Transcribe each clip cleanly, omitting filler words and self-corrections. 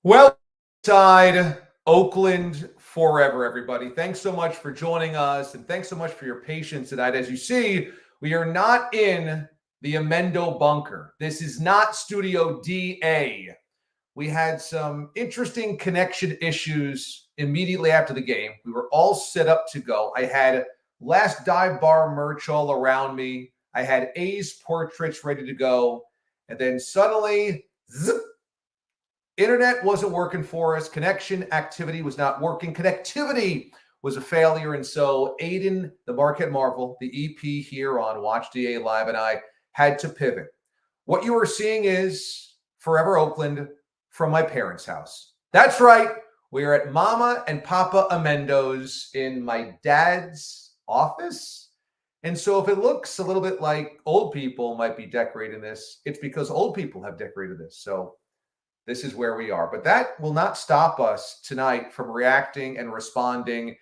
Well, side Oakland forever, everybody. Thanks so much for joining us, and thanks so much for your patience tonight. As you see, we are not in the Amendo bunker. This is not Studio DA. We had some interesting connection issues immediately after the game. We were all set up to go. I had Last Dive Bar merch all around me. I had A's portraits ready to go. And then suddenly, zip, internet wasn't working for us. Connection activity was not working. Connectivity was a failure. And so Aiden, the Marquette Marvel, the EP here on Watch DA Live, and I had to pivot. What you are seeing is Forever Oakland from my parents' house. That's right. We are at Mama and Papa Amendo's in my dad's office. And so if it looks a little bit like old people might be decorating this, it's because old people have decorated this. So this is where we are. But that will not stop us tonight from reacting and responding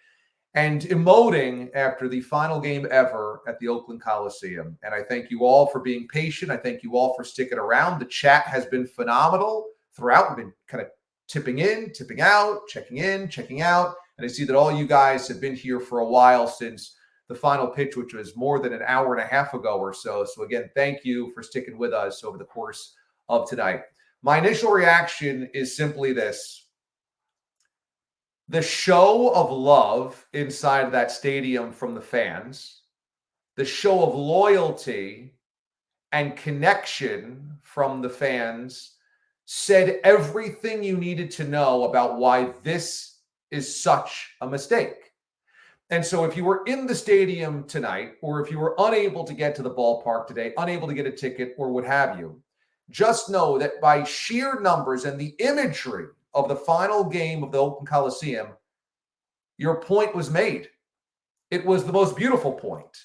and emoting after the final game ever at the Oakland Coliseum. And I thank you all for being patient. I thank you all for sticking around. The chat has been phenomenal throughout. We've been kind of tipping in, tipping out, checking in, checking out. And I see that all you guys have been here for a while since the final pitch, which was more than an hour and a half ago or so. So again, thank you for sticking with us over the course of tonight. My initial reaction is simply this. The show of love inside that stadium from the fans, the show of loyalty and connection from the fans said everything you needed to know about why this is such a mistake. And so if you were in the stadium tonight, or if you were unable to get to the ballpark today, unable to get a ticket or what have you, just know that by sheer numbers and the imagery of the final game of the Oakland Coliseum, your point was made. It was the most beautiful point.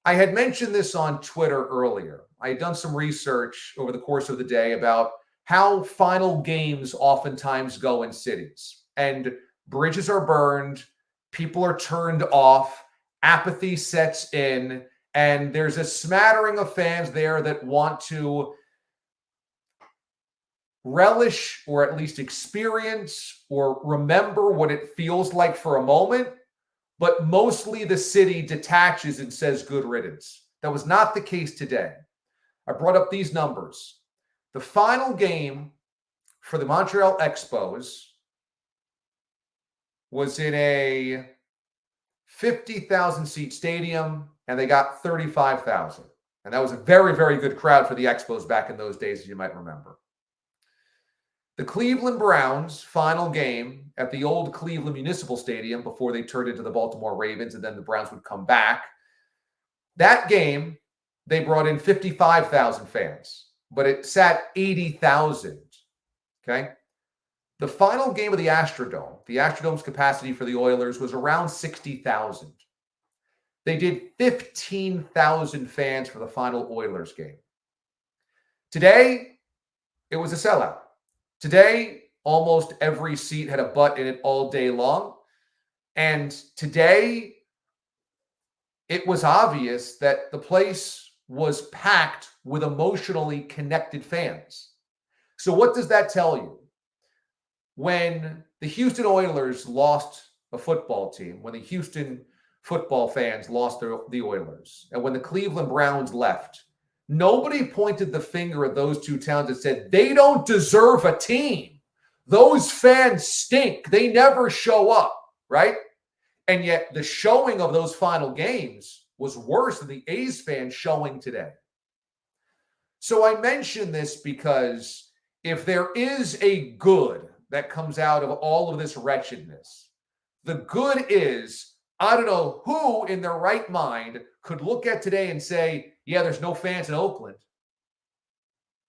I had mentioned this on Twitter earlier. I had done some research over the course of the day about how final games oftentimes go in cities. And bridges are burned, people are turned off, apathy sets in, and there's a smattering of fans there that want to relish or at least experience or remember what it feels like for a moment, but mostly the city detaches and says good riddance. That was not the case today. I brought up these numbers. The final game for the Montreal Expos was in a 50,000 seat stadium, and they got 35,000. And that was a very, very good crowd for the Expos back in those days, as you might remember. The Cleveland Browns' final game at the old Cleveland Municipal Stadium before they turned into the Baltimore Ravens and then the Browns would come back. That game, they brought in 55,000 fans, but it sat 80,000. Okay? The final game of the Astrodome's capacity for the Oilers was around 60,000. They did 15,000 fans for the final Oilers game. Today, it was a sellout. Today, almost every seat had a butt in it all day long. And today, it was obvious that the place was packed with emotionally connected fans. So what does that tell you? When the Houston Oilers lost a football team, when the Houston football fans lost the Oilers, and when the Cleveland Browns left, nobody pointed the finger at those two towns and said, they don't deserve a team. Those fans stink. They never show up, right? And yet the showing of those final games was worse than the A's fans showing today. So I mention this because if there is a good that comes out of all of this wretchedness, the good is, I don't know who in their right mind could look at today and say, yeah, there's no fans in Oakland.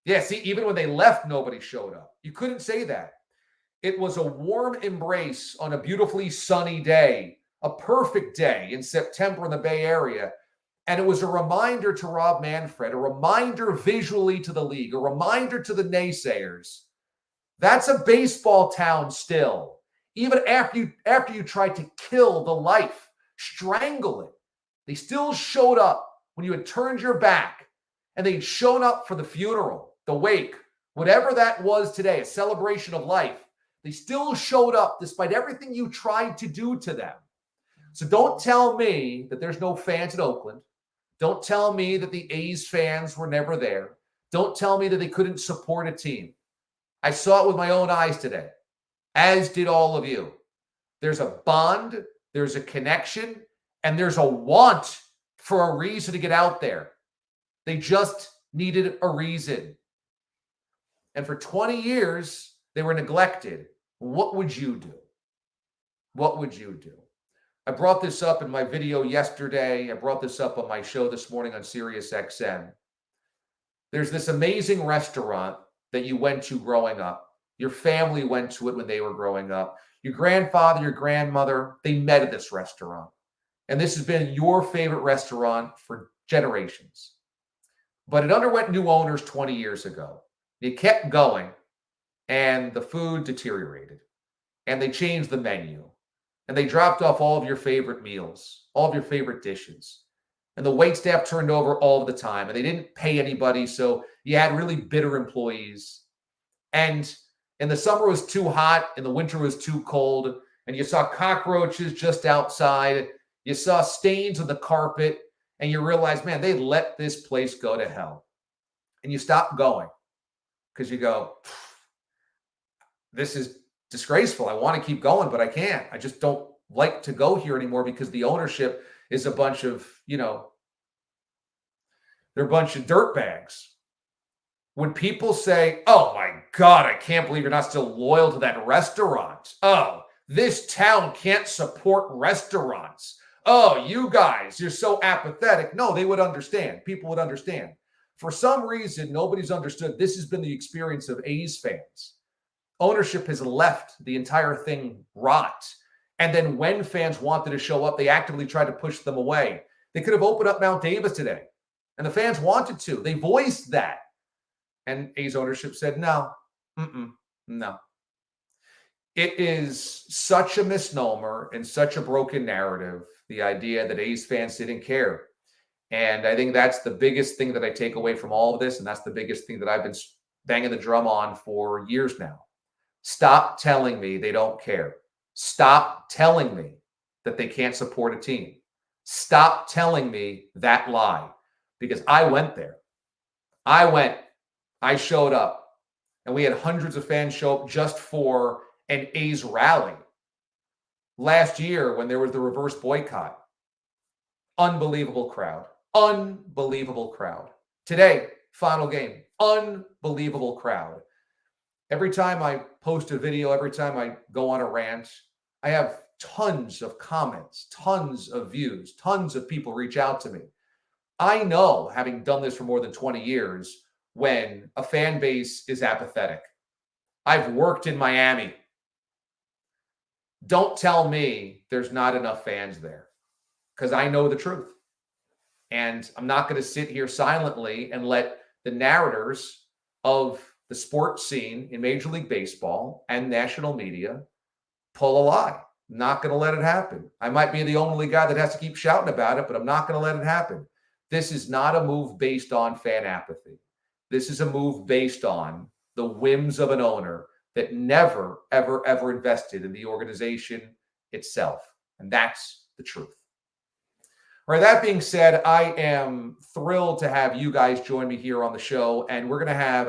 Yeah, see, even when they left, nobody showed up. You couldn't say that. It was a warm embrace on a beautifully sunny day, a perfect day in September in the Bay Area. And it was a reminder to Rob Manfred, a reminder visually to the league, a reminder to the naysayers. That's a baseball town still. Even after you tried to kill the life, strangle it, they still showed up when you had turned your back, and they'd shown up for the funeral, the wake, Whatever that was today, a celebration of life, they still showed up despite everything you tried to do to them. So don't tell me that there's no fans in Oakland. Don't tell me that the A's fans were never there. Don't tell me that they couldn't support a team. I saw it with my own eyes today, as did all of you. There's a bond, there's a connection, and there's a want for a reason to get out there. They just needed a reason. And for 20 years, they were neglected. What would you do? What would you do? I brought this up in my video yesterday. I brought this up on my show this morning on Sirius XM. There's this amazing restaurant that you went to growing up. Your family went to it when they were growing up. Your grandfather, your grandmother, they met at this restaurant. And this has been your favorite restaurant for generations. But it underwent new owners 20 years ago. It kept going, and the food deteriorated. And they changed the menu. And they dropped off all of your favorite meals, all of your favorite dishes. And the waitstaff turned over all the time, and they didn't pay anybody, so you had really bitter employees. And in the summer it was too hot, and the winter was too cold, and you saw cockroaches just outside. You saw stains on the carpet, and you realized, man, they let this place go to hell. And you stopped going because you go, this is disgraceful. I want to keep going, but I can't. I just don't like to go here anymore because the ownership is a bunch of, they're a bunch of dirtbags. When people say, oh my God, I can't believe you're not still loyal to that restaurant. Oh, this town can't support restaurants. Oh, you guys, you're so apathetic. No, they would understand. People would understand. For some reason, nobody's understood. This has been the experience of A's fans. Ownership has left the entire thing rot. And then when fans wanted to show up, they actively tried to push them away. They could have opened up Mount Davis today, and the fans wanted to. They voiced that. And A's ownership said, no, no. It is such a misnomer and such a broken narrative, the idea that A's fans didn't care. And I think that's the biggest thing that I take away from all of this, and that's the biggest thing that I've been banging the drum on for years now. Stop telling me they don't care. Stop telling me that they can't support a team. Stop telling me that lie, because I went there. I showed up, and we had hundreds of fans show up just for an A's rally. Last year, when there was the reverse boycott, unbelievable crowd. Unbelievable crowd. Today, final game, unbelievable crowd. Every time I post a video, every time I go on a rant, I have tons of comments, tons of views, tons of people reach out to me. I know, having done this for more than 20 years, when a fan base is apathetic. I've worked in Miami. Don't tell me there's not enough fans there, because I know the truth. And I'm not going to sit here silently and let the narrators of the sports scene in Major League Baseball and national media pull a lie. I'm not going to let it happen. I might be the only guy that has to keep shouting about it, but I'm not going to let it happen. This is not a move based on fan apathy. This is a move based on the whims of an owner that never, ever, ever invested in the organization itself. And that's the truth. All right, that being said, I am thrilled to have you guys join me here on the show. And we're going to have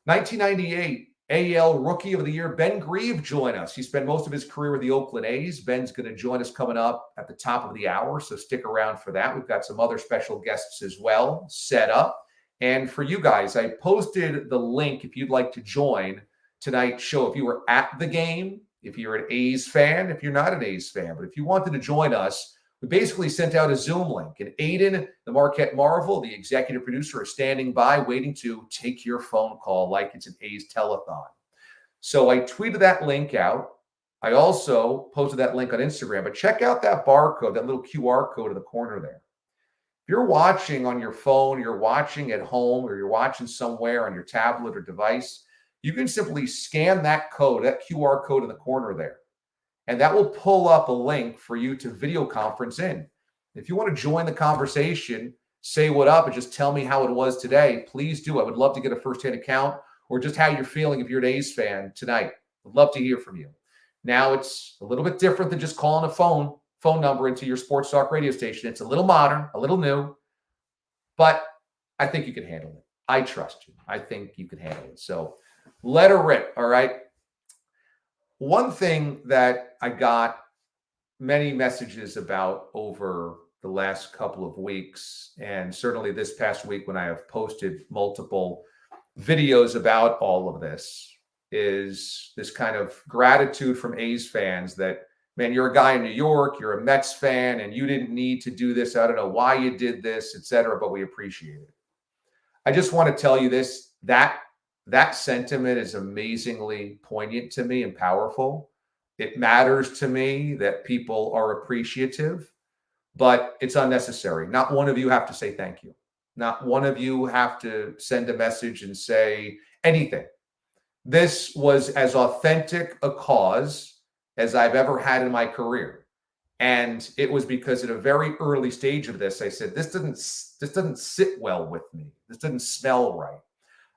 1998 AL Rookie of the Year, Ben Grieve, join us. He spent most of his career with the Oakland A's. Ben's going to join us coming up at the top of the hour, so stick around for that. We've got some other special guests as well set up. And for you guys, I posted the link if you'd like to join tonight's show. If you were at the game, if you're an A's fan, if you're not an A's fan, but if you wanted to join us, we basically sent out a Zoom link. And Aiden, the Marquette Marvel, the executive producer, is standing by waiting to take your phone call like it's an A's telethon. So I tweeted that link out. I also posted that link on Instagram. But check out that barcode, that little QR code in the corner there. If you're watching on your phone, you're watching at home, or you're watching somewhere on your tablet or device, you can simply scan that code, that QR code in the corner there. And that will pull up a link for you to video conference in. If you want to join the conversation, say what up, and just tell me how it was today, please do. I would love to get a firsthand account or just how you're feeling if you're an A's fan tonight. I'd love to hear from you. Now it's a little bit different than just calling a phone number into your sports talk radio station. It's a little modern, a little new, but I think you can handle it. I trust you. I think you can handle it. So let her rip, all right? One thing that I got many messages about over the last couple of weeks, and certainly this past week when I have posted multiple videos about all of this, is this kind of gratitude from A's fans that, man, you're a guy in New York, you're a Mets fan, and you didn't need to do this. I don't know why you did this, etc., but we appreciate it. I just want to tell you this, that sentiment is amazingly poignant to me and powerful. It matters to me that people are appreciative, but it's unnecessary. Not one of you have to say thank you. Not one of you have to send a message and say anything. This was as authentic a cause as I've ever had in my career. And it was because at a very early stage of this, I said, this doesn't sit well with me. This doesn't smell right.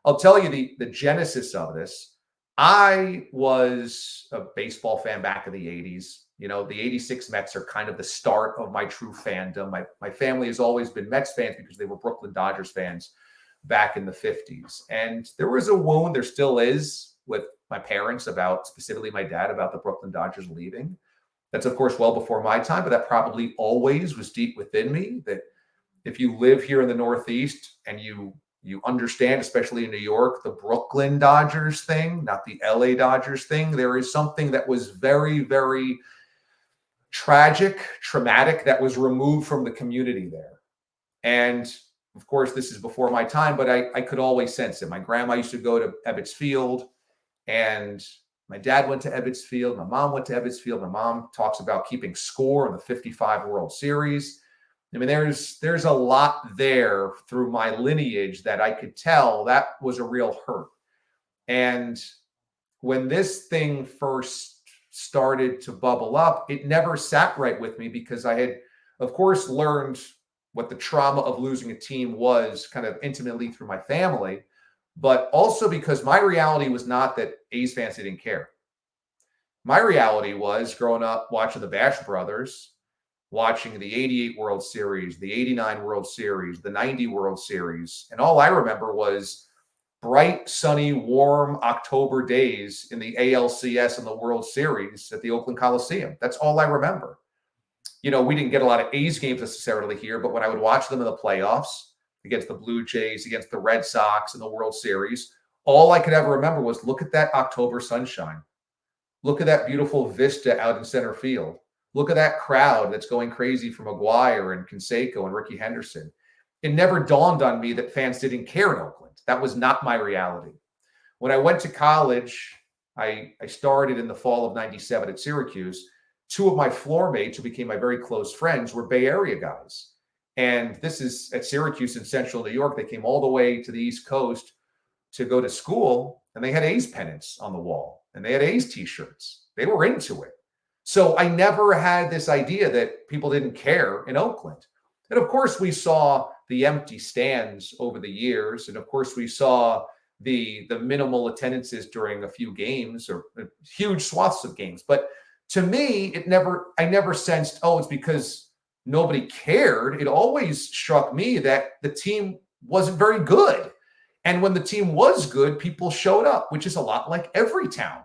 I'll tell you the genesis of this. I was a baseball fan back in the 80s. You know, the 86 Mets are kind of the start of my true fandom. My family has always been Mets fans because they were Brooklyn Dodgers fans back in the 50s. And there was a wound, there still is, with my parents about, specifically my dad, about the Brooklyn Dodgers leaving. That's, of course, well before my time, but that probably always was deep within me, that if you live here in the Northeast and you understand, especially in New York, the Brooklyn Dodgers thing, not the LA Dodgers thing, there is something that was very, very tragic, traumatic, that was removed from the community there. And of course, this is before my time, but I could always sense it. My grandma used to go to Ebbets Field, and my dad went to Ebbets Field. My mom went to Ebbets Field. My mom talks about keeping score in the 55 World Series. I mean, there's a lot there through my lineage that I could tell that was a real hurt. And when this thing first started to bubble up, it never sat right with me because I had, of course, learned what the trauma of losing a team was kind of intimately through my family, but also because my reality was not that A's fans didn't care. My reality was growing up watching the Bash Brothers, watching the 88 World Series, the 89 World Series, the 90 World Series. And all I remember was bright, sunny, warm October days in the ALCS and the World Series at the Oakland Coliseum. That's all I remember. You know, we didn't get a lot of A's games necessarily here, but when I would watch them in the playoffs against the Blue Jays, against the Red Sox in the World Series, all I could ever remember was look at that October sunshine. Look at that beautiful vista out in center field. Look at that crowd that's going crazy for McGuire and Canseco and Ricky Henderson. It never dawned on me that fans didn't care in Oakland. That was not my reality. When I went to college, I started in the fall of 97 at Syracuse. Two of my floor mates who became my very close friends were Bay Area guys. And this is at Syracuse in central New York. They came all the way to the East Coast to go to school, and they had A's pennants on the wall, and they had A's t-shirts. They were into it. So I never had this idea that people didn't care in Oakland. And of course, we saw the empty stands over the years. And of course, we saw the minimal attendances during a few games or huge swaths of games. But to me, I never sensed, oh, it's because nobody cared. It always struck me that the team wasn't very good. And when the team was good, people showed up, which is a lot like every town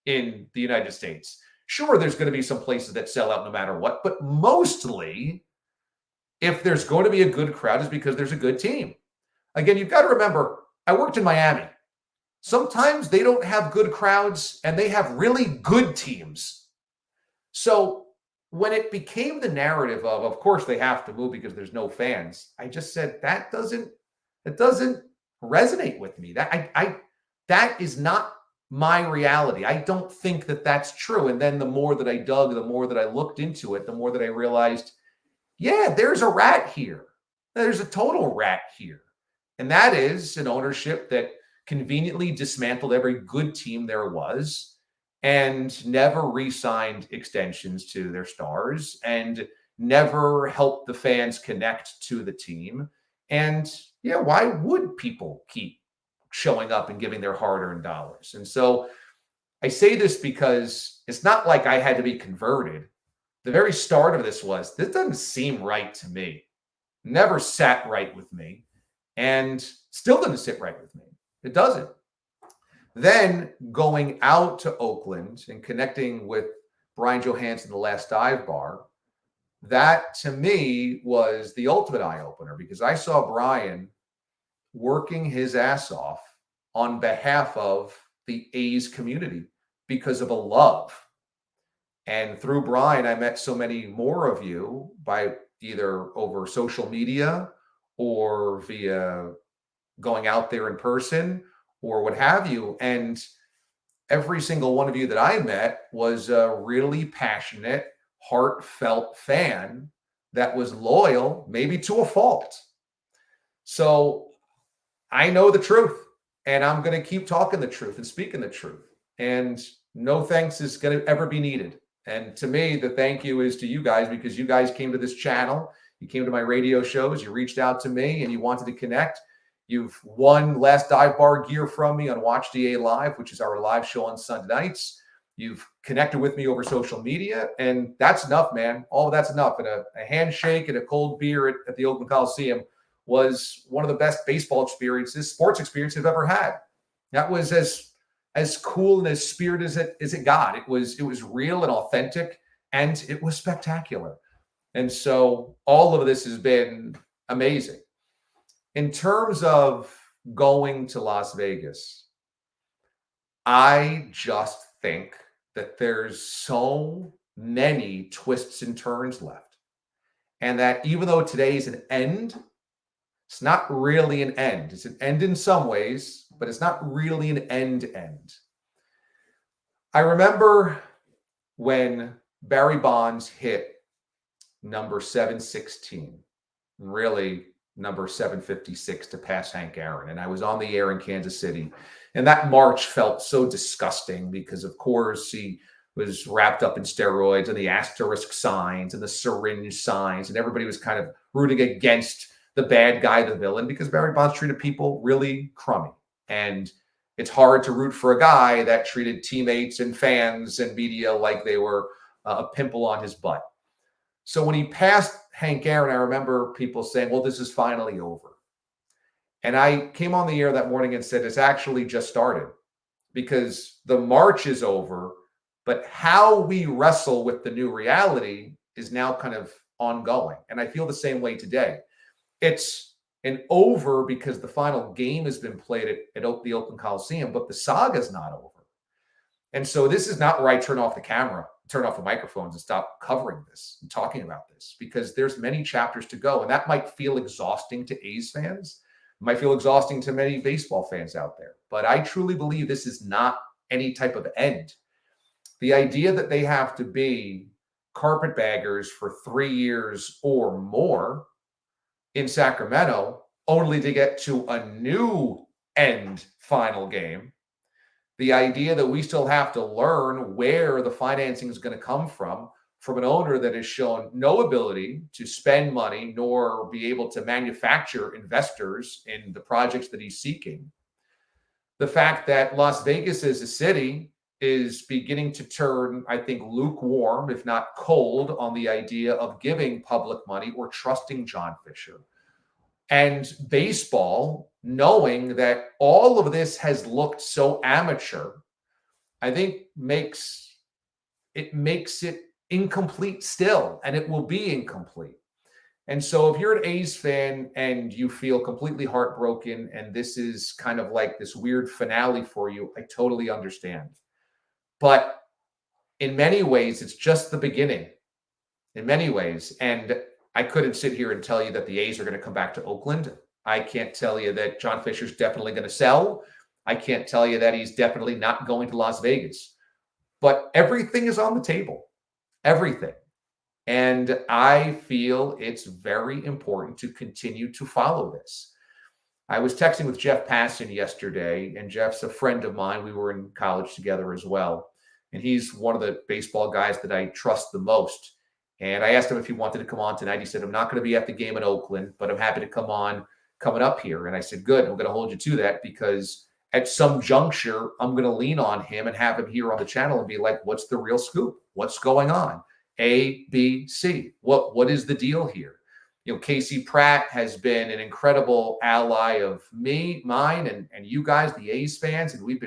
in the United States. Sure, there's going to be some places that sell out no matter what, but mostly, if there's going to be a good crowd, it's because there's a good team. Again, you've got to remember, I worked in Miami. Sometimes they don't have good crowds, and they have really good teams. So when it became the narrative of course, they have to move because there's no fans, I just said, that doesn't resonate with me. That is not my reality. I don't think that that's true. And then the more that I dug, the more that I looked into it, the more that I realized, yeah, there's a rat here. There's a total rat here. And that is an ownership that conveniently dismantled every good team there was and never re-signed extensions to their stars and never helped the fans connect to the team. And yeah, why would people keep showing up and giving their hard-earned dollars. And so I say this because it's not like I had to be converted. The very start of this doesn't seem right to me. Never sat right with me, and still doesn't sit right with me. It doesn't. Then going out to Oakland and connecting with Brian Johansson, the Last Dive Bar, that to me was the ultimate eye-opener, because I saw Brian working his ass off on behalf of the A's community because of a love. And through Brian, I met so many more of you by either over social media or via going out there in person or what have you. And every single one of you that I met was a really passionate, heartfelt fan that was loyal, maybe to a fault. So I know the truth, and I'm going to keep talking the truth and speaking the truth. And no thanks is going to ever be needed. And to me, the thank you is to you guys, because you guys came to this channel, you came to my radio shows, you reached out to me, and you wanted to connect. You've won Last Dive Bar gear from me on Watch DA Live, which is our live show on Sunday nights. You've connected with me over social media, and that's enough, man. All of that's enough. And a handshake and a cold beer at the Oakland Coliseum was one of the best baseball experiences, sports experiences I've ever had. That was as cool and as spirited as it got. It was real and authentic, and it was spectacular. And so all of this has been amazing. In terms of going to Las Vegas, I just think that there's so many twists and turns left. And that even though today is an end, it's not really an end. It's an end in some ways, but it's not really an end. I remember when Barry Bonds hit number 716, really number 756 to pass Hank Aaron. And I was on the air in Kansas City. And that March felt so disgusting because, of course, he was wrapped up in steroids and the asterisk signs and the syringe signs. And everybody was kind of rooting against the bad guy, the villain, because Barry Bonds treated people really crummy. And it's hard to root for a guy that treated teammates and fans and media like they were a pimple on his butt. So when he passed Hank Aaron, I remember people saying, well, this is finally over. And I came on the air that morning and said, it's actually just started, because the march is over, but how we wrestle with the new reality is now kind of ongoing. And I feel the same way today. It's an over because the final game has been played at the Oakland Coliseum, but the saga is not over. And so this is not where I turn off the camera, turn off the microphones and stop covering this and talking about this, because there's many chapters to go. And that might feel exhausting to A's fans. It might feel exhausting to many baseball fans out there. But I truly believe this is not any type of end. The idea that they have to be carpetbaggers for 3 years or more in Sacramento only to get to a new end final game, the idea that we still have to learn where the financing is going to come from an owner that has shown no ability to spend money nor be able to manufacture investors in the projects that he's seeking. The fact that Las Vegas as a city is beginning to turn, I think, lukewarm, if not cold, on the idea of giving public money or trusting John Fisher. And baseball, knowing that all of this has looked so amateur, I think makes it incomplete still, and it will be incomplete. And so if you're an A's fan and you feel completely heartbroken and this is kind of like this weird finale for you, I totally understand. But in many ways, it's just the beginning. In many ways. And I couldn't sit here and tell you that the A's are going to come back to Oakland. I can't tell you that John Fisher's definitely going to sell. I can't tell you that he's definitely not going to Las Vegas. But everything is on the table. Everything. And I feel it's very important to continue to follow this. I was texting with Jeff Passan yesterday, and Jeff's a friend of mine. We were in college together as well. And he's one of the baseball guys that I trust the most. And I asked him if he wanted to come on tonight. He said, I'm not going to be at the game in Oakland, but I'm happy to come on coming up here. And I said, good, I'm going to hold you to that, because at some juncture, I'm going to lean on him and have him here on the channel and be like, what's the real scoop? What's going on? A, B, C. What is the deal here? Casey Pratt has been an incredible ally of mine, and you guys, the A's fans, and we've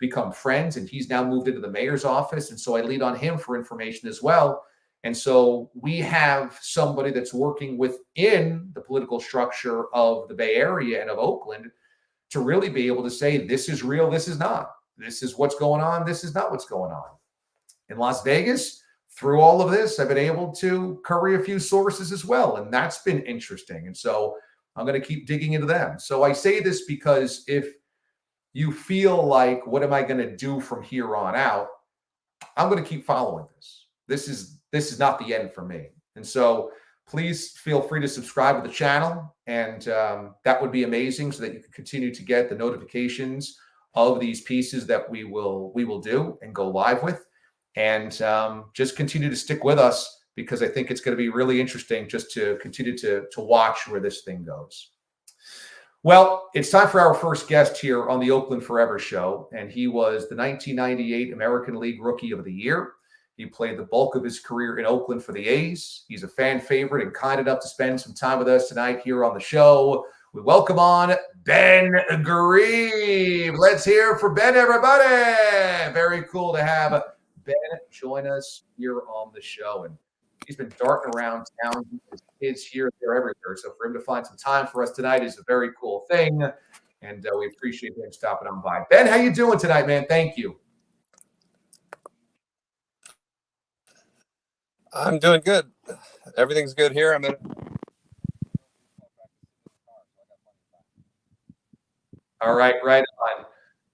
become friends, and he's now moved into the mayor's office. And so I lean on him for information as well. And so we have somebody that's working within the political structure of the Bay Area and of Oakland to really be able to say, this is real, this is not. This is what's going on, this is not what's going on. In Las Vegas, through all of this, I've been able to curry a few sources as well, and that's been interesting. And so I'm going to keep digging into them. So I say this because if you feel like, what am I going to do from here on out? I'm going to keep following this. This is not the end for me. And so please feel free to subscribe to the channel, and that would be amazing, so that you can continue to get the notifications of these pieces that we will do and go live with. And just continue to stick with us, because I think it's going to be really interesting just to continue to watch where this thing goes. Well, it's time for our first guest here on the Oakland Forever Show, and he was the 1998 American League Rookie of the Year. He played the bulk of his career in Oakland for the A's. He's a fan favorite and kind enough to spend some time with us tonight here on the show. We welcome on Ben Grieve. Let's hear for Ben, everybody. Very cool to have Ben join us here on the show. And he's been darting around town with his kids here, there, everywhere. So for him to find some time for us tonight is a very cool thing. And we appreciate him stopping on by. Ben, how you doing tonight, man? Thank you. I'm doing good. Everything's good here. I'm in. All right, right on.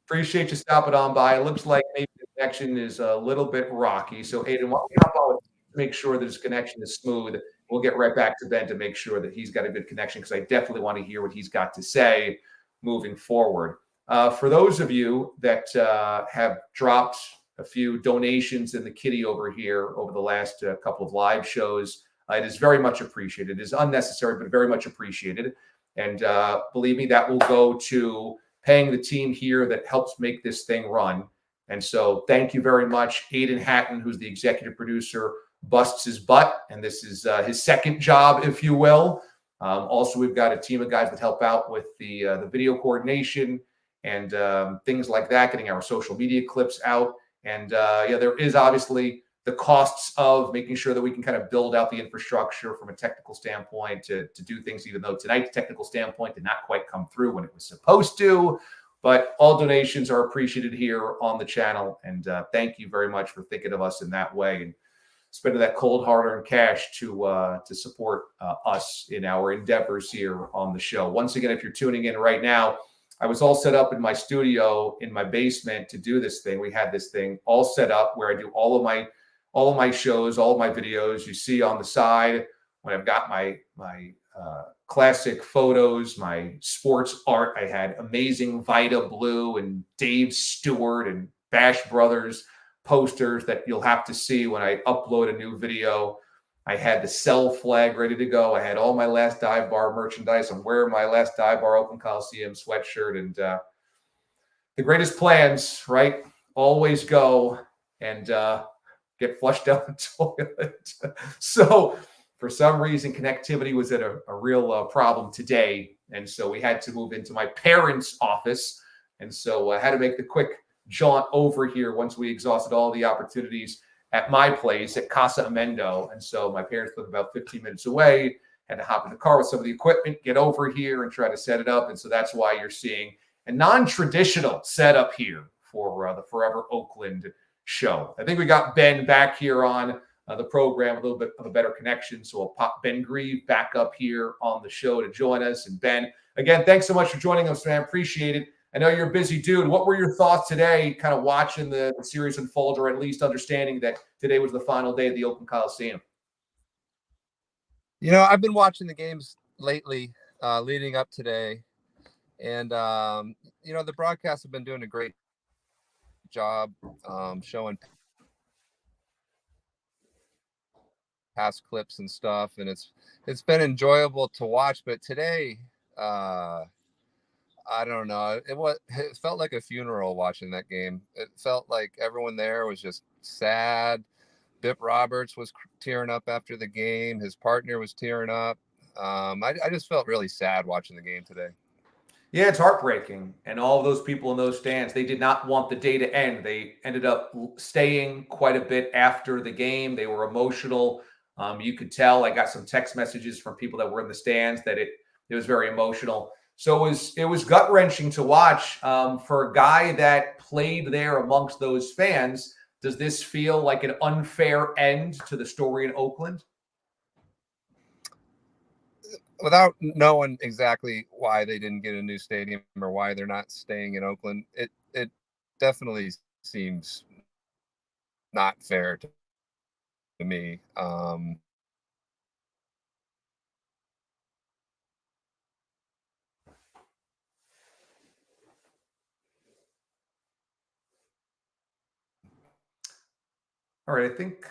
Appreciate you stopping on by. It looks like maybe the connection is a little bit rocky. So Aiden, why don't we hop on to make sure that his connection is smooth? We'll get right back to Ben to make sure that he's got a good connection, because I definitely want to hear what he's got to say moving forward. For those of you that have dropped a few donations in the kitty over here over the last couple of live shows, it is very much appreciated. It is unnecessary, but very much appreciated. And believe me, that will go to paying the team here that helps make this thing run. And so thank you very much. Aiden Hatton, who's the executive producer, busts his butt, and this is his second job, if you will. Also, we've got a team of guys that help out with the video coordination and things like that, getting our social media clips out. And there is obviously the costs of making sure that we can kind of build out the infrastructure from a technical standpoint to do things, even though tonight's technical standpoint did not quite come through when it was supposed to. But all donations are appreciated here on the channel. And thank you very much for thinking of us in that way and spending that cold hard-earned cash to support us in our endeavors here on the show. Once again, if you're tuning in right now, I was all set up in my studio in my basement to do this thing. We had this thing all set up where I do all of my shows, all of my videos. You see on the side when I've got my classic photos, my sports art. I had amazing Vita Blue and Dave Stewart and Bash Brothers posters that you'll have to see when I upload a new video. I had the sell flag ready to go. I had all my Last Dive Bar merchandise. I'm wearing my Last Dive Bar Oakland Coliseum sweatshirt. And the greatest plans, right, always go and get flushed down the toilet. So for some reason, connectivity was at a real problem today. And so we had to move into my parents' office. And so I had to make the quick jaunt over here once we exhausted all the opportunities at my place at Casa Amendo. And so my parents live about 15 minutes away, had to hop in the car with some of the equipment, get over here and try to set it up. And so that's why you're seeing a non-traditional setup here for the Forever Oakland show. I think we got Ben back here on the program, a little bit of a better connection. So we'll pop Ben Grieve back up here on the show to join us. And Ben, again, thanks so much for joining us, man. Appreciate it. I know you're a busy dude. What were your thoughts today, kind of watching the series unfold, or at least understanding that today was the final day of the Oakland Coliseum? You know, I've been watching the games lately, leading up today. And, the broadcasts have been doing a great job showing past clips and stuff. And it's been enjoyable to watch. But today, I don't know. It felt like a funeral watching that game. It felt like everyone there was just sad. Bip Roberts was tearing up after the game. His partner was tearing up. I just felt really sad watching the game today. Yeah, it's heartbreaking. And all of those people in those stands, they did not want the day to end. They ended up staying quite a bit after the game. They were emotional. You could tell. I got some text messages from people that were in the stands that it was very emotional. So it was gut wrenching to watch for a guy that played there amongst those fans. Does this feel like an unfair end to the story in Oakland? Without knowing exactly why they didn't get a new stadium or why they're not staying in Oakland, it definitely seems not fair to me. All right, I think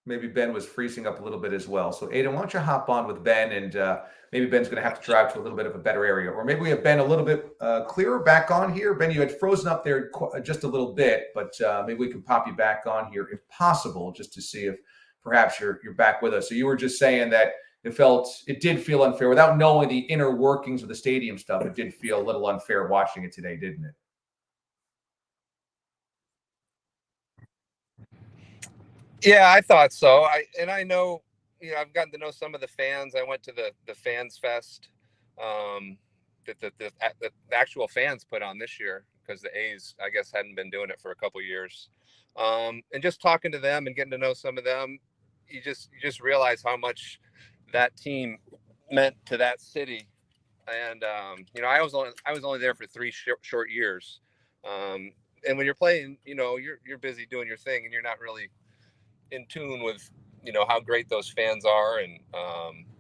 maybe Ben was freezing up a little bit as well. So, Aiden, why don't you hop on with Ben, and maybe Ben's going to have to drive to a little bit of a better area, or maybe we have Ben a little bit clearer back on here. Ben, you had frozen up there just a little bit, but maybe we can pop you back on here if possible, just to see if perhaps you're back with us. So you were just saying that it did feel unfair without knowing the inner workings of the stadium stuff. It did feel a little unfair watching it today, didn't it? Yeah, I thought so. I know, I've gotten to know some of the fans. I went to the Fans Fest that the actual fans put on this year because the A's, I guess, hadn't been doing it for a couple years. And just talking to them and getting to know some of them, you just realize how much that team meant to that city. And I was only there for 3 short years. And when you're playing, you're busy doing your thing, and you're not really in tune with how great those fans are, and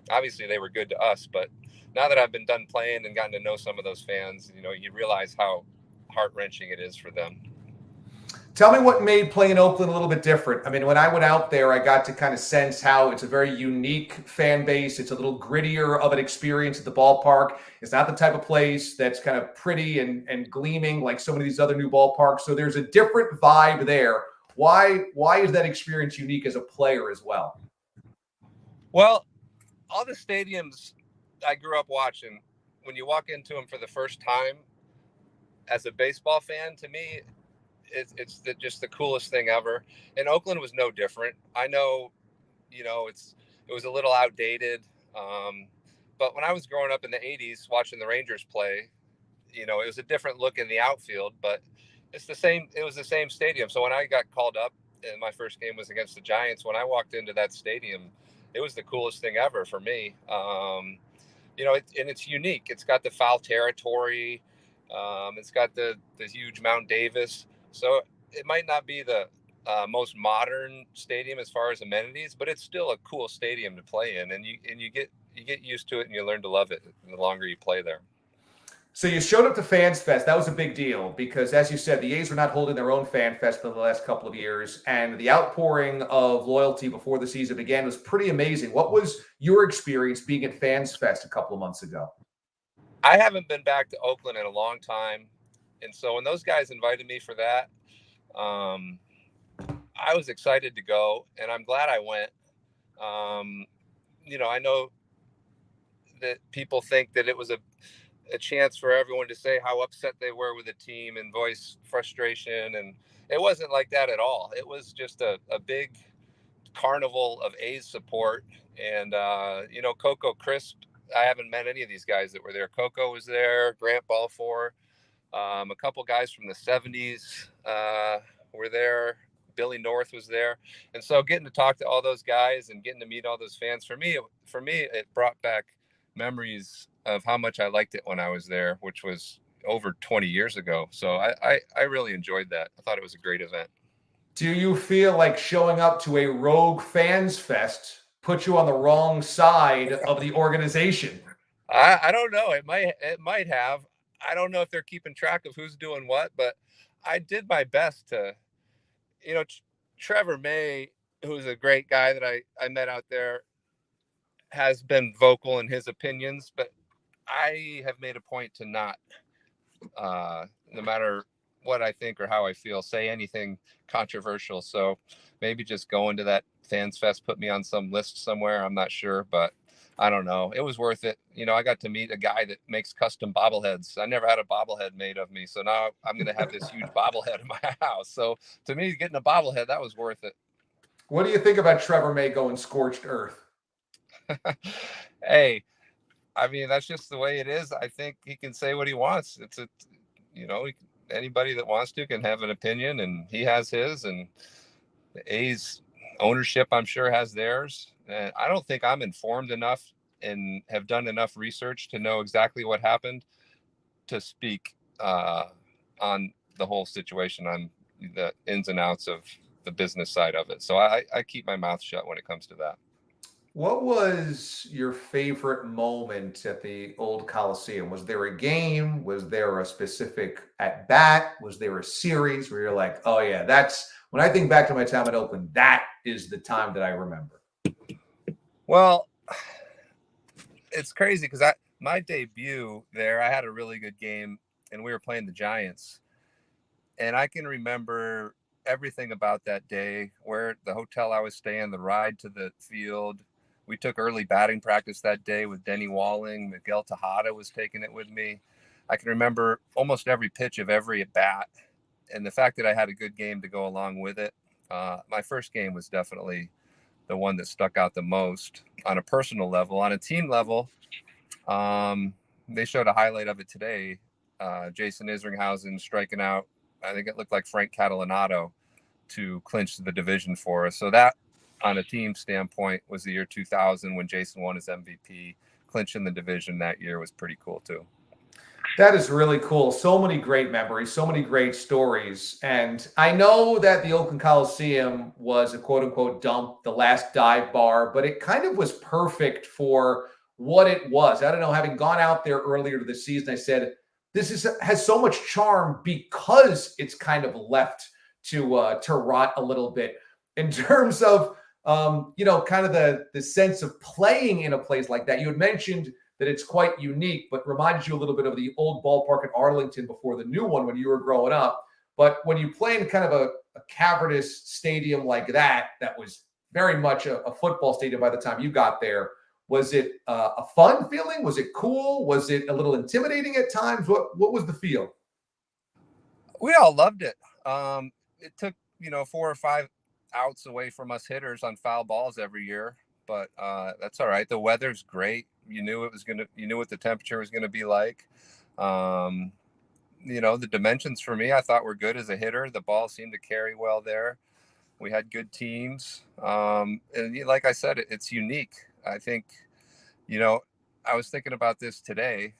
obviously they were good to us, but now that I've been done playing and gotten to know some of those fans, you realize how heart-wrenching it is for them. Tell me what made playing Oakland a little bit different. I mean, when I went out there, I got to kind of sense how it's a very unique fan base. It's a little grittier of an experience at the ballpark. It's not the type of place that's kind of pretty and gleaming like so many of these other new ballparks. So there's a different vibe there. Why is that experience unique as a player as well? Well, all the stadiums I grew up watching, when you walk into them for the first time as a baseball fan, to me, it's just the coolest thing ever. And Oakland was no different. I know, it was a little outdated, but when I was growing up in the '80s watching the Rangers play, it was a different look in the outfield, but it's the same. It was the same stadium. So when I got called up, and my first game was against the Giants, when I walked into that stadium, it was the coolest thing ever for me. And it's unique. It's got the foul territory. It's got the huge Mount Davis. So it might not be the most modern stadium as far as amenities, but it's still a cool stadium to play in, and you get used to it, and you learn to love it the longer you play there. So you showed up to Fans Fest. That was a big deal because, as you said, the A's were not holding their own Fan Fest for the last couple of years, and the outpouring of loyalty before the season began was pretty amazing. What was your experience being at Fans Fest a couple of months ago? I haven't been back to Oakland in a long time, and so when those guys invited me for that, um, I was excited to go, and I'm glad I went. Um, I know that people think that it was a chance for everyone to say how upset they were with the team and voice frustration, and it wasn't like that at all. It was just a big carnival of A's support. And Coco Crisp, I haven't met any of these guys that were there. Coco was there, Grant Balfour, a couple guys from the '70s were there. Billy North was there, and so getting to talk to all those guys and getting to meet all those fans, for me, it brought back memories of how much I liked it when I was there, which was over 20 years ago. So I really enjoyed that. I thought it was a great event. Do you feel like showing up to a Rogue Fans Fest put you on the wrong side of the organization? I don't know. It might have. I don't know if they're keeping track of who's doing what, but I did my best to, you know, Trevor May, who's a great guy that I met out there, has been vocal in his opinions, but I have made a point to not, no matter what I think or how I feel, say anything controversial. So maybe just going to that Fans Fest put me on some list somewhere. I'm not sure, but I don't know. It was worth it. I got to meet a guy that makes custom bobbleheads. I never had a bobblehead made of me. So now I'm going to have this huge bobblehead in my house. So to me, getting a bobblehead, that was worth it. What do you think about Trevor May going scorched earth? Hey, I mean, that's just the way it is. I think he can say what he wants. You know, anybody that wants to can have an opinion, and he has his, and the A's ownership, I'm sure, has theirs. And I don't think I'm informed enough and have done enough research to know exactly what happened to speak on the whole situation, on the ins and outs of the business side of it. So I keep my mouth shut when it comes to that. What was your favorite moment at the old Coliseum? Was there a game? Was there a specific at bat? Was there a series where you're like, oh, yeah, that's when I think back to my time at Oakland, that is the time that I remember? Well, it's crazy because my debut there, I had a really good game and we were playing the Giants. And I can remember everything about that day, where the hotel I was staying, the ride to the field. We took early batting practice that day with Denny Walling. Miguel Tejada was taking it with me. I can remember almost every pitch of every at bat. And the fact that I had a good game to go along with it. My first game was definitely the one that stuck out the most on a personal level. On a team level, they showed a highlight of it today. Jason Isringhausen striking out, I think it looked like Frank Catalanato, to clinch the division for us. So that, on a team standpoint, was the year 2000 when Jason won his MVP. Clinching the division that year was pretty cool too. That is really cool. So many great memories, so many great stories. And I know that the Oakland Coliseum was a quote unquote dump, the last dive bar, but it kind of was perfect for what it was. I don't know, having gone out there earlier this season, I said, has so much charm because it's kind of left to rot a little bit in terms of kind of the sense of playing in a place like that. You had mentioned that it's quite unique, but reminded you a little bit of the old ballpark at Arlington before the new one when you were growing up. But when you play in kind of a cavernous stadium like that, that was very much a football stadium by the time you got there, was it a fun feeling? Was it cool? Was it a little intimidating at times? What was the feel? We all loved it. It took 4 or 5 outs away from us hitters on foul balls every year, but that's all right. The weather's great. You knew what the temperature was gonna be like. The dimensions for me, I thought were good as a hitter. The ball seemed to carry well there. We had good teams, and like I said, it's unique. I think, I was thinking about this today.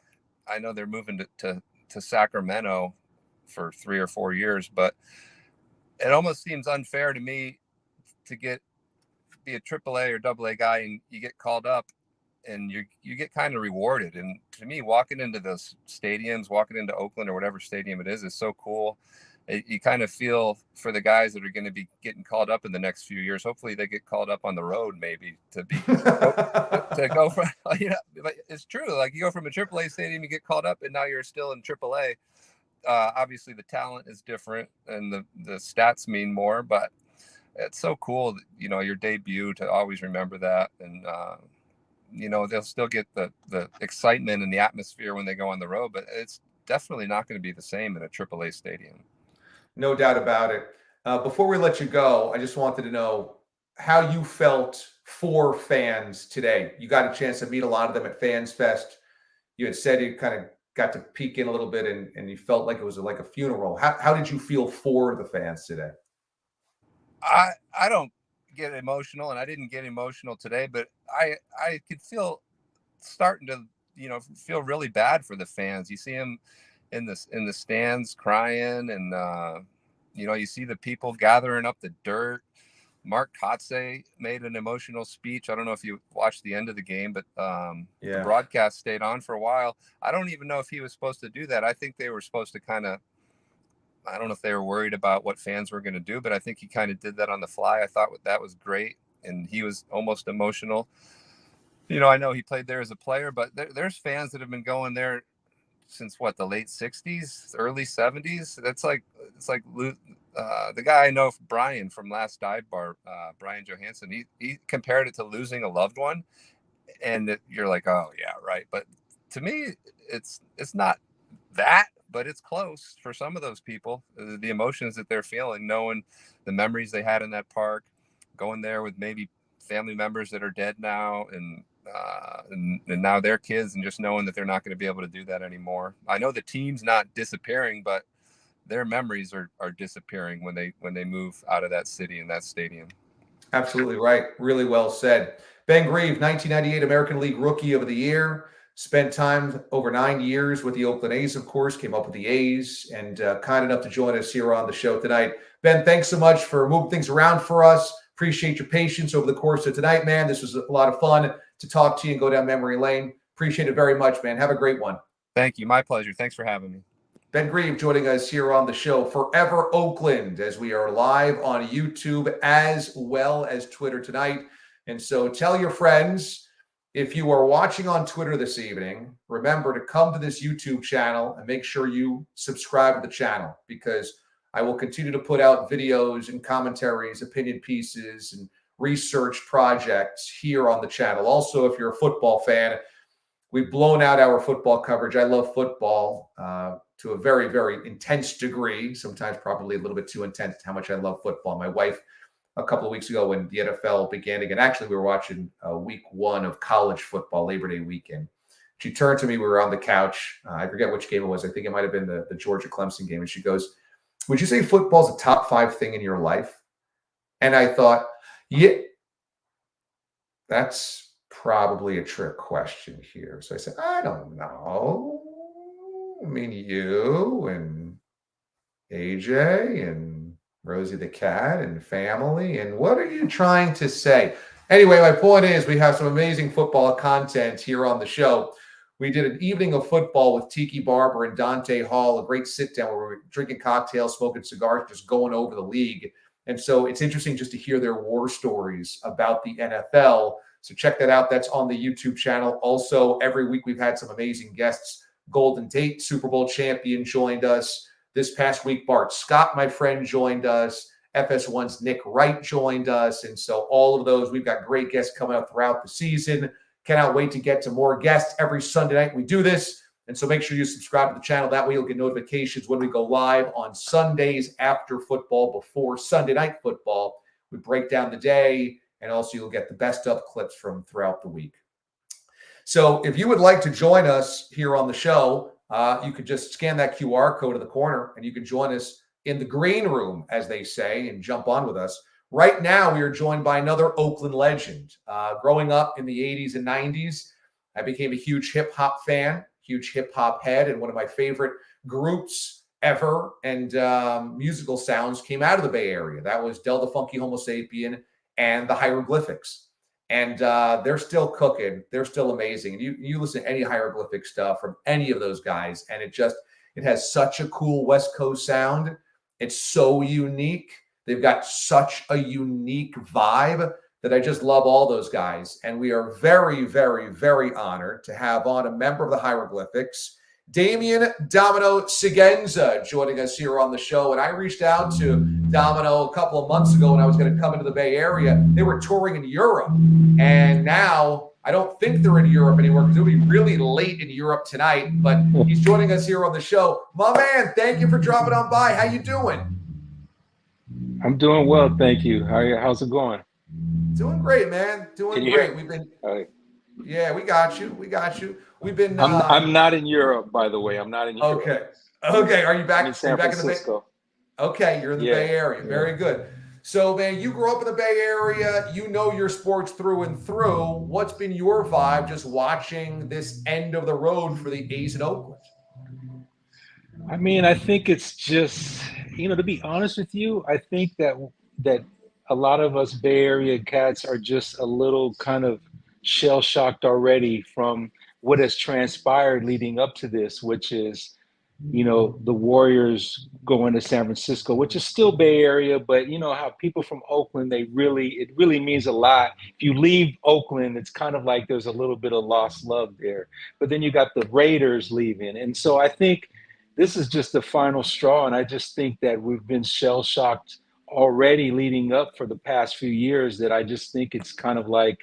I know they're moving to Sacramento for 3 or 4 years, but it almost seems unfair to me to be a AAA or AA guy and you get called up and you get kind of rewarded. And to me, walking into those stadiums, walking into Oakland or whatever stadium it is so cool. You kind of feel for the guys that are going to be getting called up in the next few years. Hopefully they get called up on the road, maybe to go from, it's true. Like you go from a AAA stadium, you get called up and now you're still in AAA. Obviously the talent is different and the stats mean more, but it's so cool that, your debut, to always remember that. And, they'll still get the excitement and the atmosphere when they go on the road, but it's definitely not going to be the same in a AAA stadium. No doubt about it. Before we let you go, I just wanted to know how you felt for fans today. You got a chance to meet a lot of them at Fans Fest. You had said you kind of got to peek in a little bit and you felt like it was like a funeral. How did you feel for the fans today? I don't get emotional, and I didn't get emotional today, but I could feel starting to feel really bad for the fans. You see them in the stands crying, and you see the people gathering up the dirt. Mark Kotze made an emotional speech. I don't know if you watched the end of the game, but the broadcast stayed on for a while. I don't even know if he was supposed to do that. I think they were supposed to I don't know if they were worried about what fans were going to do, but I think he kind of did that on the fly. I thought that was great, and he was almost emotional. I know he played there as a player, but there's fans that have been going there since the late 60s, early 70s. It's like the guy I know, Brian from Last Dive Bar, Brian Johansson, he compared it to losing a loved one. And you're like, oh yeah, right. But to me, it's not that, but it's close for some of those people. The emotions that they're feeling, knowing the memories they had in that park, going there with maybe family members that are dead now, and now their kids, and just knowing that they're not going to be able to do that anymore. I know the team's not disappearing, but their memories are disappearing when they move out of that city and that stadium. Absolutely right. Really well said. Ben Grieve, 1998 American League Rookie of the Year. Spent time over 9 years with the Oakland A's, of course, came up with the A's, and kind enough to join us here on the show tonight. Ben, thanks so much for moving things around for us. Appreciate your patience over the course of tonight, man. This was a lot of fun to talk to you and go down memory lane. Appreciate it very much, man. Have a great one. Thank you. My pleasure. Thanks for having me. Ben Grieve joining us here on the show, Forever Oakland, as we are live on YouTube as well as Twitter tonight. And so tell your friends, if you are watching on Twitter this evening, remember to come to this YouTube channel and make sure you subscribe to the channel, because I will continue to put out videos and commentaries, opinion pieces, and research projects here on the channel. Also, if you're a football fan, we've blown out our football coverage. I love football to a very, very intense degree, sometimes probably a little bit too intense, how much I love football. My wife, a couple of weeks ago when the NFL began again, actually we were watching week 1 of college football, Labor Day weekend. She turned to me, we were on the couch. I forget which game it was. I think it might have been the Georgia-Clemson game. And she goes, would you say football's a top 5 thing in your life? And I thought, yeah, that's probably a trick question here. So I said, I don't know. I mean, you and AJ and Rosie the cat and family. And what are you trying to say? Anyway, my point is we have some amazing football content here on the show. We did an evening of football with Tiki Barber and Dante Hall, a great sit down where we were drinking cocktails, smoking cigars, just going over the league. And so it's interesting just to hear their war stories about the NFL. So check that out. That's on the YouTube channel. Also, every week we've had some amazing guests. Golden Tate, Super Bowl champion, joined us. This past week, Bart Scott, my friend, joined us. FS1's Nick Wright joined us. And so all of those, we've got great guests coming up throughout the season. Cannot wait to get to more guests every Sunday night. We do this. And so make sure you subscribe to the channel. That way you'll get notifications when we go live on Sundays after football, before Sunday night football. We break down the day, and also you'll get the best of clips from throughout the week. So if you would like to join us here on the show, you could just scan that QR code in the corner, and you can join us in the green room, as they say, and jump on with us. Right now, we are joined by another Oakland legend. Growing up in the 80s and 90s, I became a huge hip-hop fan, huge hip-hop head, and one of my favorite groups ever and musical sounds came out of the Bay Area. That was Del the Funky Homo Sapien and the Hieroglyphics. And they're still cooking. They're still amazing. And you listen to any hieroglyphic stuff from any of those guys, and it has such a cool West Coast sound. It's so unique. They've got such a unique vibe that I just love all those guys. And we are very, very, very honored to have on a member of the Hieroglyphics, Damon Domino Sigenza, joining us here on the show. And I reached out to Domino a couple of months ago when I was going to come into the Bay Area. They were touring in Europe. And now I don't think they're in Europe anymore because it'll be really late in Europe tonight. But he's joining us here on the show. My man, thank you for dropping on by. How you doing? I'm doing well, thank you. How's it going? Doing great, man. Doing great. We've been, yeah, we got you. We've been. I'm not in Europe, by the way. I'm not in Europe. Okay. Are you back? I'm in San Francisco. Okay, you're in the Bay Area. Very good. So, man, you grew up in the Bay Area. You know your sports through and through. What's been your vibe just watching this end of the road for the A's in Oakland? I mean, I think it's just, to be honest with you, I think that a lot of us Bay Area cats are just a little kind of shell-shocked already from what has transpired leading up to this, which is the Warriors going to San Francisco, which is still Bay Area, but how people from Oakland, it really means a lot. If you leave Oakland, it's kind of like there's a little bit of lost love there. But then you got the Raiders leaving. And so I think this is just the final straw. And I just think that we've been shell shocked already leading up for the past few years, that I just think it's kind of like,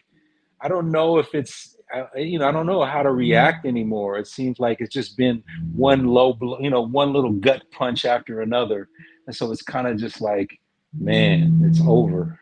I don't know if it's, I don't know how to react anymore. It seems like it's just been one low blow, one little gut punch after another. And so it's kind of just like, man, it's over.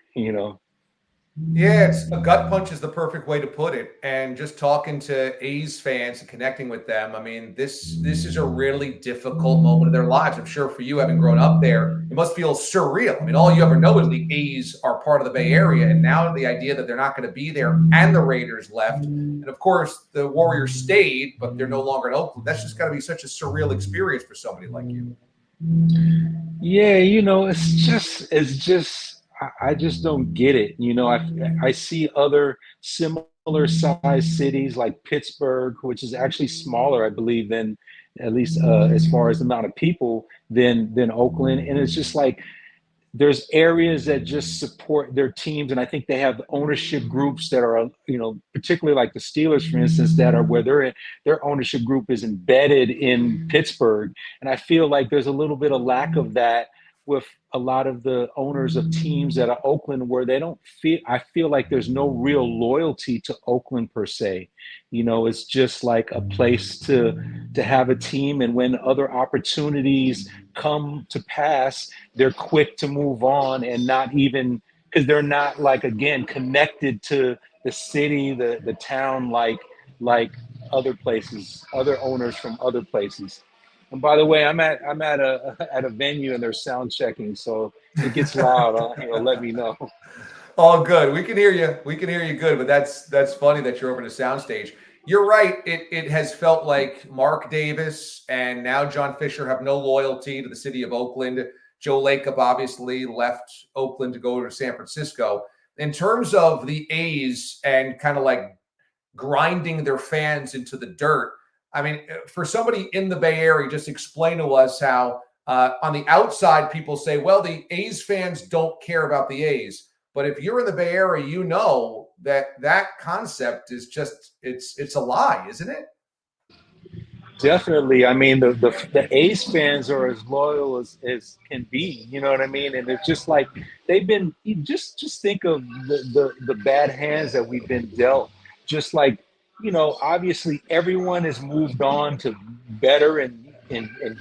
Yeah, it's a gut punch is the perfect way to put it. And just talking to A's fans and connecting with them, I mean, this is a really difficult moment of their lives. I'm sure for you, having grown up there, it must feel surreal. I mean, all you ever know is the A's are part of the Bay Area, and now the idea that they're not going to be there and the Raiders left, and of course the Warriors stayed, but they're no longer in Oakland. That's just got to be such a surreal experience for somebody like you. Yeah, it's just I just don't get it. I see other similar sized cities like Pittsburgh, which is actually smaller, I believe, than, at least as far as the amount of people, than Oakland, and it's just like there's areas that just support their teams, and I think they have ownership groups that are, particularly like the Steelers, for instance, that are where their ownership group is embedded in Pittsburgh, and I feel like there's a little bit of lack of that with a lot of the owners of teams that are Oakland, where they don't feel. I feel like there's no real loyalty to Oakland per se. It's just like a place to have a team, and when other opportunities come to pass, they're quick to move on, and not even, because they're not, like, again, connected to the city, the town, like other places, other owners from other places. And by the way, I'm at a venue and they're sound checking, so it gets loud. Let me know. All good. We can hear you. We can hear you good, but that's funny that you're over the soundstage. You're right. It has felt like Mark Davis and now John Fisher have no loyalty to the city of Oakland. Joe Lacob obviously left Oakland to go to San Francisco. In terms of the A's and kind of like grinding their fans into the dirt, I mean, for somebody in the Bay Area, just explain to us how on the outside people say, well, the A's fans don't care about the A's. But if you're in the Bay Area, you know that concept is just it's a lie, isn't it? Definitely. I mean, the A's fans are as loyal as can be. You know what I mean? And it's just like they've been. Just think of the bad hands that we've been dealt. Just like, obviously everyone has moved on to better and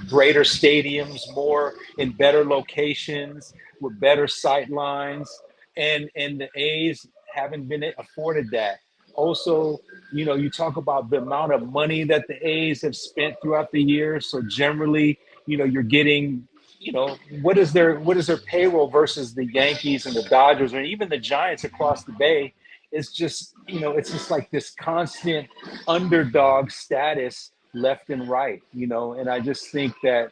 greater stadiums, more in better locations with better sight lines, and the A's haven't been afforded that. Also, you talk about the amount of money that the A's have spent throughout the years. So generally, you're getting, what is their payroll versus the Yankees and the Dodgers or even the Giants across the Bay. It's just, it's just like this constant underdog status left and right, and I just think that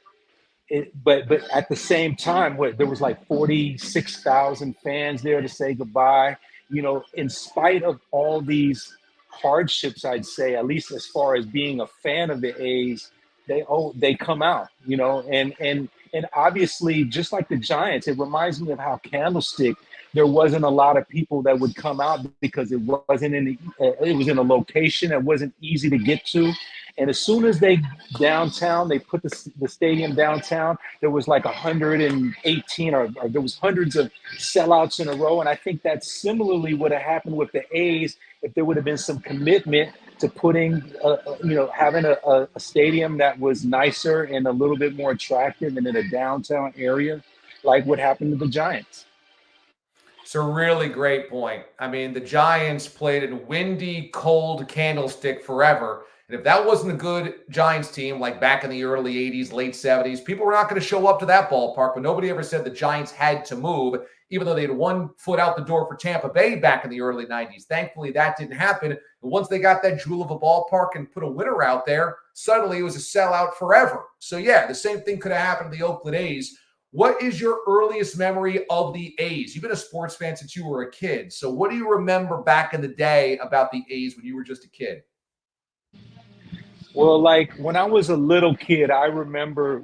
but at the same time, there was like 46,000 fans there to say goodbye. In spite of all these hardships, I'd say, at least as far as being a fan of the A's, they come out, and obviously, just like the Giants, it reminds me of how Candlestick, there wasn't a lot of people that would come out because it was in a location that wasn't easy to get to. And as soon as they put the stadium downtown, there was like 118 or there was hundreds of sellouts in a row. And I think that similarly would have happened with the A's if there would have been some commitment to putting, having a stadium that was nicer and a little bit more attractive and in a downtown area, like what happened to the Giants. It's a really great point. I mean, the Giants played in windy, cold Candlestick forever. And if that wasn't a good Giants team, like back in the early 80s, late 70s, people were not going to show up to that ballpark. But nobody ever said the Giants had to move, even though they had one foot out the door for Tampa Bay back in the early 90s. Thankfully, that didn't happen. And once they got that jewel of a ballpark and put a winner out there, suddenly it was a sellout forever. So, yeah, the same thing could have happened to the Oakland A's. What is your earliest memory of the A's? You've been a sports fan since you were a kid. So what do you remember back in the day about the A's when you were just a kid? Well, like when I was a little kid, I remember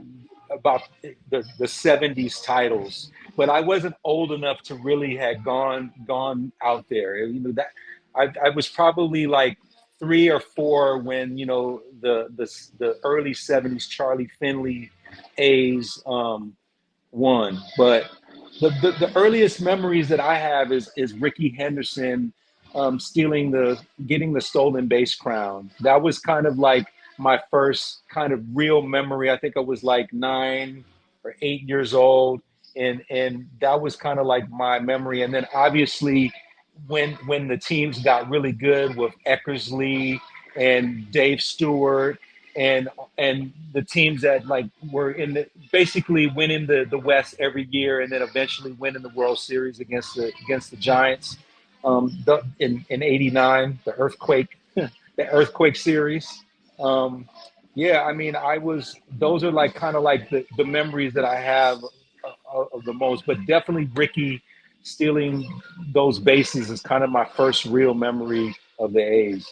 about the 70s titles, but I wasn't old enough to really have gone out there. You know, that I was probably like 3 or 4 when, you know, the early 70s Charlie Finley A's won. But the earliest memories that I have is Ricky Henderson getting the stolen base crown. That was kind of like my first kind of real memory. I think I was like 9 or 8 years old, and that was kind of like my memory. And then obviously, when the teams got really good with Eckersley and Dave Stewart and the teams that like were in the basically winning the West every year and then eventually winning the World Series against the Giants in '89, the earthquake series. Yeah, I mean, those are like kind of like the memories that I have of the most, but definitely Ricky stealing those bases is kind of my first real memory of the A's.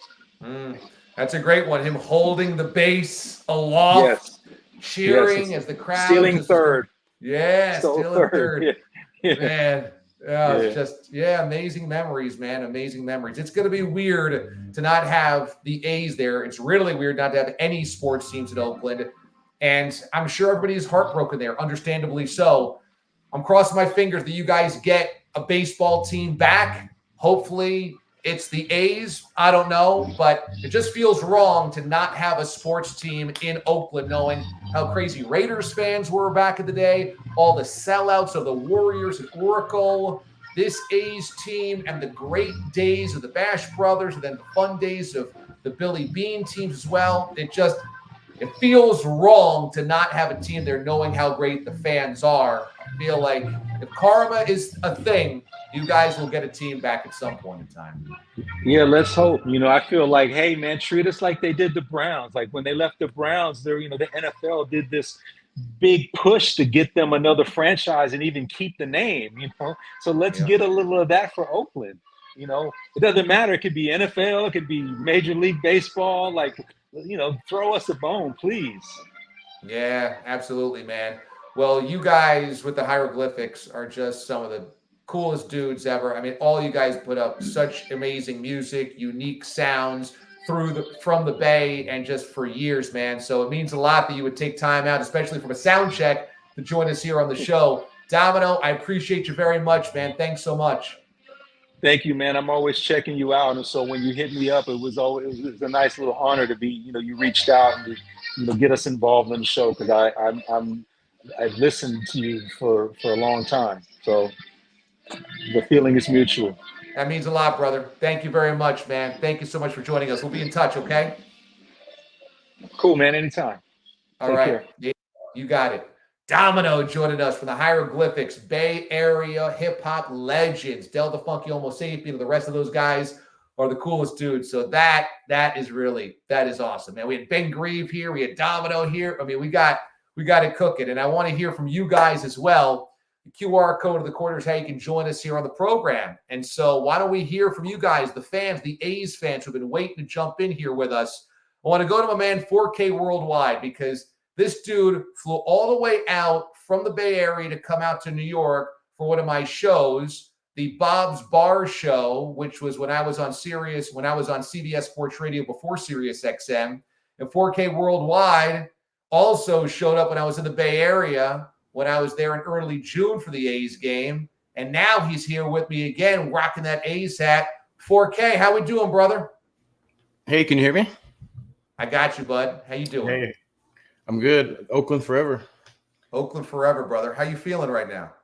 That's a great one. Him holding the base aloft, Yes, cheering yes, as the crowd stealing just third. Stole stealing third. third. Yeah. Man, Yeah. it's just amazing memories, man. Amazing memories. It's going to be weird to not have the A's there. It's really weird not to have any sports teams in Oakland, and I'm sure everybody's heartbroken there, understandably so. I'm crossing my fingers that you guys get a baseball team back. Hopefully it's the A's. I don't know, but it just feels wrong to not have a sports team in Oakland, knowing how crazy Raiders fans were back in the day, all the sellouts of the Warriors and Oracle, this A's team, and the great days of the Bash Brothers, and then the fun days of the Billy Bean teams as well. It feels wrong to not have a team there knowing how great the fans are. I feel like if karma is a thing, you guys will get a team back at some point in time. Yeah, let's hope. You know, I feel like, hey, man, treat us like they did the Browns. Like when they left the Browns, the NFL did this big push to get them another franchise and even keep the name, you know. So let's get a little of that for Oakland. You know, it doesn't matter. It could be NFL, it could be Major League Baseball. Like, you know, throw us a bone, please. Yeah, absolutely, man. Well, you guys with the hieroglyphics are just some of the coolest dudes ever. I mean, all you guys put up such amazing music, unique sounds from the Bay, and just for years, man. So it means a lot that you would take time out, especially from a sound check, to join us here on the show. Domino, I appreciate you very much, man. Thanks so much. Thank you, man. I'm always checking you out, and so when you hit me up, it was a nice little honor to be. You know, you reached out and get us involved in the show because I've listened to you for a long time, so the feeling is mutual. That means a lot, brother. Thank you very much, man. Thank you so much for joining us. We'll be in touch, okay? Cool, man. Anytime. All right. Yeah, you got it. Domino joining us from the Hieroglyphics, Bay Area hip-hop legends. Del the Funky Homo Sapien, the rest of those guys are the coolest dudes. So that is awesome, man. We had Ben Grieve here. We had Domino here. I mean, we got it cooking. And I want to hear from you guys as well. The QR code of the corner is how you can join us here on the program. And so why don't we hear from you guys, the fans, the A's fans who've been waiting to jump in here with us. I want to go to my man 4K Worldwide because this dude flew all the way out from the Bay Area to come out to New York for one of my shows, the Bob's Bar Show, which was when I was on CBS Sports Radio before Sirius XM. And 4K Worldwide also showed up when I was in the Bay Area when I was there in early June for the A's game. And now he's here with me again, rocking that A's hat. 4K, how we doing, brother? Hey, can you hear me? I got you, bud. How you doing? Hey, I'm good. Oakland forever. Oakland forever, brother. How you feeling right now?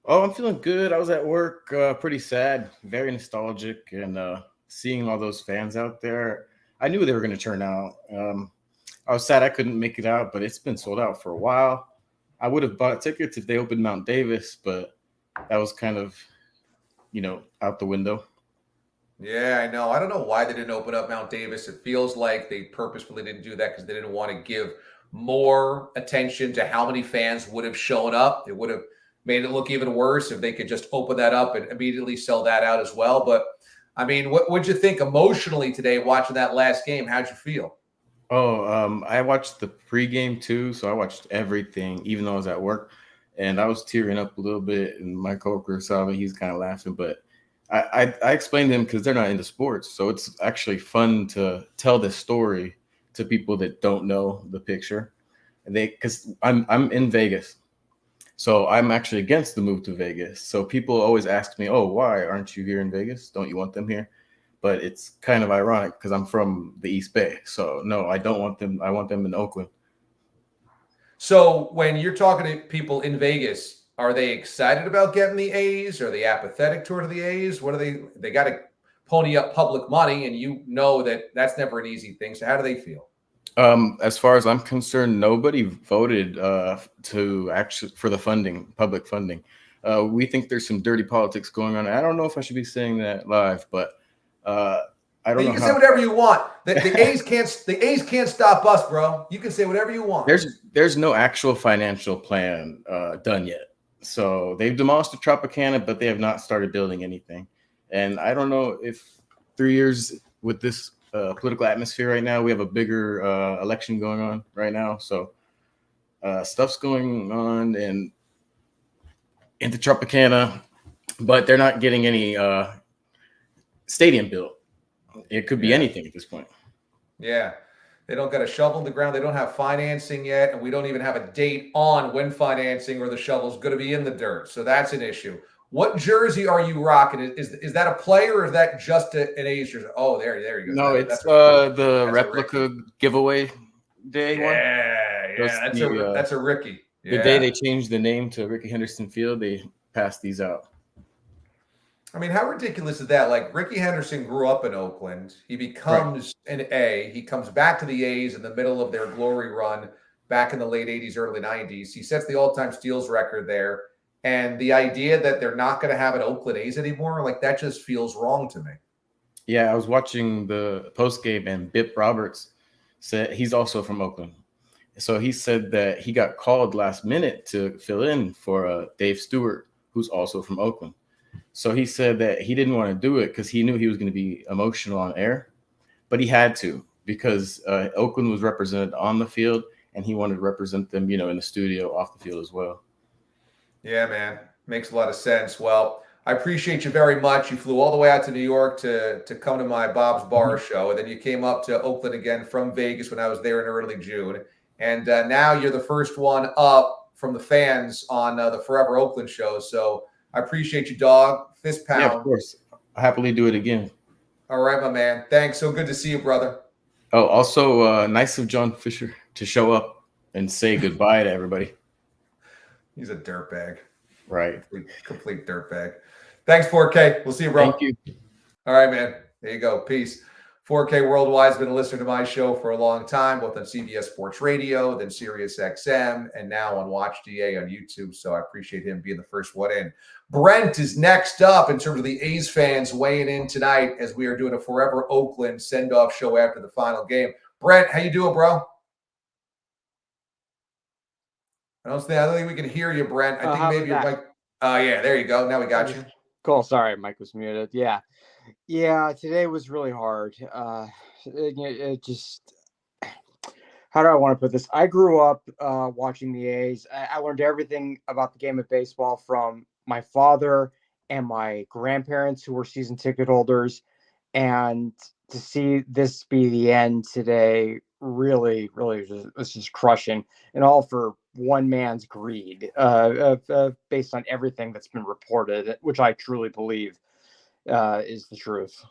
Oh, I'm feeling good. I was at work, pretty sad, very nostalgic, and seeing all those fans out there. I knew they were going to turn out. I was sad I couldn't make it out, but it's been sold out for a while. I would have bought tickets if they opened Mount Davis, but that was kind of, out the window. Yeah, I know. I don't know why they didn't open up Mount Davis. It feels like they purposefully didn't do that because they didn't want to give more attention to how many fans would have shown up. It would have made it look even worse if they could just open that up and immediately sell that out as well. But, I mean, what'd you think emotionally today watching that last game? How'd you feel? Oh, I watched the pregame too, so I watched everything, even though I was at work, and I was tearing up a little bit. And my coworker saw me; he's kind of laughing, but I explained to him because they're not into sports, so it's actually fun to tell this story to people that don't know the picture. And because I'm in Vegas, so I'm actually against the move to Vegas. So people always ask me, "Oh, why aren't you here in Vegas? Don't you want them here?" But it's kind of ironic because I'm from the East Bay. So no, I don't want them. I want them in Oakland. So when you're talking to people in Vegas, are they excited about getting the A's? Are they apathetic toward the A's? What are they got to pony up public money, and you know that that's never an easy thing. So how do they feel? As far as I'm concerned, nobody voted to actually for the funding, public funding. We think there's some dirty politics going on. I don't know if I should be saying that live, but I don't You know can how. say whatever you want. The A's can't stop us, bro. You can say whatever you want. There's no actual financial plan done yet. So they've demolished the Tropicana, but they have not started building anything. And I don't know if 3 years with this political atmosphere right now, we have a bigger election going on right now. So stuff's going on in the Tropicana, but they're not getting any stadium built. It could be anything at this point. Yeah. They don't got a shovel in the ground. They don't have financing yet, and we don't even have a date on when financing or the shovel's going to be in the dirt. So that's an issue. What jersey are you rocking? Is that a player or is that just an A's jersey? Oh, there you go. No, it's the replica giveaway day one. Yeah, that's a Ricky. The day they changed the name to Ricky Henderson Field, they passed these out. I mean, how ridiculous is that? Like, Ricky Henderson grew up in Oakland. He becomes an A. He comes back to the A's in the middle of their glory run back in the late 80s, early 90s. He sets the all-time steals record there. And the idea that they're not going to have an Oakland A's anymore, like, that just feels wrong to me. Yeah, I was watching the postgame, and Bip Roberts said he's also from Oakland. So he said that he got called last minute to fill in for Dave Stewart, who's also from Oakland. So he said that he didn't want to do it because he knew he was going to be emotional on air, but he had to because Oakland was represented on the field, and he wanted to represent them, in the studio, off the field as well. Yeah, man. Makes a lot of sense. Well, I appreciate you very much. You flew all the way out to New York to come to my Bob's Bar show, and then you came up to Oakland again from Vegas when I was there in early June. And now you're the first one up from the fans on the Forever Oakland show. So I appreciate you, dog. Fist pound. Yeah, of course. I'll happily do it again. All right, my man. Thanks. So good to see you, brother. Oh, also nice of John Fisher to show up and say goodbye to everybody. He's a dirtbag. Right. Complete dirtbag. Thanks, 4K. We'll see you, bro. Thank you. All right, man. There you go. Peace. 4K Worldwide has been a listener to my show for a long time, both on CBS Sports Radio, then Sirius XM, and now on Watch DA on YouTube. So I appreciate him being the first one in. Brent is next up in terms of the A's fans weighing in tonight as we are doing a Forever Oakland send-off show after the final game. Brent, how you doing, bro? I don't think we can hear you, Brent. I think maybe your mic. Yeah, there you go. Now we got you. Cool. Sorry, mic was muted. Yeah. Today was really hard. It just, how do I want to put this? I grew up watching the A's. I learned everything about the game of baseball from my father and my grandparents who were season ticket holders, and to see this be the end today really was just crushing, and all for one man's greed, based on everything that's been reported, which I truly believe is the truth.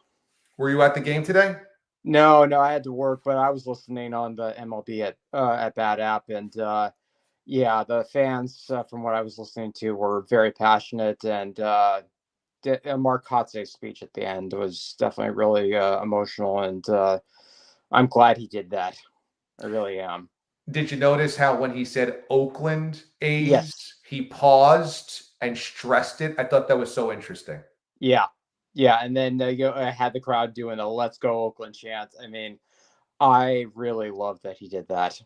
Were you at the game today? No, I had to work, but I was listening on the MLB at Bat App, and the fans, from what I was listening to, were very passionate, and Mark Kotze's speech at the end was definitely really emotional, and I'm glad he did that. I really am. Did you notice how when he said Oakland A's, yes, he paused and stressed it? I thought that was so interesting. Yeah, and then I had the crowd doing the "Let's Go Oakland" chant. I mean, I really love that he did that.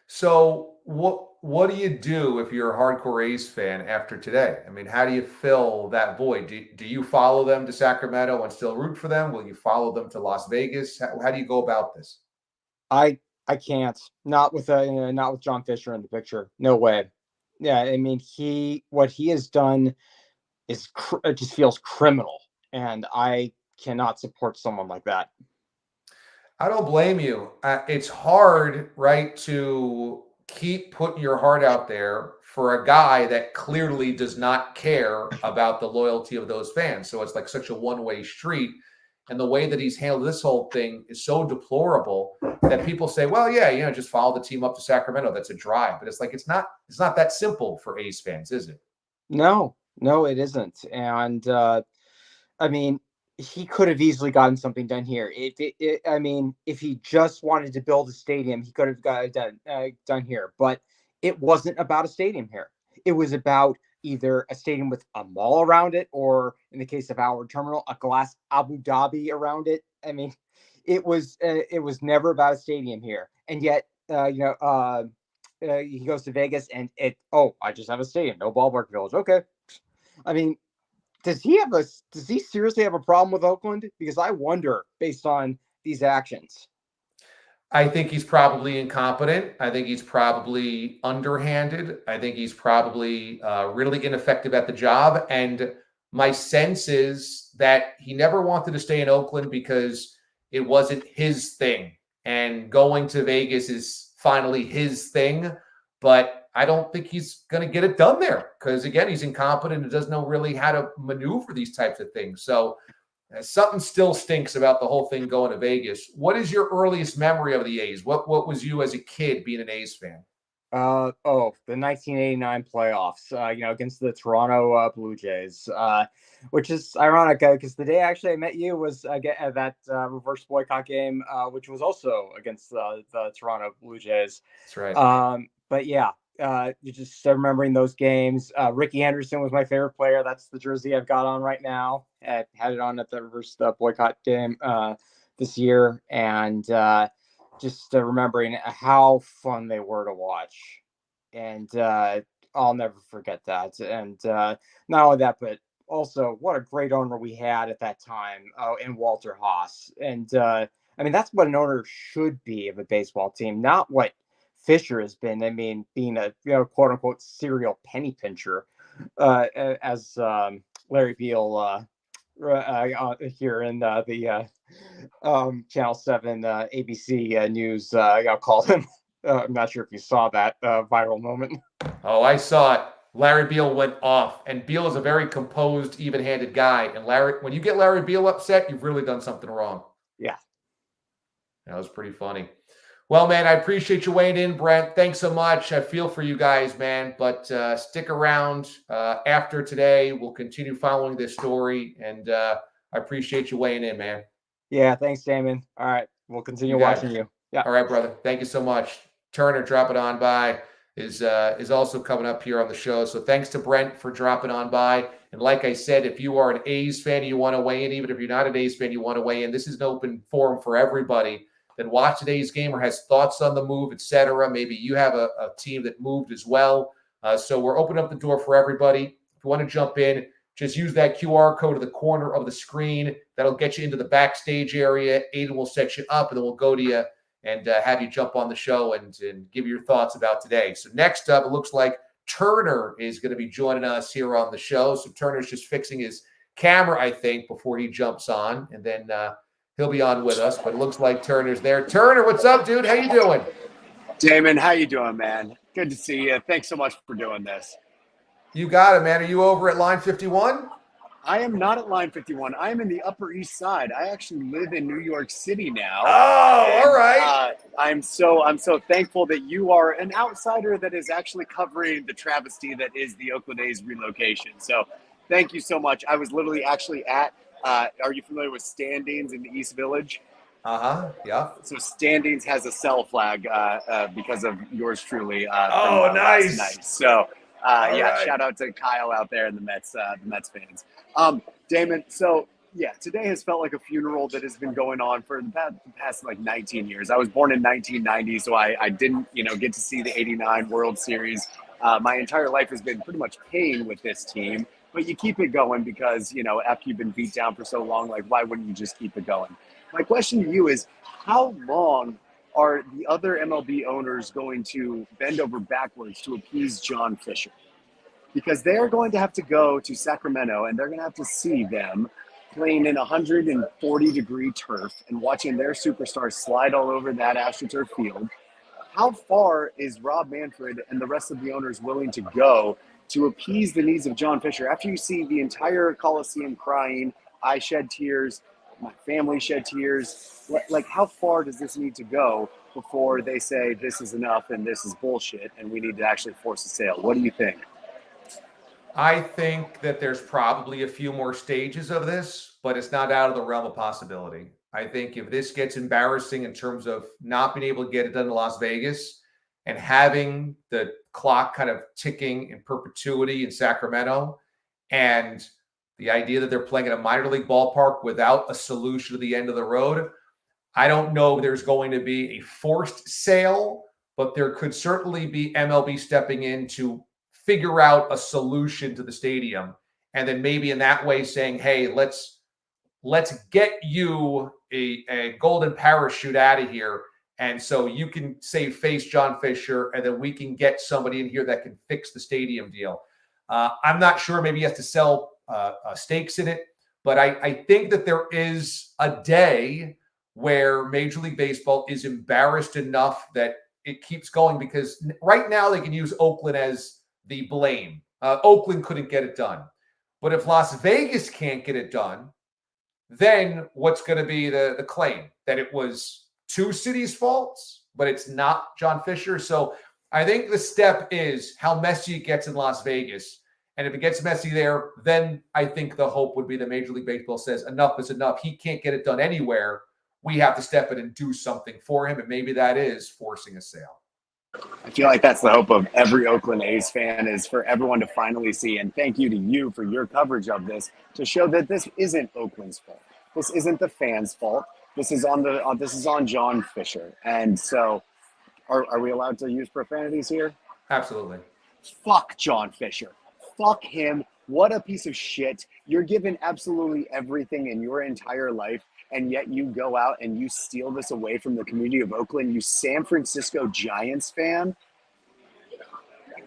So what do you do if you're a hardcore A's fan after today? I mean, how do you fill that void? Do you follow them to Sacramento and still root for them? Will you follow them to Las Vegas? How do you go about this? I can't. Not with not with John Fisher in the picture. No way. Yeah, I mean, what he has done is it just feels criminal, and I cannot support someone like that. I don't blame you. It's hard, right, to keep putting your heart out there for a guy that clearly does not care about the loyalty of those fans. So it's like such a one-way street. And the way that he's handled this whole thing is so deplorable that people say, well, yeah, just follow the team up to Sacramento. That's a drive. But it's like it's not that simple for A's fans, is it? No, it isn't. And I mean, he could have easily gotten something done here. I mean, if he just wanted to build a stadium, he could have got it done here. But it wasn't about a stadium here. It was about either a stadium with a mall around it, or in the case of our terminal, a glass Abu Dhabi around it. I mean, it was never about a stadium here. And yet, he goes to Vegas and I just have a stadium, no ballpark village. Okay. I mean, does he seriously have a problem with Oakland? Because I wonder, based on these actions. I think he's probably incompetent. I think he's probably underhanded. I think he's probably really ineffective at the job. And my sense is that he never wanted to stay in Oakland because it wasn't his thing. And going to Vegas is finally his thing. But I don't think he's going to get it done there because, again, he's incompetent and doesn't know really how to maneuver these types of things. So something still stinks about the whole thing going to Vegas. What is your earliest memory of the A's? What was you as a kid being an A's fan? The 1989 playoffs, against the Toronto Blue Jays, which is ironic because the day actually I met you was at that reverse boycott game, which was also against the Toronto Blue Jays. That's right. But yeah, you just remembering those games. Ricky Henderson was my favorite player. That's the jersey I've got on right now. I had it on at the reverse boycott game this year, and just remembering how fun they were to watch. And I'll never forget that. And not only that, but also what a great owner we had at that time in Walter Haas. And I mean, that's what an owner should be of a baseball team, not what Fisher has been. I mean, being a quote unquote serial penny pincher, as Larry Beal here in the Channel 7 ABC News called him. I'm not sure if you saw that viral moment. Oh, I saw it. Larry Beal went off, and Beal is a very composed, even-handed guy. And when you get Larry Beal upset, you've really done something wrong. Yeah. That was pretty funny. Well, man, I appreciate you weighing in, Brent. Thanks so much. I feel for you guys, man. But stick around after today. We'll continue following this story, and I appreciate you weighing in, man. Yeah, thanks, Damon. All right, we'll continue watching you. Yeah. All right, brother. Thank you so much. Turner, drop it on by, is also coming up here on the show. So thanks to Brent for dropping on by. And like I said, if you are an A's fan and you want to weigh in, even if you're not an A's fan, you want to weigh in, this is an open forum for everybody that watched today's game or has thoughts on the move, etc. Maybe you have a team that moved as well. So we're opening up the door for everybody. If you want to jump in, just use that QR code at the corner of the screen. That'll get you into the backstage area. Aiden will set you up, and then we'll go to you and have you jump on the show and give your thoughts about today. So next up, it looks like Turner is going to be joining us here on the show. So Turner's just fixing his camera, I think, before he jumps on, and then he'll be on with us. But it looks like Turner's there. Turner, what's up, dude? How you doing? Damon, how you doing, man? Good to see you. Thanks so much for doing this. You got it, man. Are you over at line 51? I am not at line 51. I am in the Upper East Side. I actually live in New York City now. Oh, all right. I'm so thankful that you are an outsider that is actually covering the travesty that is the Oakland A's relocation. So thank you so much. I was literally actually at, are you familiar with Standings in the East Village? Yeah. So Standings has a sell flag because of yours truly. Oh, nice. Last night. So right. Shout out to Kyle out there and the Mets fans. Damon, so yeah, today has felt like a funeral that has been going on for the past like 19 years. I was born in 1990, so I didn't, get to see the 89 World Series. My entire life has been pretty much pain with this team, but you keep it going because, after you've been beat down for so long, like, why wouldn't you just keep it going? My question to you is, how long are the other MLB owners going to bend over backwards to appease John Fisher? Because they're going to have to go to Sacramento and they're going to have to see them playing in 140-degree turf and watching their superstars slide all over that AstroTurf field. How far is Rob Manfred and the rest of the owners willing to go to appease the needs of John Fisher? After you see the entire Coliseum crying, I shed tears, my family shed tears, like how far does this need to go before they say this is enough and this is bullshit and we need to actually force a sale? What do you think? I think that there's probably a few more stages of this, but it's not out of the realm of possibility. I think if this gets embarrassing in terms of not being able to get it done in Las Vegas and having the clock kind of ticking in perpetuity in Sacramento, and the idea that they're playing at a minor league ballpark without a solution to the end of the road, I don't know if there's going to be a forced sale, but there could certainly be MLB stepping in to figure out a solution to the stadium. And then maybe in that way saying, hey, let's get you a golden parachute out of here. And so you can say face John Fisher, and then we can get somebody in here that can fix the stadium deal. I'm not sure. Maybe he has to sell stakes in it. But I think that there is a day where Major League Baseball is embarrassed enough that it keeps going, because right now they can use Oakland as the blame. Oakland couldn't get it done. But if Las Vegas can't get it done, then what's going to be the claim? That it was two cities' faults, but it's not John Fisher. So I think the step is how messy it gets in Las Vegas. And if it gets messy there, then I think the hope would be that Major League Baseball says enough is enough. He can't get it done anywhere. We have to step in and do something for him. And maybe that is forcing a sale. I feel like that's the hope of every Oakland A's fan, is for everyone to finally see, and thank you to you for your coverage of this, to show that this isn't Oakland's fault. This isn't the fans' fault. This is on John Fisher. And so are we allowed to use profanities here? Absolutely. Fuck John Fisher. Fuck him. What a piece of shit. You're given absolutely everything in your entire life, and yet you go out and you steal this away from the community of Oakland, you San Francisco Giants fan.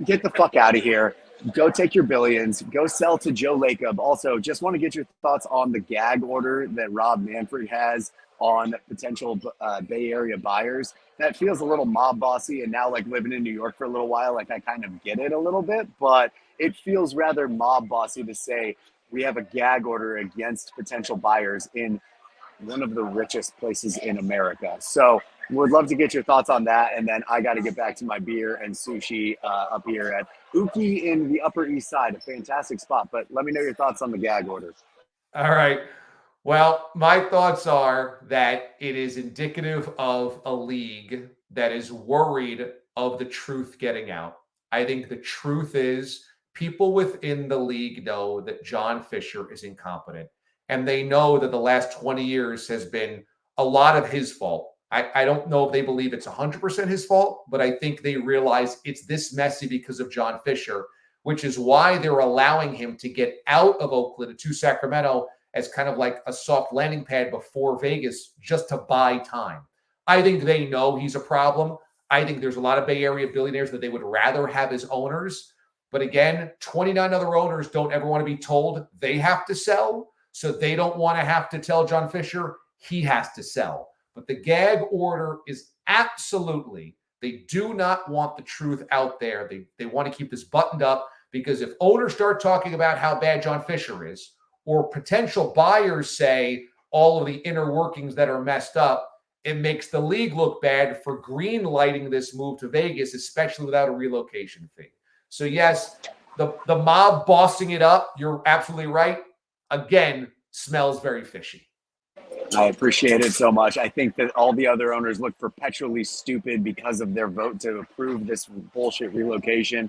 Get the fuck out of here. Go take your billions. Go sell to Joe Lacob. Also, just want to get your thoughts on the gag order that Rob Manfred has on potential Bay Area buyers. That feels a little mob bossy, and now like living in New York for a little while, like I kind of get it a little bit, but it feels rather mob bossy to say we have a gag order against potential buyers in one of the richest places in America. So would love to get your thoughts on that. And then I got to get back to my beer and sushi up here at Uki in the Upper East Side, a fantastic spot. But let me know your thoughts on the gag order. All right. Well, my thoughts are that it is indicative of a league that is worried of the truth getting out. I think the truth is people within the league know that John Fisher is incompetent. And they know that the last 20 years has been a lot of his fault. I don't know if they believe it's 100% his fault, but I think they realize it's this messy because of John Fisher, which is why they're allowing him to get out of Oakland to Sacramento as kind of like a soft landing pad before Vegas, just to buy time. I think they know he's a problem. I think there's a lot of Bay Area billionaires that they would rather have as owners. But again, 29 other owners don't ever want to be told they have to sell. So they don't want to have to tell John Fisher he has to sell. But the gag order is absolutely, they do not want the truth out there. They want to keep this buttoned up, because if owners start talking about how bad John Fisher is, or potential buyers say all of the inner workings that are messed up, it makes the league look bad for green lighting this move to Vegas, especially without a relocation fee. So yes, the mob bossing it up, you're absolutely right. Again, smells very fishy. I appreciate it so much. I think that all the other owners look perpetually stupid because of their vote to approve this bullshit relocation.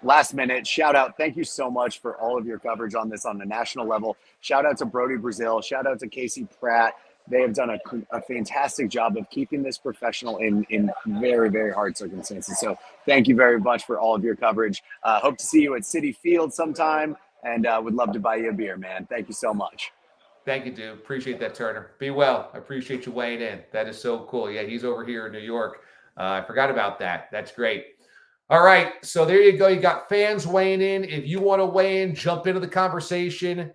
Last minute, shout out. Thank you so much for all of your coverage on this on the national level. Shout out to Brody Brazil. Shout out to Casey Pratt. They have done a fantastic job of keeping this professional in very, very hard circumstances. So thank you very much for all of your coverage. Hope to see you at Citi Field sometime, and would love to buy you a beer, man. Thank you so much. Thank you, dude. Appreciate that, Turner. Be well. I appreciate you weighing in. That is so cool. Yeah, he's over here in New York. I forgot about that. That's great. All right, so there you go. You got fans weighing in. If you want to weigh in, jump into the conversation.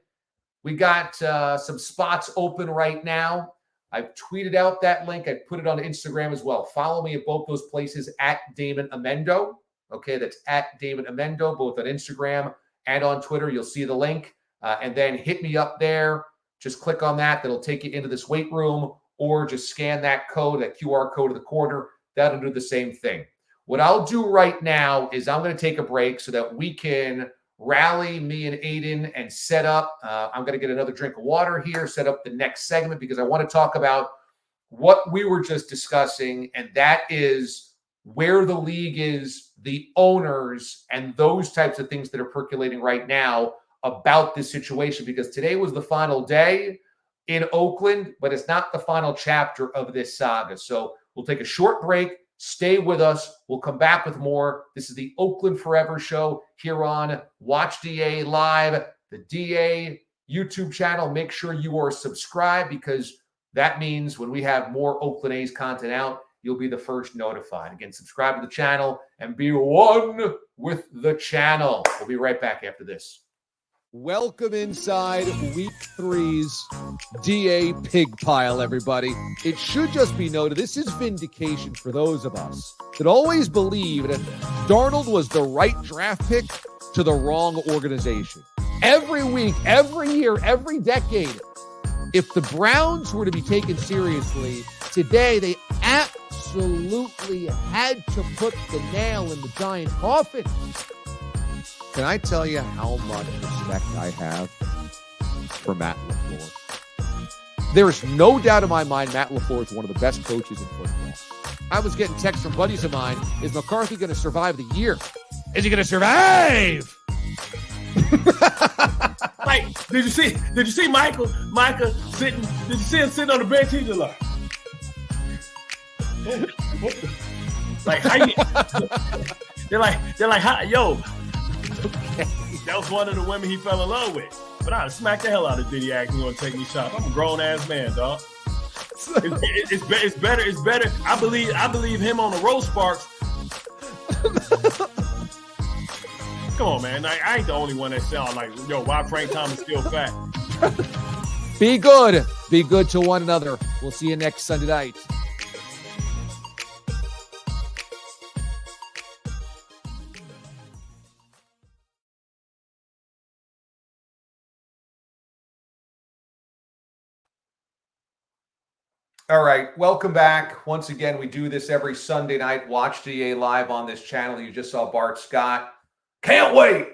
We got some spots open right now. I've tweeted out that link. I put it on Instagram as well. Follow me at both those places at Damon Amendo. Okay, that's at Damon Amendo, both on Instagram and on Twitter. You'll see the link. And then hit me up there. Just click on that. That'll take you into this weight room, or just scan that code, that QR code in the corner. That'll do the same thing. What I'll do right now is I'm going to take a break so that we can rally, me and Aiden, and set up. I'm going to get another drink of water here, set up the next segment, because I want to talk about what we were just discussing, and that is where the league is, the owners, and those types of things that are percolating right now about this situation, because today was the final day in Oakland, but it's not the final chapter of this saga. So we'll take a short break. Stay with us. We'll come back with more. This is the Oakland Forever Show here on Watch DA Live, the DA YouTube channel. Make sure you are subscribed, because that means when we have more Oakland A's content out, you'll be the first notified. Again, subscribe to the channel and be one with the channel. We'll be right back after this. Welcome inside week 3's DA pig pile, everybody. It should just be noted, this is vindication for those of us that always believed that Darnold was the right draft pick to the wrong organization. Every week, every year, every decade, if the Browns were to be taken seriously, today they absolutely had to put the nail in the giant coffin. Can I tell you how much respect I have for Matt LaFleur? There is no doubt in my mind Matt LaFleur is one of the best coaches in football. I was getting texts from buddies of mine, is McCarthy going to survive the year? Is he going to survive? Like, did you see Micah sitting, did you see him sitting on the bench? He's just like, what the? Like, how you, they're like, how, yo, okay. That was one of the women he fell in love with. But I'd smack the hell out of Diddy acting gonna take me shots. I'm a grown ass man, dog. It's better. I believe him on the Rose Sparks. Come on, man. I ain't the only one that sound like, yo, why Frank Thomas still fat? Be good. Be good to one another. We'll see you next Sunday night. All right, welcome back. Once again, we do this every Sunday night. Watch DA Live on this channel. You just saw Bart Scott. Can't wait!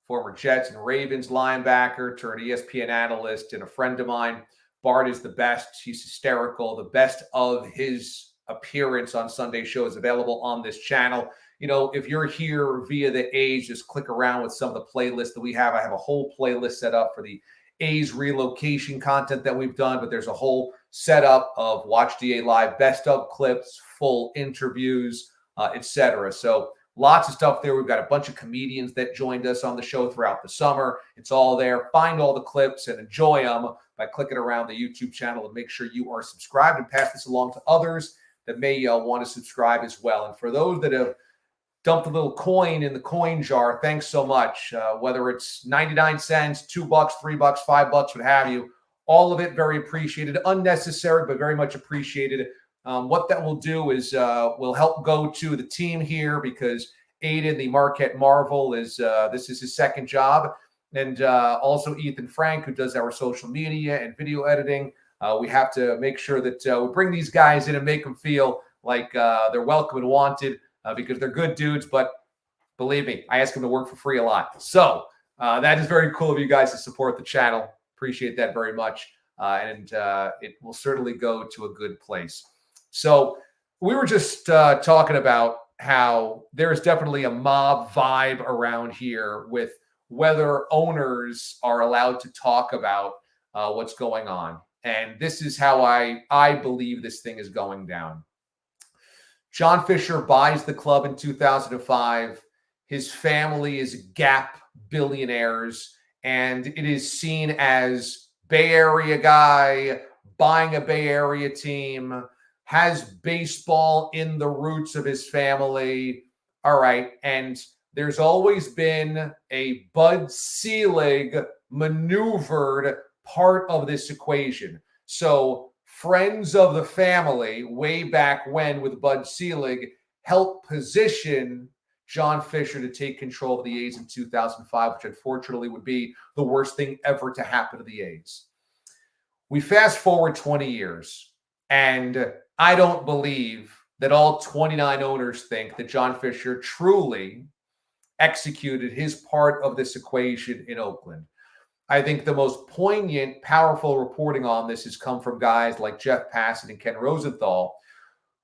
Former Jets and Ravens linebacker, turned ESPN analyst, and a friend of mine. Bart is the best. He's hysterical. The best of his appearance on Sunday shows available on this channel. You know, if you're here via the A's, just click around with some of the playlists that we have. I have a whole playlist set up for the A's relocation content that we've done, but there's a whole setup of Watch DA Live, best of clips, full interviews, etc. So lots of stuff there. We've got a bunch of comedians that joined us on the show throughout the summer. It's all there. Find all the clips and enjoy them by clicking around the YouTube channel, and make sure you are subscribed and pass this along to others that may want to subscribe as well. And for those that have dumped a little coin in the coin jar, thanks so much. Whether it's 99 cents, $2, $3, $5, what have you, all of it very appreciated. Unnecessary, but very much appreciated. What that will do is will help go to the team here, because Aiden, the Marquette Marvel, is this is his second job. And also Ethan Frank, who does our social media and video editing. We have to make sure that we bring these guys in and make them feel like they're welcome and wanted, because they're good dudes. But believe me, I ask them to work for free a lot. So that is very cool of you guys to support the channel. Appreciate that very much. And it will certainly go to a good place. So we were just talking about how there is definitely a mob vibe around here with whether owners are allowed to talk about what's going on. And this is how I believe this thing is going down. John Fisher buys the club in 2005. His family is Gap billionaires, and it is seen as Bay Area guy, buying a Bay Area team, has baseball in the roots of his family. All right. And there's always been a Bud Selig maneuvered part of this equation. So friends of the family way back when with Bud Selig helped position John Fisher to take control of the A's in 2005, which unfortunately would be the worst thing ever to happen to the A's. We fast forward 20 years, and I don't believe that all 29 owners think that John Fisher truly executed his part of this equation in Oakland. I think the most poignant, powerful reporting on this has come from guys like Jeff Passett and Ken Rosenthal,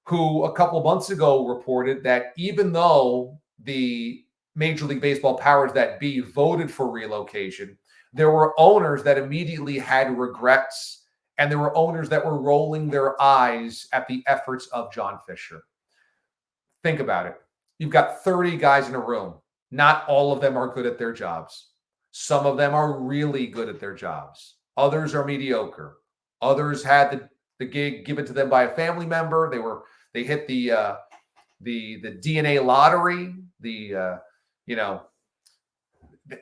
who a couple of months ago reported that even though the Major League Baseball powers that be voted for relocation, there were owners that immediately had regrets, and there were owners that were rolling their eyes at the efforts of John Fisher. Think about it. You've got 30 guys in a room. Not all of them are good at their jobs. Some of them are really good at their jobs. Others are mediocre. Others had the gig given to them by a family member. They hit the DNA lottery.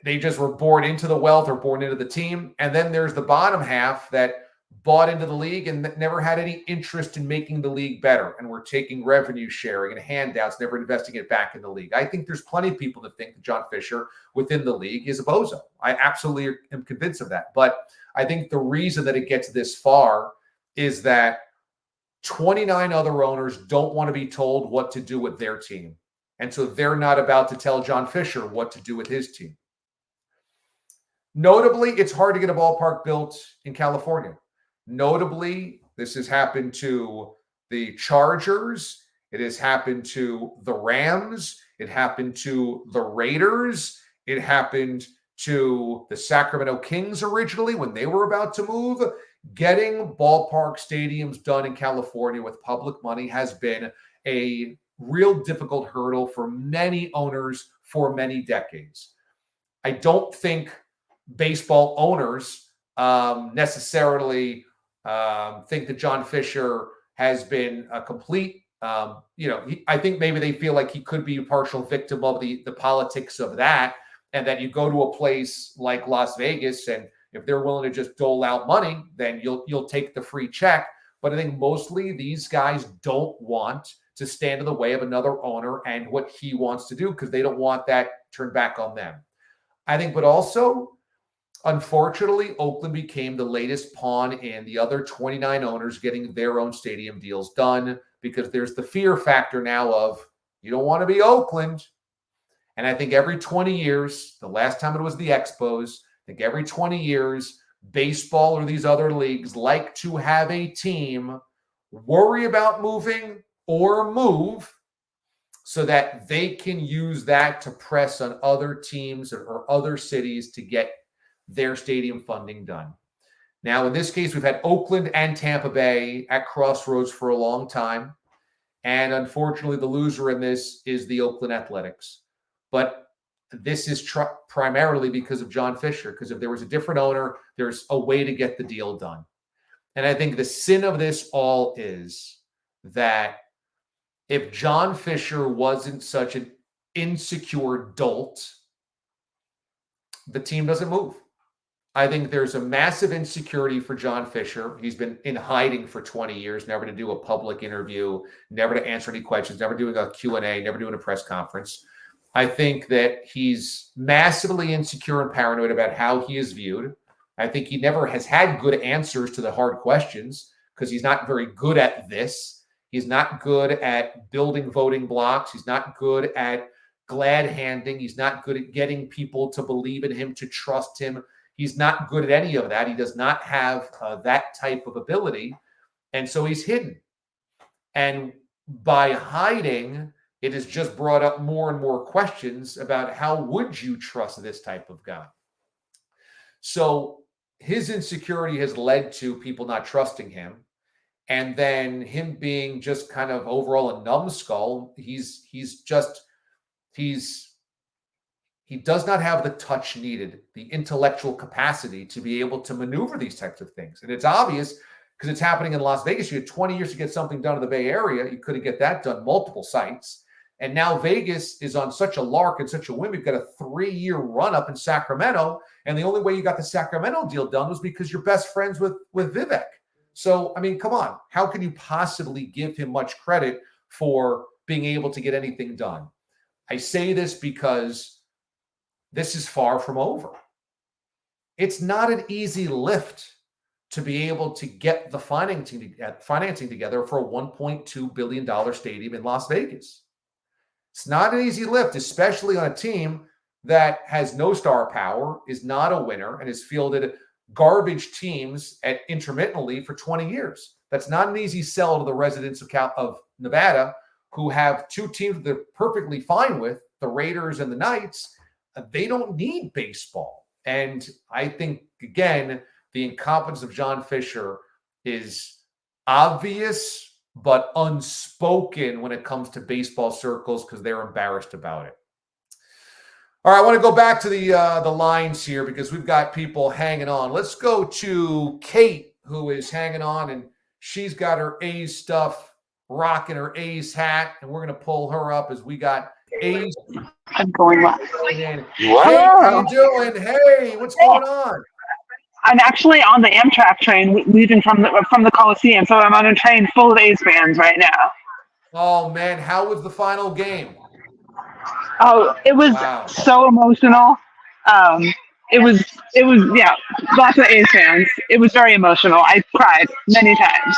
They just were born into the wealth or born into the team. And then there's the bottom half that bought into the league and never had any interest in making the league better. And we're taking revenue sharing and handouts, never investing it back in the league. I think there's plenty of people that think that John Fisher within the league is a bozo. I absolutely am convinced of that. But I think the reason that it gets this far is that 29 other owners don't want to be told what to do with their team. And so they're not about to tell John Fisher what to do with his team. Notably, it's hard to get a ballpark built in California. Notably, this has happened to the Chargers. It has happened to the Rams. It happened to the Raiders. It happened to the Sacramento Kings originally when they were about to move. Getting ballpark stadiums done in California with public money has been a real difficult hurdle for many owners for many decades. I don't think baseball owners necessarily think that John Fisher has been a complete, I think maybe they feel like he could be a partial victim of the politics of that, and that you go to a place like Las Vegas, and if they're willing to just dole out money, then you'll take the free check. But I think mostly these guys don't want to stand in the way of another owner and what he wants to do because they don't want that turned back on them. I think, but also, unfortunately, Oakland became the latest pawn in the other 29 owners getting their own stadium deals done because there's the fear factor now of you don't want to be Oakland. And I think every 20 years, the last time it was the Expos, I think every 20 years, baseball or these other leagues like to have a team worry about moving or move so that they can use that to press on other teams or other cities to get their stadium funding done. Now, in this case, we've had Oakland and Tampa Bay at crossroads for a long time. And unfortunately, the loser in this is the Oakland Athletics. But this is primarily because of John Fisher, because if there was a different owner, there's a way to get the deal done. And I think the sin of this all is that if John Fisher wasn't such an insecure dolt, the team doesn't move. I think there's a massive insecurity for John Fisher. He's been in hiding for 20 years, never to do a public interview, never to answer any questions, never doing a Q&A, never doing a press conference. I think that he's massively insecure and paranoid about how he is viewed. I think he never has had good answers to the hard questions because he's not very good at this. He's not good at building voting blocks. He's not good at glad handing. He's not good at getting people to believe in him, to trust him. He's not good at any of that. He does not have that type of ability. And so he's hidden. And by hiding, it has just brought up more and more questions about how would you trust this type of guy? So his insecurity has led to people not trusting him. And then him being just kind of overall a numbskull, he's he does not have the touch needed, the intellectual capacity to be able to maneuver these types of things. And it's obvious because it's happening in Las Vegas. You had 20 years to get something done in the Bay Area. You couldn't get that done multiple sites. And now Vegas is on such a lark and such a whim. You've got a 3-year run up in Sacramento. And the only way you got the Sacramento deal done was because you're best friends with Vivek. So, I mean, come on. How can you possibly give him much credit for being able to get anything done? I say this because this is far from over. It's not an easy lift to be able to get the financing together for a $1.2 billion stadium in Las Vegas. It's not an easy lift, especially on a team that has no star power, is not a winner, and has fielded garbage teams intermittently for 20 years. That's not an easy sell to the residents of Nevada, who have two teams that they're perfectly fine with, the Raiders and the Knights. They don't need baseball. And I think, again, the incompetence of John Fisher is obvious but unspoken when it comes to baseball circles because they're embarrassed about it. All right, I want to go back to the lines here because we've got people hanging on. Let's go to Kate, who is hanging on, and she's got her A's stuff, rocking her A's hat, and we're going to pull her up as we got A's. I'm going live. Kate, how you doing? Hey, what's going on? I'm actually on the Amtrak train leaving from the Coliseum, so I'm on a train full of A's fans right now. Oh man, how was the final game? Oh, it was so emotional. It was yeah, lots of A's fans. It was very emotional. I cried many times.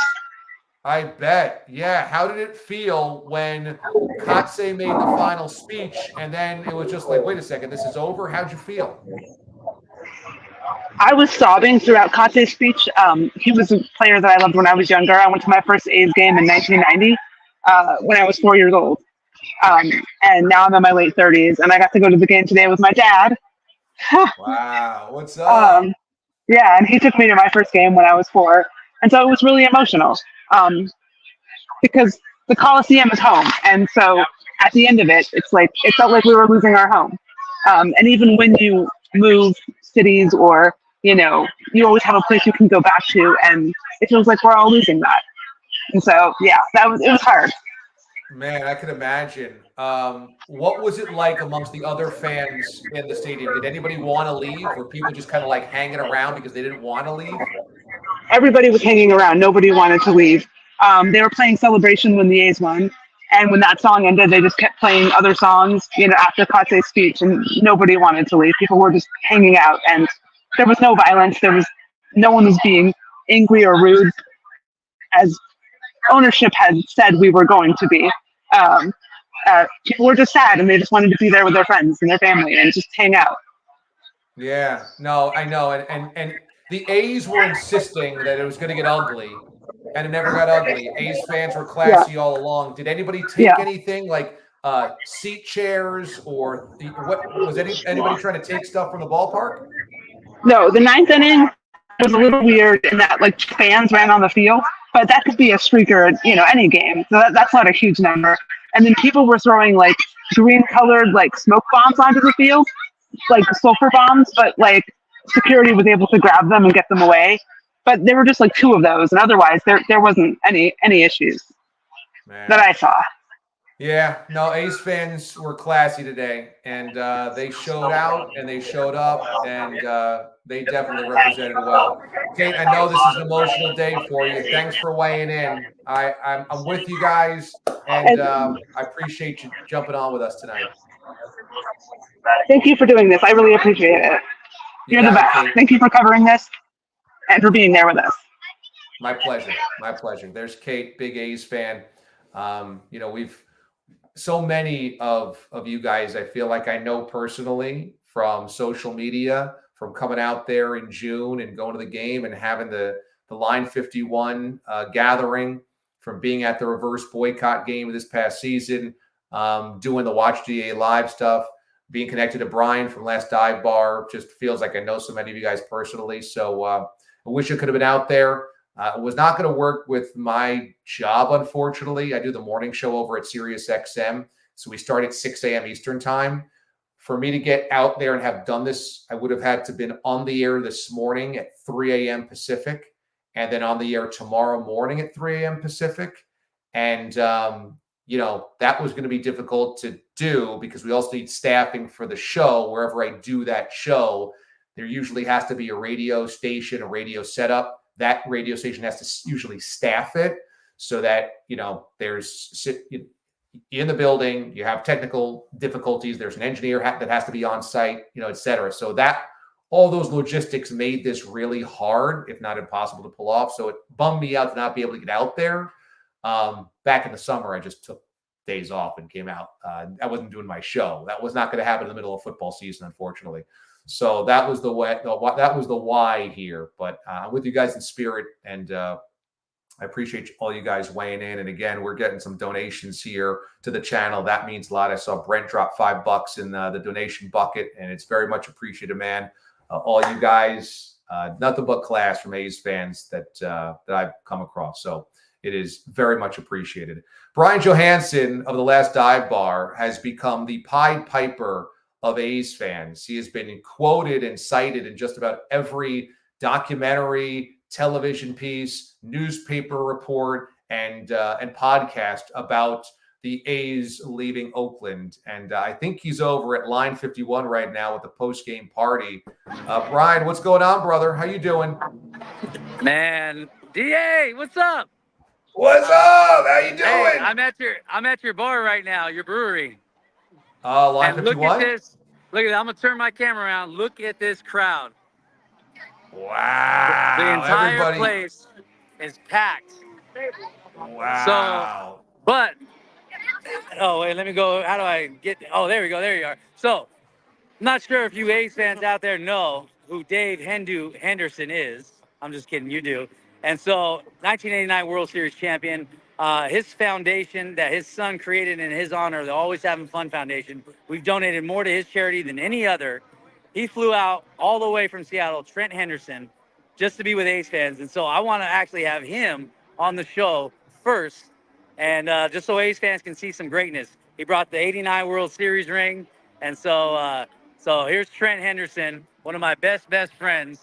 I bet. Yeah. How did it feel when Kotze made the final speech and then it was just like, wait a second, this is over? How'd you feel? I was sobbing throughout Kotze's speech. He was a player that I loved when I was younger. I went to my first A's game in 1990 when I was 4 years old. And now I'm in my late 30s, and I got to go to the game today with my dad. Wow. What's up? Yeah, and he took me to my first game when I was 4. And so it was really emotional because the Coliseum is home. And so at the end of it, it's like it felt like we were losing our home. And even when you move cities or, you know, you always have a place you can go back to, and it feels like we're all losing that. And so, yeah, it was hard. Man, I can imagine. What was it like amongst the other fans in the stadium? Did anybody want to leave? Were people just kind of like hanging around because they didn't want to leave? Everybody was hanging around. Nobody wanted to leave. They were playing Celebration when the A's won. And when that song ended, they just kept playing other songs, you know, after Kotze's speech, and nobody wanted to leave. People were just hanging out, and there was no violence. No one was being angry or rude, as ownership had said we were going to be. People were just sad, and they just wanted to be there with their friends and their family and just hang out. Yeah, no, I know. And the A's were insisting that it was going to get ugly, and it never got ugly. A's fans were classy all along. Did anybody take anything like seat chairs or what was anybody trying to take stuff from the ballpark? No, the ninth inning was a little weird in that like fans ran on the field, but that could be a streaker, you know, any game. So that's not a huge number. And then people were throwing like green-colored like smoke bombs onto the field, like sulfur bombs, but like security was able to grab them and get them away. But there were just like 2 of those, and otherwise there wasn't any issues that I saw. Yeah, no, A's fans were classy today, and they showed out and they showed up, and they definitely represented well. Kate, I know this is an emotional day for you. Thanks for weighing in. I'm with you guys, and I appreciate you jumping on with us tonight. Thank you for doing this. I really appreciate it. You're the best. Kate. Thank you for covering this and for being there with us. My pleasure. My pleasure. There's Kate, big A's fan. You know, so many of you guys, I feel like I know personally from social media, from coming out there in June and going to the game and having the Line 51 gathering, from being at the reverse boycott game this past season, doing the Watch DA live stuff, being connected to Brian from Last Dive Bar. Just feels like I know so many of you guys personally. So I wish I could have been out there. It was not going to work with my job, unfortunately. I do the morning show over at Sirius XM. So we start at 6 a.m. Eastern time. For me to get out there and have done this, I would have had to been on the air this morning at 3 a.m. Pacific, and then on the air tomorrow morning at 3 a.m. Pacific. And, that was going to be difficult to do because we also need staffing for the show. Wherever I do that show, there usually has to be a radio station, a radio setup. That radio station has to usually staff it so that, there's in the building, you have technical difficulties. There's an engineer that has to be on site, et cetera. So all those logistics made this really hard, if not impossible to pull off. So it bummed me out to not be able to get out there. Back in the summer, I just took days off and came out. I wasn't doing my show. That was not going to happen in the middle of football season, unfortunately. So that was that was the why here. But I'm with you guys in spirit, and I appreciate all you guys weighing in. And again, we're getting some donations here to the channel. That means a lot. I saw Brent drop $5 in the donation bucket, and it's very much appreciated, man. All you guys, nothing but class from A's fans that I've come across. So it is very much appreciated. Brian Johansson of the Last Dive Bar has become the Pied Piper of A's fans. He has been quoted and cited in just about every documentary, television piece, newspaper report, and podcast about the A's leaving Oakland. And I think he's over at Line 51 right now with the post-game party. Brian, what's going on, brother? How you doing? Man, DA, what's up? What's up? How you doing? Hey, I'm at your bar right now, your brewery. Line and 51? Look at this. Look at that. I'm gonna turn my camera around. Look at this crowd. Wow. The entire place is packed. Wow. But wait, let me go. How do I get? Oh, there we go. There you are. So, I'm not sure if you A's fans out there know who Dave Henderson is. I'm just kidding. You do. And so, 1989 World Series champion. His foundation that his son created in his honor, the Always Having Fun Foundation, we've donated more to his charity than any other. He flew out all the way from Seattle, Trent Henderson, just to be with A's fans. And so I want to actually have him on the show first, and just so A's fans can see some greatness. He brought the 89 World Series ring. And so here's Trent Henderson, one of my best friends.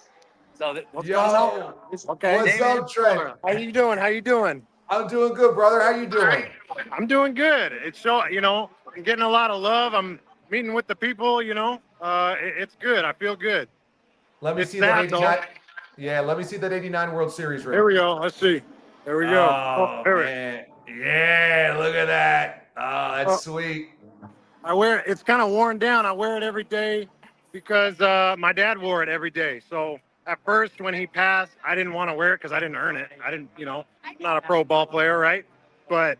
So what's going on? Okay. What's up, Trent? How you doing? How you doing? I'm doing good, brother. How you doing? I'm doing good. It's I'm getting a lot of love. I'm meeting with the people, it's good. I feel good. Let me see that 89. Yeah, let me see that 89 World Series ring. Here we go. Let's see. There we go. Oh, man. Yeah, look at that. Oh, that's sweet. I wear it. It's kind of worn down. I wear it every day because my dad wore it every day. So at first, when he passed, I didn't want to wear it because I didn't earn it. I didn't, not a pro ball player, right? But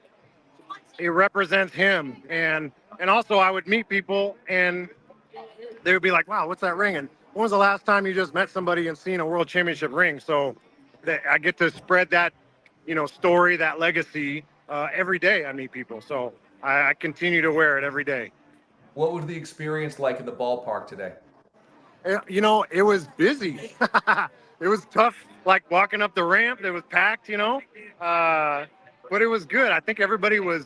it represents him. And also I would meet people and they would be like, wow, what's that ring? And when was the last time you just met somebody and seen a world championship ring? So I get to spread that, story, that legacy every day I meet people. So I continue to wear it every day. What was the experience like in the ballpark today? It was busy. It was tough, like walking up the ramp. It was packed, but it was good. I think everybody was,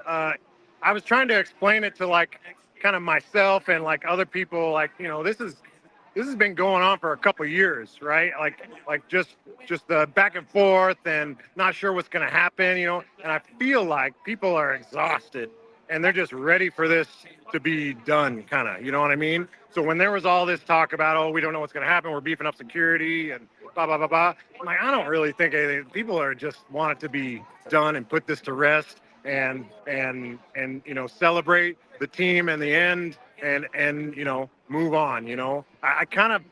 I was trying to explain it to like kind of myself and like other people, like, this has been going on for a couple of years, right? Like just the back and forth and not sure what's going to happen, and I feel like people are exhausted and they're just ready for this to be done, kind of, you know what I mean? So when there was all this talk about, we don't know what's going to happen, we're beefing up security and blah, blah, blah, blah, I'm like, I don't really think anything. People are just want it to be done and put this to rest and celebrate the team and the end and move on, I kind of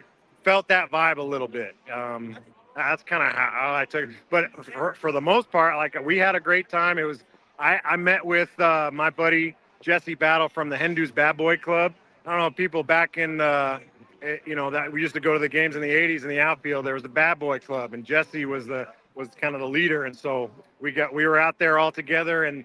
felt that vibe a little bit. That's kind of how I took it. But for the most part, like, we had a great time. It was, I met with my buddy Jesse Battle from the Hindu's Bad Boy Club. I don't know, people back in, that we used to go to the games in the 80s in the outfield. There was the Bad Boy Club, and Jesse was kind of the leader. And so we were out there all together, and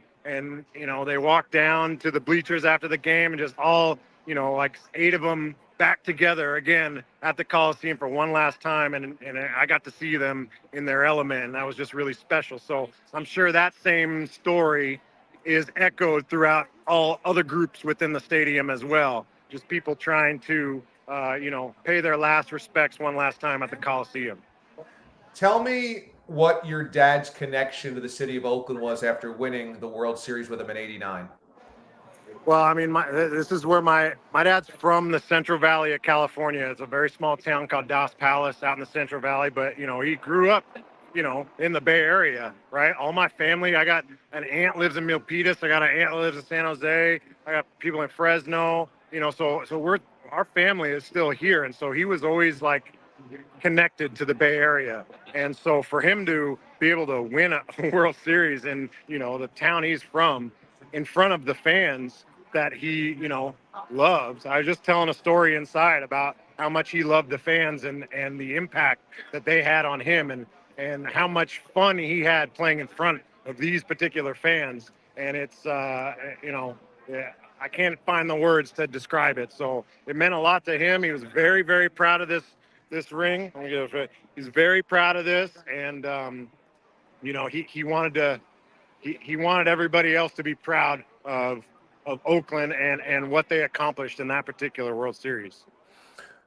they walked down to the bleachers after the game and just all, like 8 of them back together again at the Coliseum for one last time. And I got to see them in their element, and that was just really special. So I'm sure that same story is echoed throughout all other groups within the stadium as well. just people trying to, pay their last respects one last time at the Coliseum. Tell me what your dad's connection to the city of Oakland was after winning the World Series with him in '89. Well, I mean, this is where my dad's from, the Central Valley of California. It's a very small town called Dos Palace out in the Central Valley, but, he grew up, in the Bay Area, right? All my family, I got an aunt lives in Milpitas. I got an aunt lives in San Jose. I got people in Fresno, so our family is still here. And so he was always like connected to the Bay Area. And so for him to be able to win a World Series in, the town he's from in front of the fans that he, loves. I was just telling a story inside about how much he loved the fans and the impact that they had on him and how much fun he had playing in front of these particular fans. And it's, yeah, I can't find the words to describe it. So it meant a lot to him. He was very, very proud of this ring. He's very proud of this. And, he wanted everybody else to be proud of Oakland and what they accomplished in that particular World Series.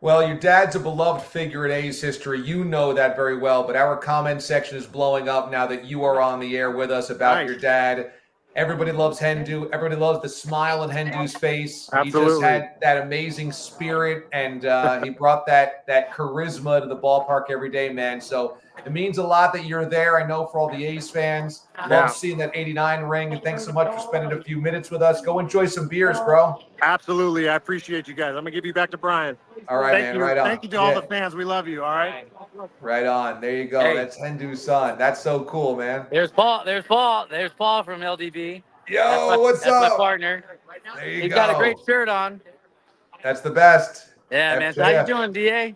Well, your dad's a beloved figure in A's history. You know that very well, but our comment section is blowing up now that you are on the air with us about your dad. Everybody loves Hendu. Everybody loves the smile on Hendu's face. Absolutely. He just had that amazing spirit, and he brought that charisma to the ballpark every day, man. So it means a lot that you're there. I know for all the A's fans. Love seeing that 89 ring, and thanks so much for spending a few minutes with us. Go enjoy some beers, bro. Absolutely. I appreciate you guys. I'm going to give you back to Brian. All right, Thank man. you. Right on. Thank you to all the fans. We love you. All right. Right on. There you go. Hey. That's Hendu's son. That's so cool, man. There's Paul from LDB. Yo, what's that's up? my partner. There you He's go. got a great shirt on. That's the best. Yeah, man. So how you doing, DA?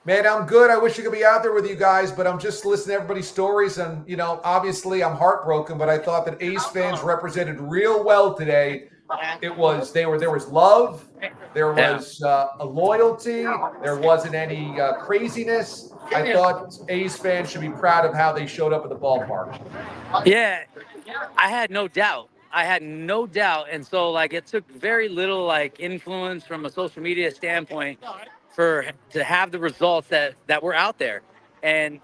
Man, I'm good. I wish I could be out there with you guys, but I'm just listening to everybody's stories. And, obviously I'm heartbroken, but I thought that A's fans represented real well today. There was love. There was a loyalty. There wasn't any craziness. I thought A's fans should be proud of how they showed up at the ballpark. Yeah, I had no doubt. And so, it took very little, influence from a social media standpoint to have the results that were out there. And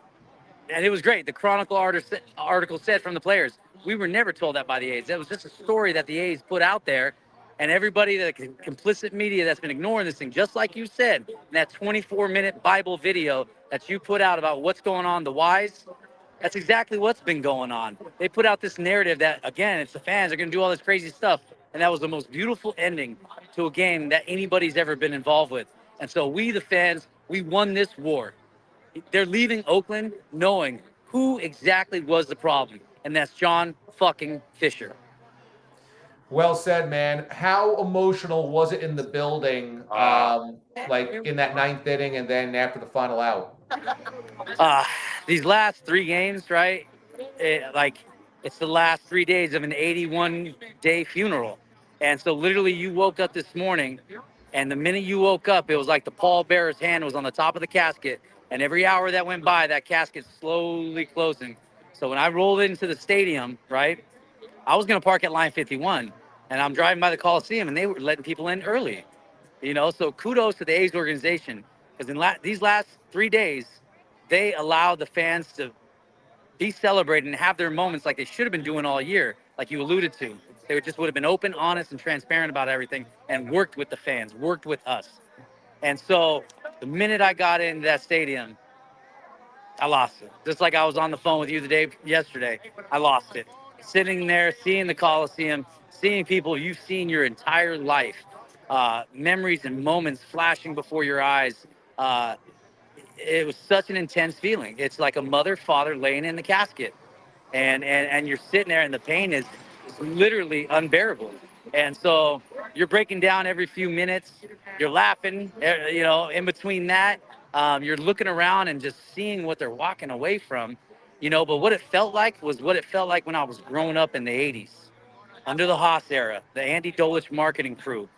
it was great. The Chronicle article said from the players, we were never told that by the A's. That was just a story that the A's put out there. And everybody, the complicit media that's been ignoring this thing, just like you said, in that 24-minute Bible video that you put out about what's going on, the whys, that's exactly what's been going on. They put out this narrative that, again, it's the fans are going to do all this crazy stuff. And that was the most beautiful ending to a game that anybody's ever been involved with. And so we, the fans, we won this war. They're leaving Oakland knowing who exactly was the problem, and that's John fucking Fisher. Well said, man. How emotional was it in the building, in that ninth inning and then after the final out? These last three games, right? It's the last 3 days of an 81-day funeral. And so literally you woke up this morning, and the minute you woke up, it was like the pallbearer's hand was on the top of the casket. And every hour that went by, that casket's slowly closing. So when I rolled into the stadium, right, I was going to park at line 51. And I'm driving by the Coliseum, and they were letting people in early. So kudos to the A's organization. Because in these last 3 days, they allowed the fans to be celebrated and have their moments like they should have been doing all year, like you alluded to. They just would have been open, honest, and transparent about everything and worked with the fans, worked with us. And so the minute I got into that stadium, I lost it. Just like I was on the phone with you yesterday, I lost it. Sitting there, seeing the Coliseum, seeing people you've seen your entire life, memories and moments flashing before your eyes. It was such an intense feeling. It's like a mother, father laying in the casket. And you're sitting there, and the pain is literally unbearable. And so you're breaking down every few minutes. You're laughing, in between that. You're looking around and just seeing what they're walking away from, but what it felt like was what it felt like when I was growing up in the 80s, under the Haas era, the Andy Dolich marketing crew,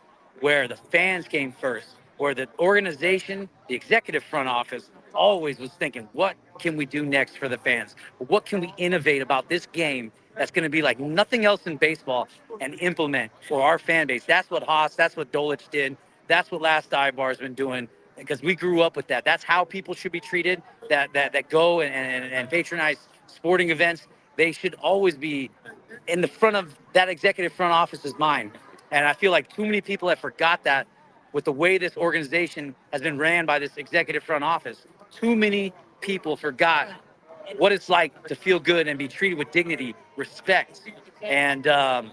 where the fans came first, where the organization, the executive front office, always was thinking, what can we do next for the fans? What can we innovate about this game that's going to be like nothing else in baseball and implement for our fan base? That's what Haas, that's what Dolich did. That's what Last Dive Bar has been doing, because we grew up with that. That's how people should be treated, that go and patronize sporting events. They should always be in the front of that executive front office's mind. And I feel like too many people have forgot that with the way this organization has been ran by this executive front office. Too many people forgot what it's like to feel good and be treated with dignity, respect. And as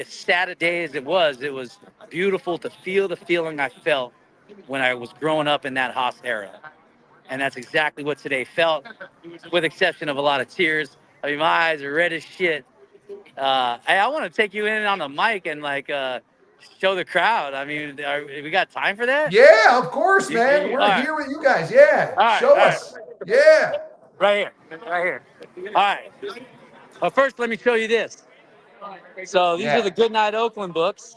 sad a day as it was beautiful to feel the feeling I felt when I was growing up in that Haas era. And that's exactly what today felt, with exception of a lot of tears. I mean, my eyes are red as shit. I want to take you in on the mic and show the crowd. I mean, we got time for that? Yeah, of course, man. We're here with you guys. Yeah. Show us. Yeah. Right here. All right. Well, first, let me show you this. So these are the Goodnight Oakland books.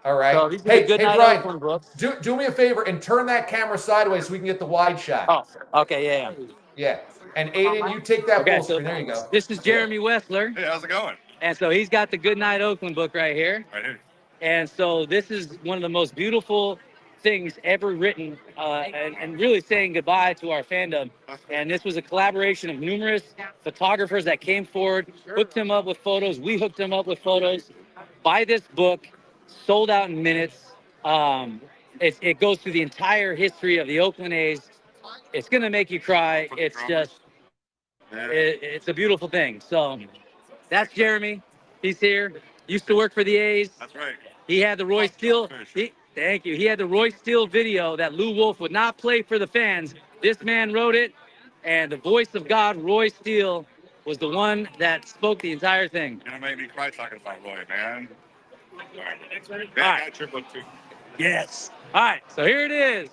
All right. So these are the Goodnight Brian, Oakland books. do me a favor and turn that camera sideways so we can get the wide shot. Oh, okay, yeah. Yeah. And Aiden, you take that full screen. There you go. This is Jeremy Wessler. Hey, how's it going? And so he's got the Goodnight Oakland book right here. Right here. And so this is one of the most beautiful things ever written, and really saying goodbye to our fandom. And this was a collaboration of numerous photographers that came forward, hooked him up with photos. We hooked him up with photos. Buy this book, sold out in minutes. It goes through the entire history of the Oakland A's. It's going to make you cry. It's just, it's a beautiful thing. So that's Jeremy. He's here. Used to work for the A's. That's right. He had the Roy Steele. Thank you. He had the Roy Steele video that Lou Wolf would not play for the fans. This man wrote it, and the voice of God, Roy Steele, was the one that spoke the entire thing. You're gonna make me cry talking about Roy, man. All right. I got your book too. Yes. All right. So here it is.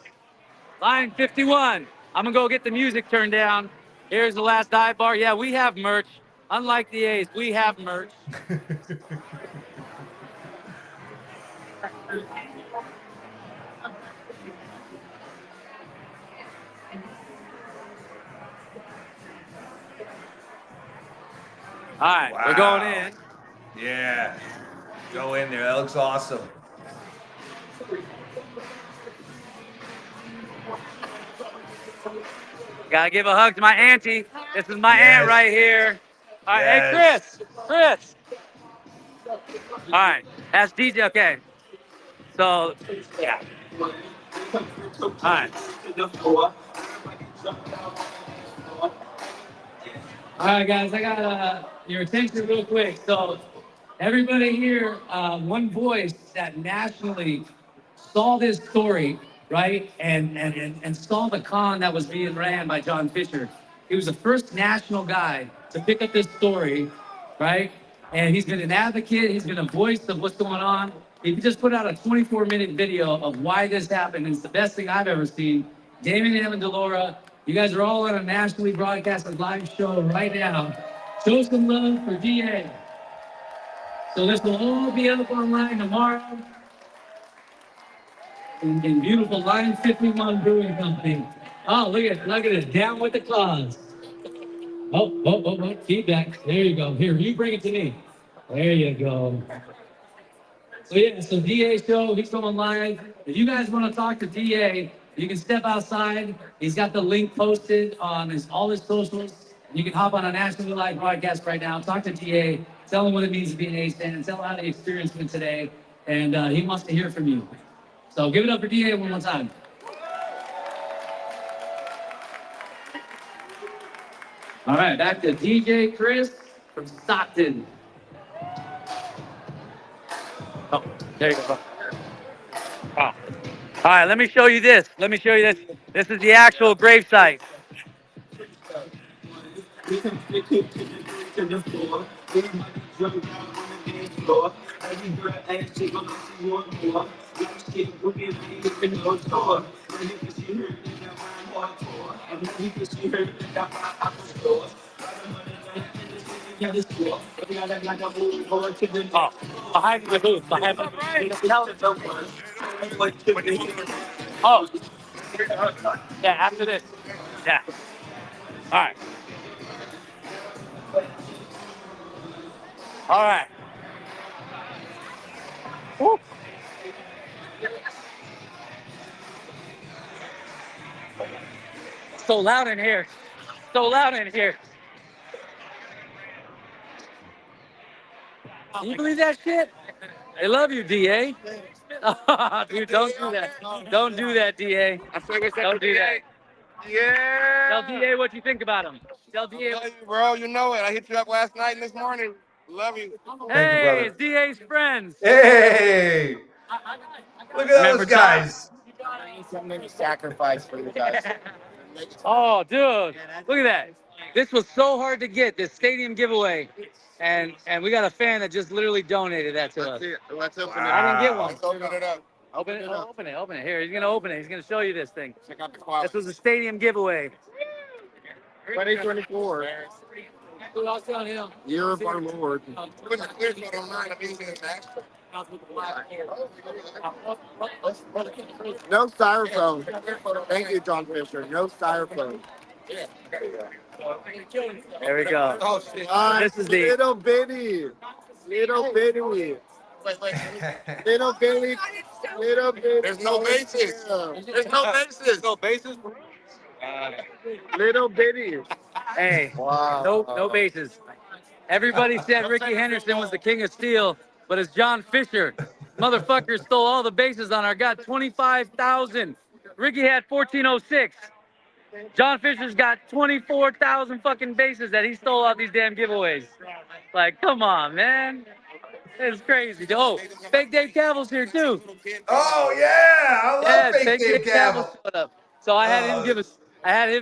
Line 51. I'm gonna go get the music turned down. Here's the Last Dive Bar. Yeah, we have merch. Unlike the A's, we have merch. All right, we're going in. Yeah. Go in there. That looks awesome. Gotta give a hug to my auntie. This is my aunt right here. All right, hey, Chris. All right, that's DJ. Okay. So, yeah. All right. All right, guys, I got your attention real quick. So, everybody here, one voice that nationally saw this story, right, and saw the con that was being ran by John Fisher. He was the first national guy to pick up this story, right? And he's been an advocate. He's been a voice of what's going on. He just put out a 24-minute video of why this happened. It's the best thing I've ever seen. Damon Amendolara, you guys are all on a nationally broadcasted live show right now. Show some love for DA. So this will all be up online tomorrow in beautiful Line 51 Brewing Company. Oh, look at it, down with the claws. Oh, feedback. There you go. Here, you bring it to me. There you go. So DA show, he's going live. If you guys want to talk to DA, you can step outside. He's got the link posted on all his socials. You can hop on a nationally live broadcast right now. Talk to DA. Tell him what it means to be an A's fan. Tell him how the experience went today. And he wants to hear from you. So give it up for DA one more time. All right, back to DJ Chris from Stockton. Oh, there you go. Oh. All right, let me show you this. This is the actual gravesite. Oh, behind the booth, behind the Oh, yeah, after this. Yeah. All right. All right. Woo. So loud in here. So loud in here. Can you believe that shit? I love you, DA. Dude, don't do that. Don't do that, DA. Don't do that. Yeah. Tell DA what you think about him. Tell DA. Tell you, bro, you know it. I hit you up last night and this morning. Love you. Thank you, brother. Hey, it's DA's friends. Hey, look at Remember those guys. Something sacrifice for you guys. Oh, dude, look at that. This was so hard to get, this stadium giveaway. And we got a fan that just literally donated that to us. Let's open I didn't get one. Let's open it up. Open it. Here, he's going to open it. He's going to show you this thing. Check out the quality. This was a stadium giveaway. 2024. Dude, I was telling him. Year of our Lord. Put the clear coat on mine. I'm using it back. No styrofoam. Thank you, John Fisher. No styrofoam. There we go. Oh, shit. This is the Little bitty. Little bitty. Wait. Little bitty. Little bitty. There's no bases. There's no bases. No bases. Little bitty. Hey, no bases. Everybody said Ricky Henderson was the king of steel, but it's John Fisher. Motherfucker stole all the bases on our got 25,000. Ricky had 1406. John Fisher's got 24,000 fucking bases that he stole off these damn giveaways. Like, come on, man. It's crazy. Oh, Fake Dave Cavill's here too. Oh yeah, I love Fake Dave Cavill. showed up. So I had him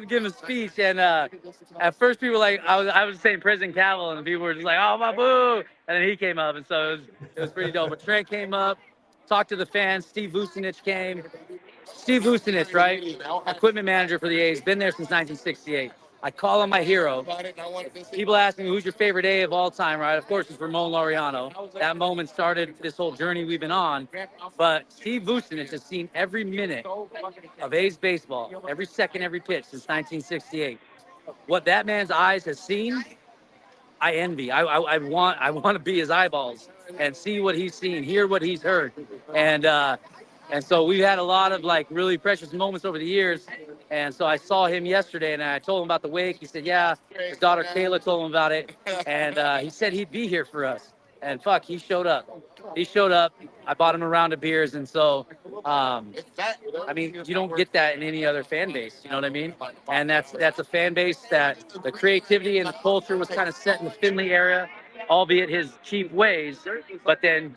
give a speech, and at first people were like, I was saying President Cavill, and people were just like, oh my boo, and then he came up, and so it was pretty dope. But Trent came up, talked to the fans. Steve Vucinich came. Steve Vucinich, right? Equipment manager for the A's, been there since 1968. I call him my hero. People ask me, who's your favorite A of all time, right? Of course, it's Ramon Laureano. That moment started this whole journey we've been on. But Steve Vucinich has seen every minute of A's baseball, every second, every pitch since 1968. What that man's eyes has seen, I envy. I want to be his eyeballs and see what he's seen, hear what he's heard. And so we've had a lot of like really precious moments over the years. And so I saw him yesterday and I told him about the wake. He said, yeah, his daughter Kayla told him about it. And he said he'd be here for us. And fuck, he showed up. I bought him a round of beers. And so, I mean, you don't get that in any other fan base. You know what I mean? And that's a fan base that the creativity and the culture was kind of set in the Finley era, albeit his cheap ways. But then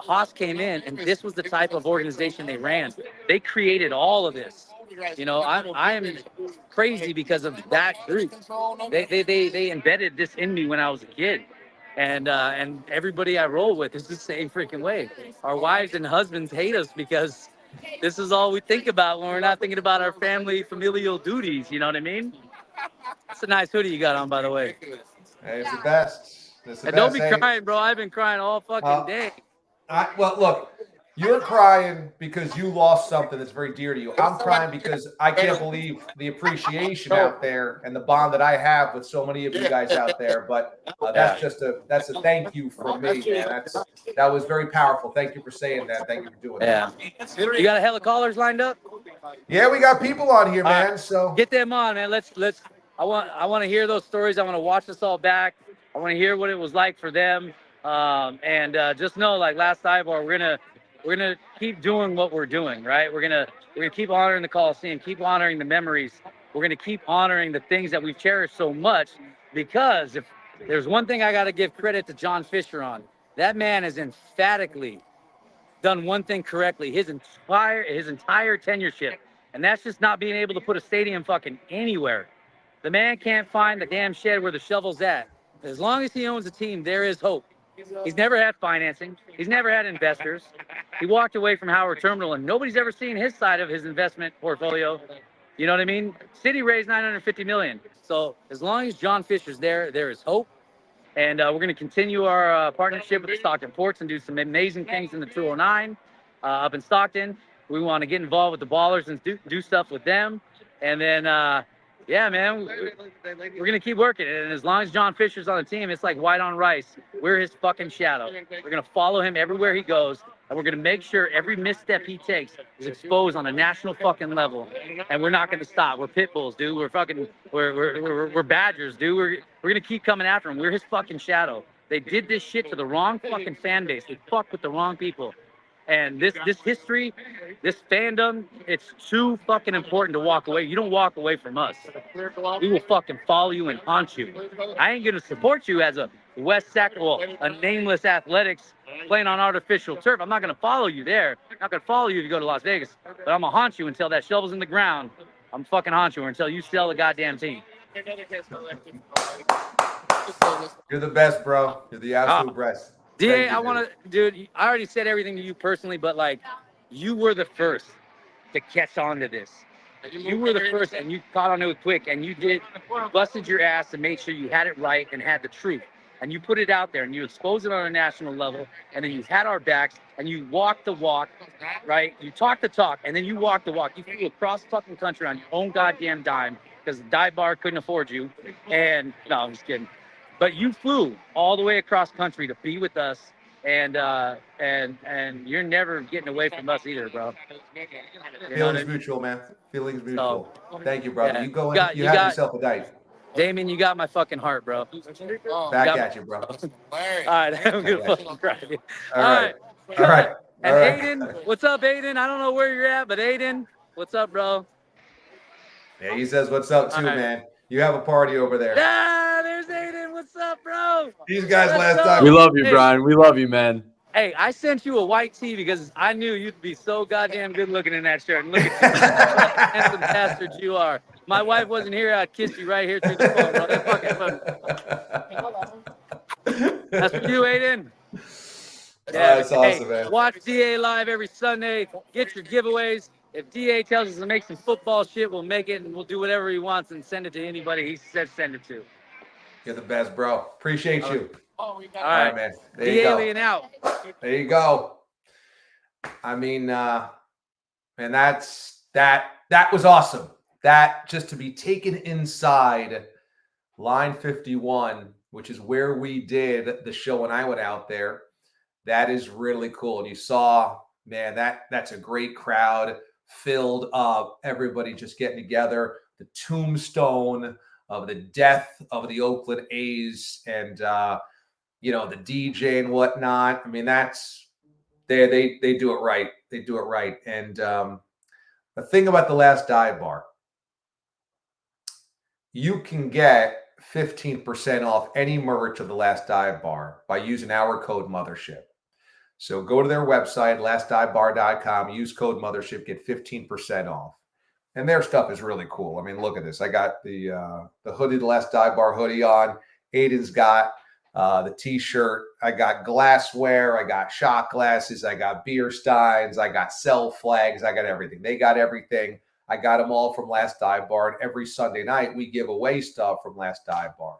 Haas came in, and this was the type of organization they ran. They created all of this. You know, I am crazy because of that group. They embedded this in me when I was a kid. And everybody I roll with is the same freaking way. Our wives and husbands hate us because this is all we think about when we're not thinking about our family familial duties. You know what I mean? It's a nice hoodie you got on, by the way. Hey, it's the best. And don't be crying, bro. I've been crying all fucking day. Well, look, you're crying because you lost something that's very dear to you. I'm crying because I can't believe the appreciation out there and the bond that I have with so many of you guys out there. But that's a thank you from me, man. That was very powerful. Thank you for saying that. Thank you for doing that. You got a hell of callers lined up? Yeah, we got people on here, man. Right. So get them on, man. Let's. I want to hear those stories. I want to watch this all back. I want to hear what it was like for them. And just know, like last sidebar, we're gonna keep doing what we're doing, right? We're gonna keep honoring the Coliseum, keep honoring the memories. We're gonna keep honoring the things that we've cherished so much. Because if there's one thing I got to give credit to John Fisher on, that man has emphatically done one thing correctly his entire tenureship, and that's just not being able to put a stadium fucking anywhere. The man can't find the damn shed where the shovel's at. As long as he owns a team, there is hope. He's never had financing. He's never had investors. He walked away from Howard Terminal, and nobody's ever seen his side of his investment portfolio. You know what I mean? City raised $950 million. So as long as John Fisher's there, there is hope. And we're going to continue our partnership with the Stockton Ports and do some amazing things in the 209 up in Stockton. We want to get involved with the Ballers and do stuff with them. And then, yeah, man, we're going to keep working. And as long as John Fisher's on the team, it's like white on rice. We're his fucking shadow. We're going to follow him everywhere he goes. And we're going to make sure every misstep he takes is exposed on a national fucking level. And we're not going to stop. We're pit bulls, dude. We're badgers, dude. We're going to keep coming after him. We're his fucking shadow. They did this shit to the wrong fucking fan base. They fucked with the wrong people. And this history, this fandom, it's too fucking important to walk away. You don't walk away from us. We will fucking follow you and haunt you. I ain't gonna support you as a West a nameless athletics playing on artificial turf. I'm not gonna follow you there. I'm not gonna follow you if you go to Las Vegas. But I'm gonna haunt you until that shovel's in the ground. I'm fucking haunt you until you sell the goddamn team. You're the best, bro. You're the absolute best. DA, I want to, dude, I already said everything to you personally, but like, you were the first to catch on to this. You were the first, and you caught on to it quick, and you busted your ass and made sure you had it right and had the truth. And you put it out there, and you exposed it on a national level, and then you had our backs, and you walked the walk, right? You talked the talk, and then you walked the walk. You flew across fucking country on your own goddamn dime because the dive bar couldn't afford you. And, no, I'm just kidding. But you flew all the way across country to be with us, and you're never getting away from us either, bro. Feelings mutual, man. Feelings mutual. Thank you, brother. Yeah. You have yourself a night. Damon, you got my fucking heart, bro. Back at you, bro. All right, I'm gonna fucking cry. All right. And Aiden, what's up, Aiden? I don't know where you're at, but Aiden, what's up, bro? Yeah, he says what's up too, man. You have a party over there. Yeah, there's Aiden. What's up, bro? These guys last time. We love you, Brian. We love you, man. Hey, I sent you a white tee because I knew you'd be so goddamn good looking in that shirt. And look at you, handsome bastard you are. My wife wasn't here, I'd kiss you right here through the phone, bro. That fucking fun. That's for you, Aiden. Yeah, that's awesome, man. Watch DA live every Sunday. Get your giveaways. If DA tells us to make some football shit, we'll make it, and we'll do whatever he wants and send it to anybody he says send it to. You're the best, bro. Appreciate you. All right, man. There you go. Alien out. There you go. I mean, man, that was awesome. That just to be taken inside line 51, which is where we did the show when I went out there. That is really cool. And you saw, man, that's a great crowd, filled up, everybody just getting together. The tombstone of the death of the Oakland A's and the DJ and whatnot. I mean, that's they do it right. They do it right. And the thing about the Last Dive Bar, you can get 15% off any merch of the Last Dive Bar by using our code Mothership. So go to their website, lastdivebar.com, use code Mothership, get 15% off. And their stuff is really cool. I mean, look at this. I got the hoodie, the Last Dive Bar hoodie on. Aiden's got the T-shirt. I got glassware. I got shot glasses. I got beer steins. I got cell flags. I got everything. They got everything. I got them all from Last Dive Bar. And every Sunday night, we give away stuff from Last Dive Bar.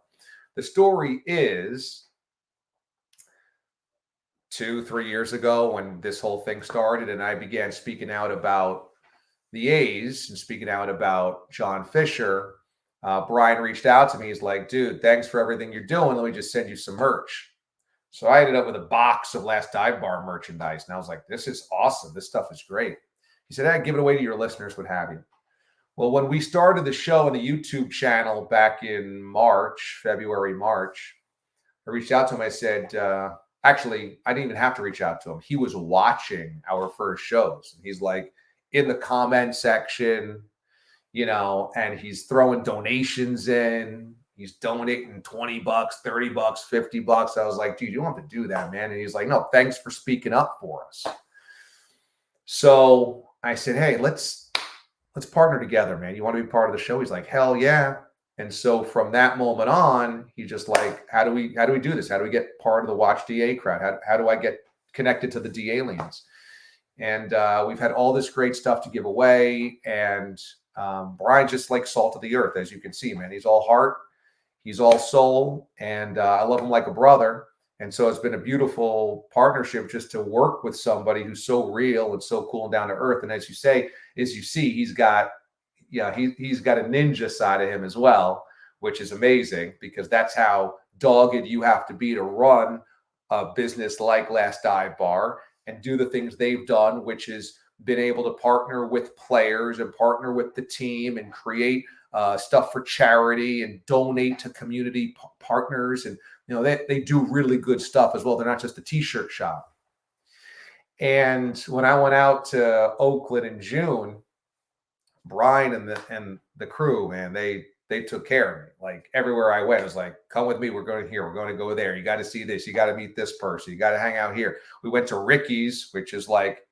The story is 2-3 years ago when this whole thing started and I began speaking out about the A's and speaking out about John Fisher, Brian reached out to me. He's like, dude, thanks for everything you're doing. Let me just send you some merch. So I ended up with a box of Last Dive Bar merchandise. And I was like, this is awesome. This stuff is great. He said, I'd give it away to your listeners, what have you. Well, when we started the show on the YouTube channel back in February, March, I reached out to him. I said, actually, I didn't even have to reach out to him. He was watching our first shows. And he's like in the comment section, and he's throwing donations in. He's donating $20, $30, $50. I was like, dude, you don't have to do that, man. And he's like, no, thanks for speaking up for us. So I said, hey, let's partner together, man. You want to be part of the show? He's like, hell yeah. And so from that moment on, he just like, how do we do this? How do we get part of the Watch DA crowd? How do I get connected to the D-aliens? And we've had all this great stuff to give away. And Brian just like salt of the earth, as you can see, man. He's all heart. He's all soul. And I love him like a brother. And so it's been a beautiful partnership just to work with somebody who's so real and so cool and down to earth. And as you see, he's got he's got a ninja side of him as well, which is amazing because that's how dogged you have to be to run a business like Last Dive Bar and do the things they've done, which is been able to partner with players and partner with the team and create stuff for charity and donate to community partners. And, they do really good stuff as well. They're not just a t-shirt shop. And when I went out to Oakland in June, Brian and the crew, man, they took care of me. Like everywhere I went, it was like, come with me. We're going here. We're going to go there. You got to see this. You got to meet this person. You got to hang out here. We went to Ricky's, which is like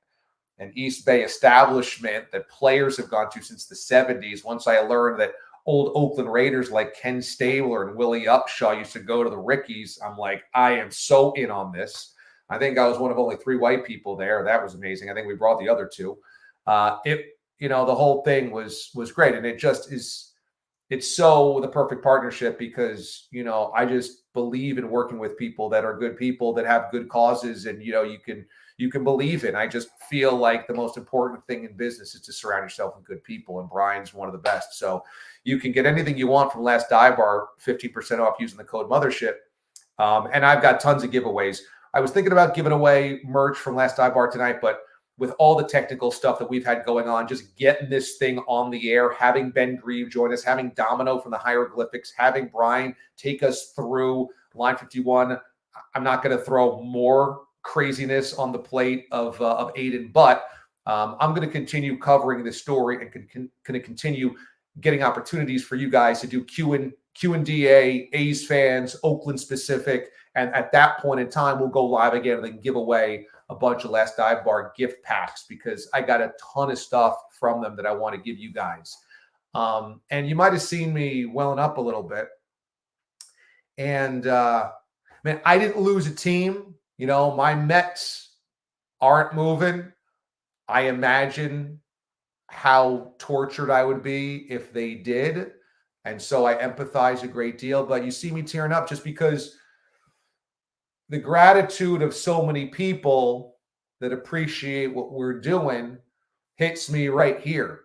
an East Bay establishment that players have gone to since the 70s. Once I learned that old Oakland Raiders like Ken Stabler and Willie Upshaw used to go to the Ricky's, I'm like, I am so in on this. I think I was one of only 3 white people there. That was amazing. I think we brought the other 2. The whole thing was great. And it just is, it's so the perfect partnership because, I just believe in working with people that are good people that have good causes and, you can believe in. I just feel like the most important thing in business is to surround yourself with good people. And Brian's one of the best. So you can get anything you want from Last Dive Bar, 15% off using the code Mothership. And I've got tons of giveaways. I was thinking about giving away merch from Last Dive Bar tonight, but with all the technical stuff that we've had going on, just getting this thing on the air, having Ben Grieve join us, having Domino from the Hieroglyphics, having Brian take us through Line 51. I'm not going to throw more craziness on the plate of Aiden, but I'm going to continue covering this story and going to continue getting opportunities for you guys to do Q&DA, A's fans, Oakland specific. And at that point in time, we'll go live again and then give away a bunch of Last Dive Bar gift packs because I got a ton of stuff from them that I want to give you guys. And you might have seen me welling up a little bit. And, man, I didn't lose a team. My Mets aren't moving. I imagine how tortured I would be if they did. And so I empathize a great deal. But you see me tearing up just because the gratitude of so many people that appreciate what we're doing hits me right here,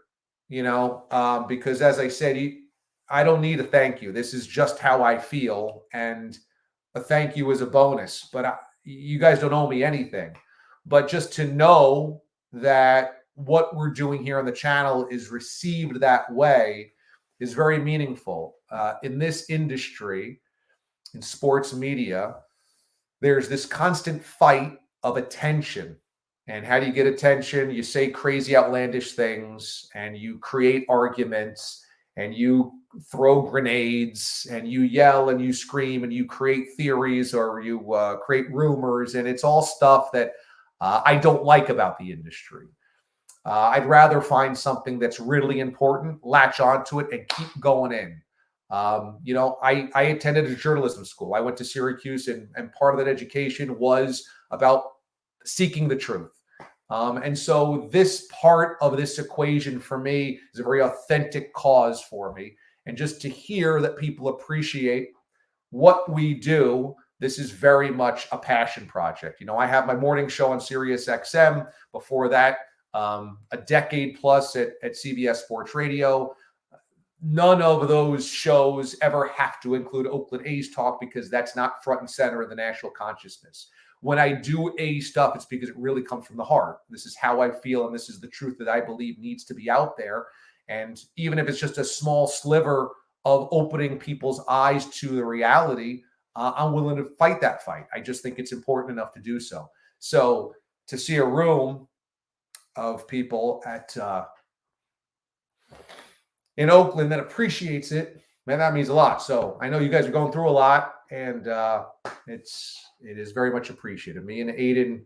because as I said, I don't need a thank you. This is just how I feel. And a thank you is a bonus, but you guys don't owe me anything. But just to know that what we're doing here on the channel is received that way is very meaningful. In this industry, in sports media, there's this constant fight of attention. And how do you get attention? You say crazy, outlandish things, and you create arguments, and you throw grenades, and you yell, and you scream, and you create theories, or you create rumors. And it's all stuff that I don't like about the industry. I'd rather find something that's really important, latch onto it, and keep going in. I attended a journalism school. I went to Syracuse, and part of that education was about seeking the truth. And so this part of this equation for me is a very authentic cause for me. And just to hear that people appreciate what we do, this is very much a passion project. I have my morning show on Sirius XM. Before that, a decade plus at CBS Sports Radio. None of those shows ever have to include Oakland A's talk because that's not front and center in the national consciousness. When I do A's stuff, it's because it really comes from the heart. This is how I feel, and this is the truth that I believe needs to be out there. And even if it's just a small sliver of opening people's eyes to the reality, I'm willing to fight that fight. I just think it's important enough to do so. So to see a room of people in Oakland that appreciates it, man, that means a lot. So I know you guys are going through a lot, and it is very much appreciated. Me and Aiden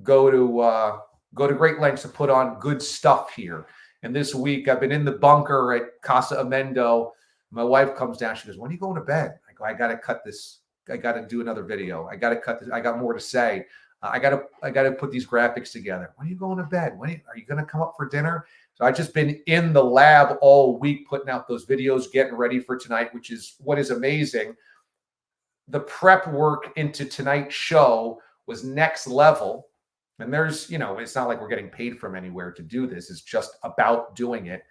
go to great lengths to put on good stuff here. And this week I've been in the bunker at Casa Amendo. My wife comes down. She goes, "When are you going to bed?" I go, "I got to cut this. I got to do another video. I got to cut this. I got more to say. I got to put these graphics together. When are you going to bed? Are you going to come up for dinner?" So I've just been in the lab all week putting out those videos, getting ready for tonight, which is what is amazing. The prep work into tonight's show was next level. And there's, it's not like we're getting paid from anywhere to do this. It's just about doing it.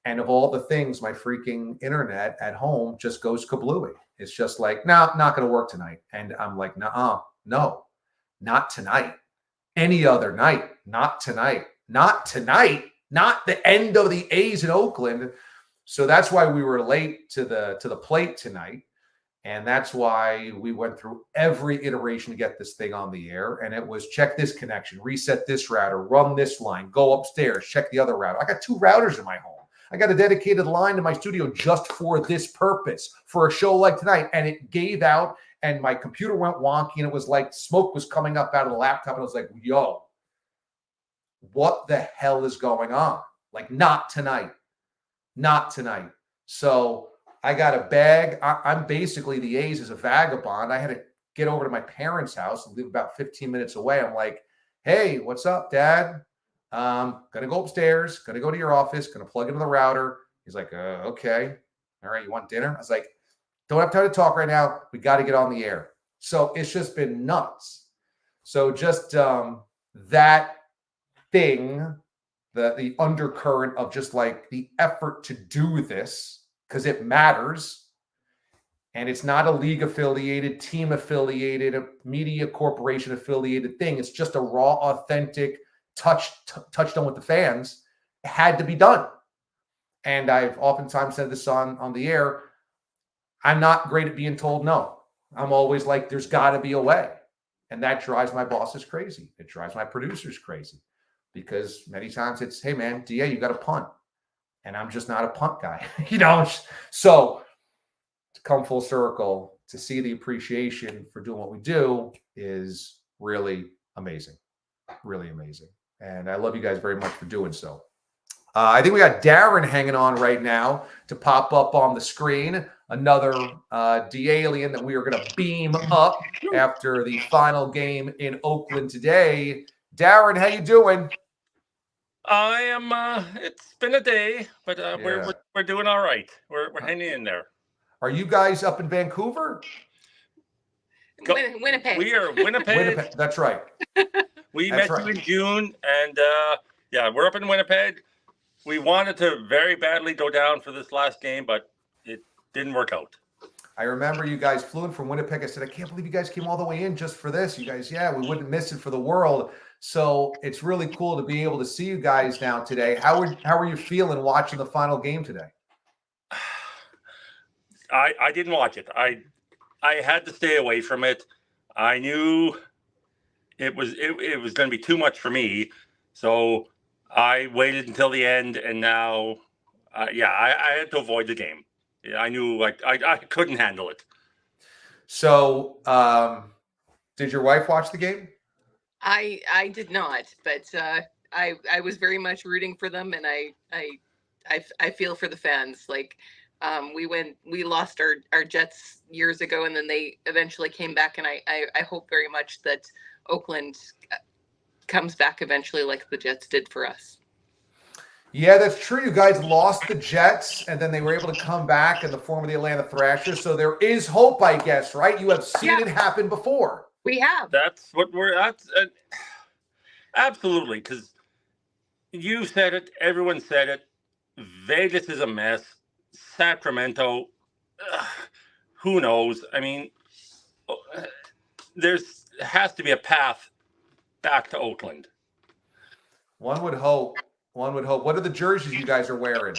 And of all the things, my freaking internet at home just goes kablooey. It's just like, no, not going to work tonight. And I'm like, no, not tonight. any other night. Not tonight. Not tonight. Not the end of the A's in Oakland. So that's why we were late to the plate tonight. And that's why we went through every iteration to get this thing on the air. And it was check this connection, reset this router, run this line, go upstairs, check the other router. I got 2 routers in my home. I got a dedicated line to my studio just for this purpose, for a show like tonight. And it gave out, and my computer went wonky, and it was like smoke was coming up out of the laptop. And I was like, yo, what the hell is going on? Like, not tonight. Not tonight. So I got a bag. I'm basically the A's as a vagabond. I had to get over to my parents' house and live about 15 minutes away. I'm like, hey, what's up, Dad? Gonna go upstairs, gonna go to your office, gonna plug into the router. He's like, okay. All right, you want dinner? I was like, don't have time to talk right now. We got to get on the air. So it's just been nuts. So just that thing, the undercurrent of just like the effort to do this, because it matters. And it's not a league affiliated, team affiliated, a media corporation affiliated thing. It's just a raw, authentic touchdown with the fans. It had to be done. And I've oftentimes said this on the air. I'm not great at being told no. I'm always like, there's got to be a way. And that drives my bosses crazy. It drives my producers crazy. Because many times it's, hey, man, DA, you got to punt. And I'm just not a punt guy. So to come full circle, to see the appreciation for doing what we do is really amazing. Really amazing. And I love you guys very much for doing so. I think we got Darren hanging on right now to pop up on the screen. Another D-alien that we are going to beam up after the final game in Oakland today. Darren, how you doing? I am. It's been a day, but we're doing all right. We're hanging in there. Are you guys up in Vancouver? Winnipeg. We are Winnipeg. Winnipeg. That's right. We met you in June, and we're up in Winnipeg. We wanted to very badly go down for this last game, but it didn't work out. I remember you guys flew in from Winnipeg. I said, I can't believe you guys came all the way in just for this. You guys, we wouldn't miss it for the world. So it's really cool to be able to see you guys now today. How are you feeling watching the final game today? I didn't watch it. I had to stay away from it. I knew it was going to be too much for me. So I waited until the end, and now, I had to avoid the game. I knew I couldn't handle it. So, did your wife watch the game? I did not, but I was very much rooting for them, and I feel for the fans. Like, we lost our Jets years ago, and then they eventually came back, and I hope very much that Oakland comes back eventually, like the Jets did for us. Yeah, that's true. You guys lost the Jets, and then they were able to come back in the form of the Atlanta Thrashers. So there is hope, I guess, right? You have seen it happen before. We have. That's what we're at. Absolutely, because you said it. Everyone said it. Vegas is a mess. Sacramento, who knows? I mean, has to be a path back to Oakland. One would hope. What are the jerseys you guys are wearing?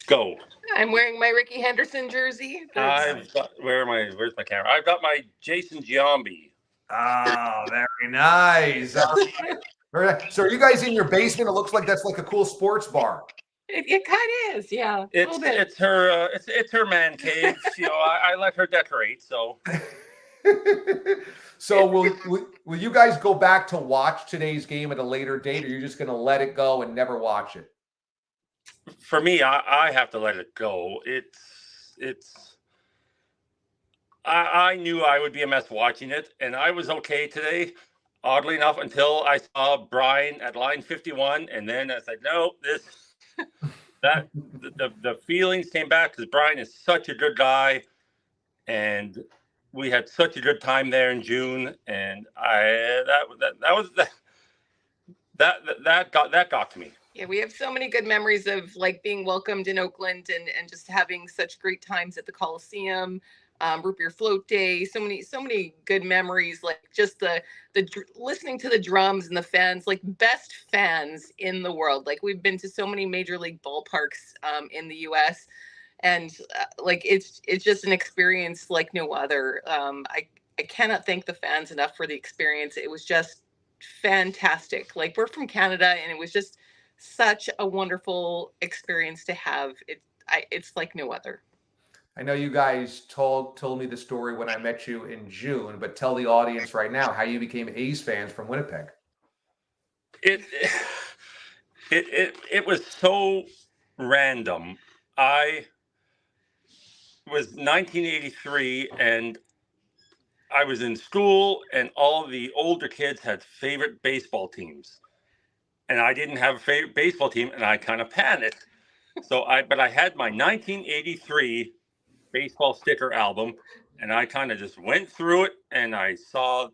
Go. I'm wearing my Ricky Henderson jersey. Where's my camera? I've got my Jason Giambi. Oh, very nice. So are you guys in your basement? It looks like that's like a cool sports bar. It kind of is, yeah. It's her man cave. I let her decorate. So. So will you guys go back to watch today's game at a later date, or you're just going to let it go and never watch it? For me, I have to let it go. I knew I would be a mess watching it, and I was okay today, oddly enough, until I saw Brian at line 51, and then I said, no, the feelings came back because Brian is such a good guy, and we had such a good time there in June, and that got to me. Yeah, we have so many good memories of like being welcomed in Oakland and just having such great times at the Coliseum. root beer float day, so many good memories, like just the listening to the drums and the fans, like best fans in the world. Like we've been to so many major league ballparks in the US, and like it's just an experience like no other. I cannot thank the fans enough for the experience. It was just fantastic. Like we're from Canada, and it was just such a wonderful experience to have. It's like no other. I know you guys told me the story when I met you in June, but tell the audience right now how you became A's fans from Winnipeg. It was so random. I was 1983, and I was in school, and all the older kids had favorite baseball teams, and I didn't have a favorite baseball team, and I kind of panicked. But I had my 1983 baseball sticker album, and I kind of just went through it, and I saw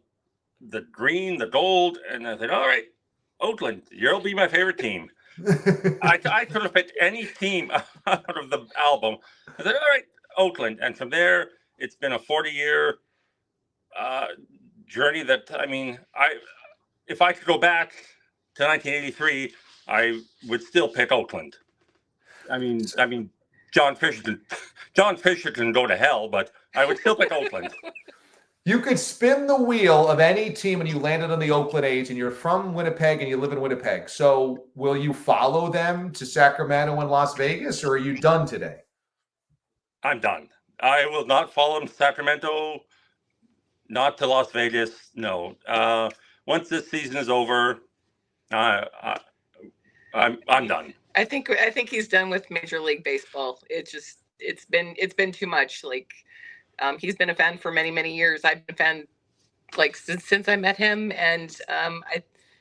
the green, the gold, and I said, all right, Oakland, you'll be my favorite team. I could have picked any team out of the album. I said, all right, Oakland. And from there, it's been a 40-year journey that, I mean, if I could go back to 1983, I would still pick Oakland. I mean, John Fisher can go to hell, but I would still pick Oakland. You could spin the wheel of any team and you landed on the Oakland A's, and you're from Winnipeg and you live in Winnipeg. So will you follow them to Sacramento and Las Vegas, or are you done today? I'm done. I will not follow them to Sacramento, not to Las Vegas. No. Once this season is over, I'm done. I think he's done with Major League Baseball. It's been too much. Like he's been a fan for many years. I've been a fan like since I met him, and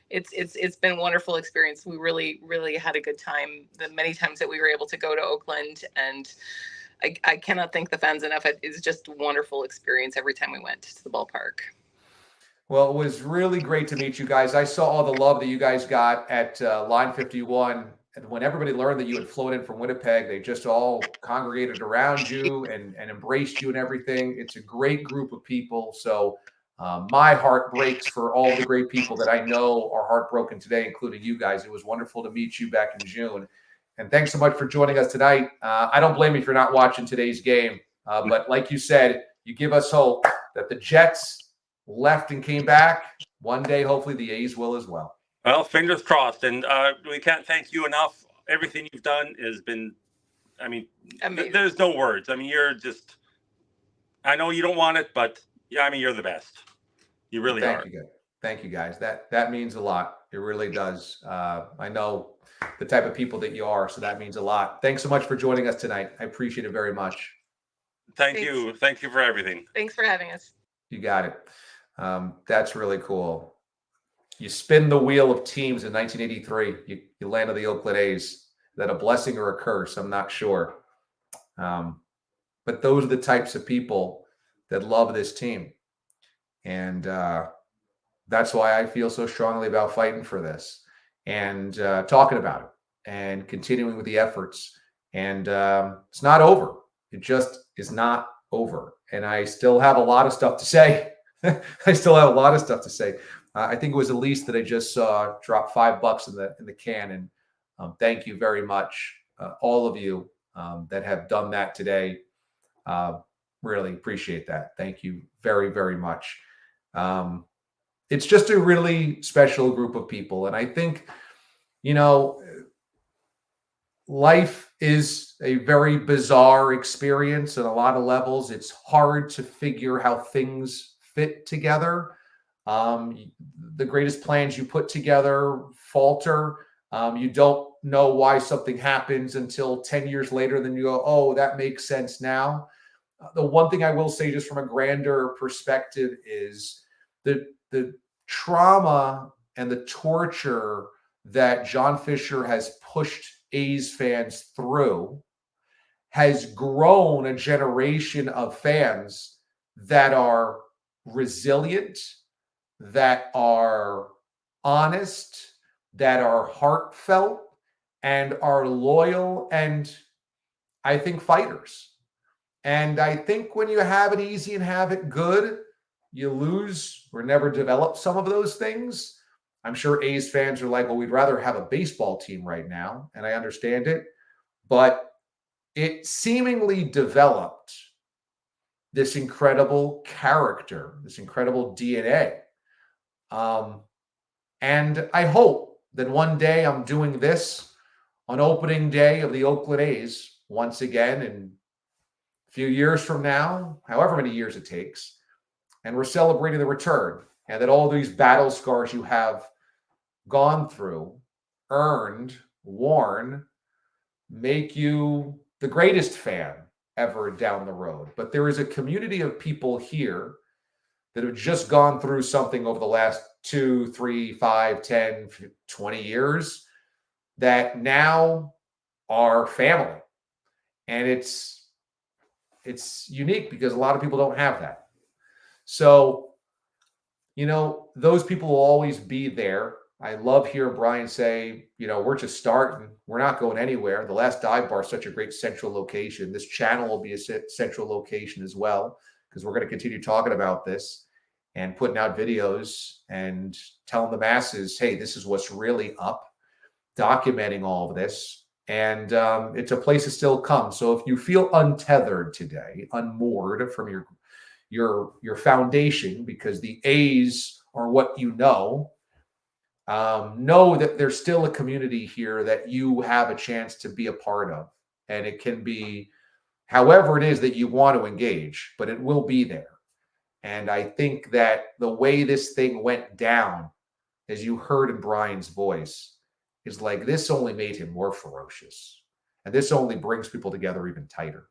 it's been a wonderful experience. We really had a good time the many times that we were able to go to Oakland, and I cannot thank the fans enough. It's just a wonderful experience every time we went to the ballpark. Well, it was really great to meet you guys. I saw all the love that you guys got at Line 51. And when everybody learned that you had flown in from Winnipeg, they just all congregated around you and embraced you and everything. It's a great group of people. So my heart breaks for all the great people that I know are heartbroken today, including you guys. It was wonderful to meet you back in June. And thanks so much for joining us tonight. I don't blame you for not watching today's game. But like you said, you give us hope that the Jets left and came back. One day, hopefully, the A's will as well. Well, fingers crossed. And we can't thank you enough. Everything you've done has been, I mean, there's no words. I mean, you're just, I know you don't want it, but yeah, I mean, you're the best. You really are. Thank you, guys. That means a lot. It really does. I know the type of people that you are, so that means a lot. Thanks so much for joining us tonight. I appreciate it very much. Thanks. You. Thank you for everything. Thanks for having us. You got it. That's really cool. You spin the wheel of teams in 1983. You land on the Oakland A's. Is that a blessing or a curse? I'm not sure. But those are the types of people that love this team. And that's why I feel so strongly about fighting for this and talking about it and continuing with the efforts. And it's not over. It just is not over. And I still have a lot of stuff to say. I still have a lot of stuff to say. I think it was Elise that I just saw drop $5 in the can. And thank you very much, all of you that have done that today. Really appreciate that. Thank you very, very much. It's just a really special group of people. And I think, life is a very bizarre experience on a lot of levels. It's hard to figure how things fit together. The greatest plans you put together falter. You don't know why something happens until 10 years later. Then you go, oh, that makes sense now. The one thing I will say just from a grander perspective is the trauma and the torture that John Fisher has pushed A's fans through has grown a generation of fans that are resilient, that are honest, that are heartfelt, and are loyal, and I think fighters. And I think when you have it easy and have it good, you lose or never develop some of those things. I'm sure A's fans are like, well, we'd rather have a baseball team right now. And I understand it. But it seemingly developed this incredible character, this incredible DNA. And I hope that one day I'm doing this on opening day of the Oakland A's once again in a few years from now, however many years it takes, and we're celebrating the return, and that all these battle scars you have gone through, earned, worn, make you the greatest fan ever down the road. But there is a community of people here that have just gone through something over the last 2, 3, 5, 10, 20 years that now are family. And it's unique because a lot of people don't have that. So, those people will always be there. I love hearing Brian say, we're just starting. We're not going anywhere. The Last Dive Bar is such a great central location. This channel will be a central location as well, because we're going to continue talking about this and putting out videos and telling the masses, hey, this is what's really up, documenting all of this. And it's a place to still come. So if you feel untethered today, unmoored from your foundation, because the A's are what know that there's still a community here that you have a chance to be a part of. And it can be however it is that you want to engage, but it will be there. And I think that the way this thing went down, as you heard in Brian's voice, is like this only made him more ferocious. And this only brings people together even tighter.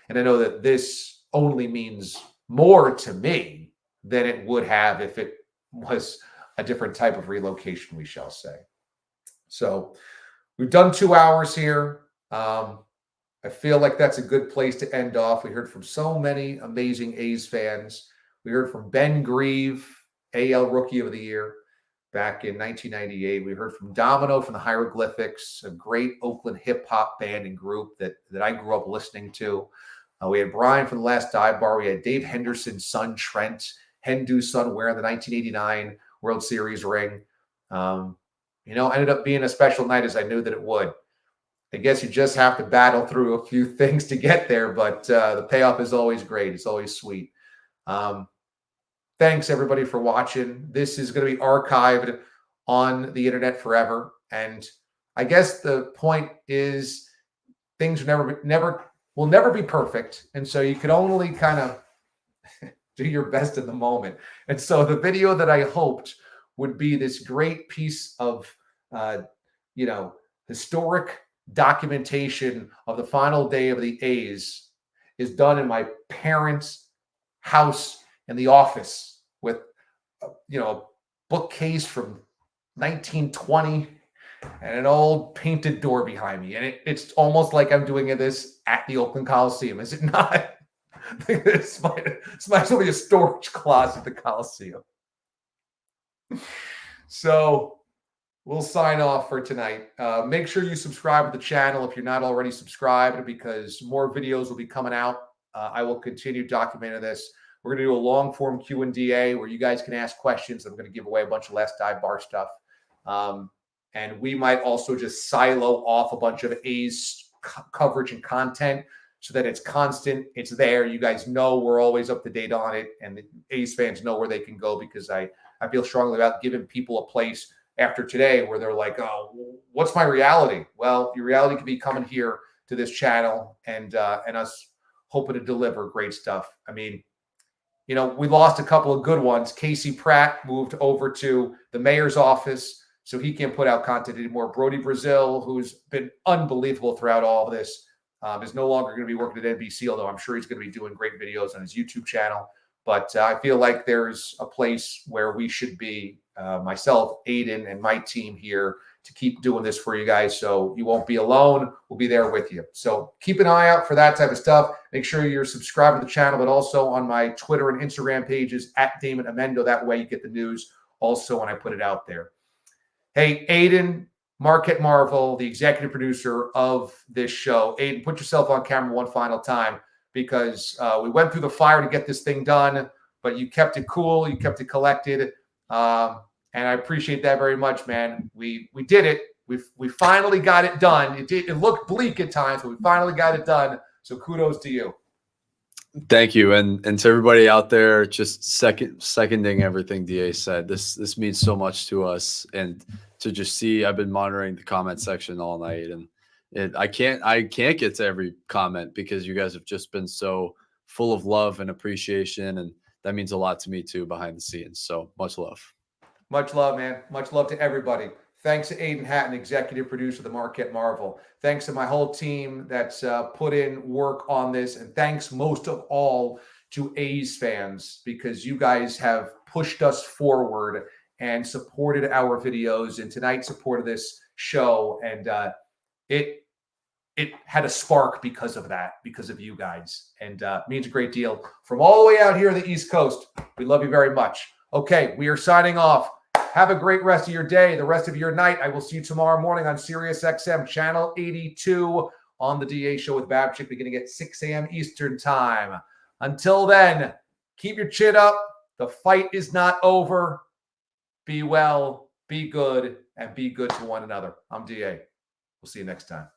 And I know that this only means more to me than it would have if it was a different type of relocation, we shall say. So we've done 2 hours here. I feel like that's a good place to end off. We heard from so many amazing A's fans. We heard from Ben Grieve, AL Rookie of the Year back in 1998. We heard from Domino from the Hieroglyphics, a great Oakland hip-hop band and group that I grew up listening to. We had Brian from the Last Dive Bar. We had Dave Henderson's son, Trent, Hendu's son, wearing the 1989 World Series ring. Ended up being a special night, as I knew that it would. I guess you just have to battle through a few things to get there, but the payoff is always great. It's always sweet. Thanks, everybody, for watching. This is going to be archived on the internet forever. And I guess the point is things will never be perfect. And so you can only kind of do your best in the moment. And so the video that I hoped would be this great piece of, historic documentation of the final day of the A's is done in my parents' house in the office with, a bookcase from 1920 and an old painted door behind me. And it's almost like I'm doing this at the Oakland Coliseum, is it not? This might as well be a storage closet at the Coliseum. So we'll sign off for tonight. Make sure you subscribe to the channel if you're not already subscribed, because more videos will be coming out. I will continue documenting this. We're going to do a long-form Q&A where you guys can ask questions. I'm going to give away a bunch of Last Dive Bar stuff. And we might also just silo off a bunch of A's coverage and content so that it's constant. It's there. You guys know we're always up to date on it. And the A's fans know where they can go, because I feel strongly about giving people a place after today where they're like, oh, what's my reality? Well, your reality could be coming here to this channel and us hoping to deliver great stuff. I mean, we lost a couple of good ones. Casey Pratt moved over to the mayor's office, so he can't put out content anymore. Brody Brazil, who's been unbelievable throughout all of this, is no longer going to be working at NBC, although I'm sure he's going to be doing great videos on his YouTube channel. But I feel like there's a place where we should be, myself, Aiden, and my team here, to keep doing this for you guys, so you won't be alone. We'll be there with you. So keep an eye out for that type of stuff. Make sure you're subscribed to the channel, but also on my Twitter and Instagram pages at Damon Amendo. That way you get the news also when I put it out there. Hey, Aiden, Marquette Marvel, the executive producer of this show. Aiden, put yourself on camera one final time because we went through the fire to get this thing done, but you kept it cool, you kept it collected, and I appreciate that very much, man. We did it. We finally got it done. It looked bleak at times, but we finally got it done. So kudos to you. Thank you, and to everybody out there, just seconding everything DA said. This means so much to us, and to just see. I've been monitoring the comment section all night, and I can't get to every comment because you guys have just been so full of love and appreciation, and that means a lot to me too behind the scenes. So much love. Much love, man. Much love to everybody. Thanks to Aiden Hatton, executive producer of the Marquette Marvel. Thanks to my whole team that's put in work on this. And thanks most of all to A's fans, because you guys have pushed us forward and supported our videos, and tonight supported this show. And it had a spark because of that, because of you guys. And means a great deal. From all the way out here on the East Coast, we love you very much. Okay, we are signing off. Have a great rest of your day, the rest of your night. I will see you tomorrow morning on Sirius XM, Channel 82 on the DA Show with Babchick, beginning at 6 a.m. Eastern Time. Until then, keep your chin up. The fight is not over. Be well, be good, and be good to one another. I'm DA. We'll see you next time.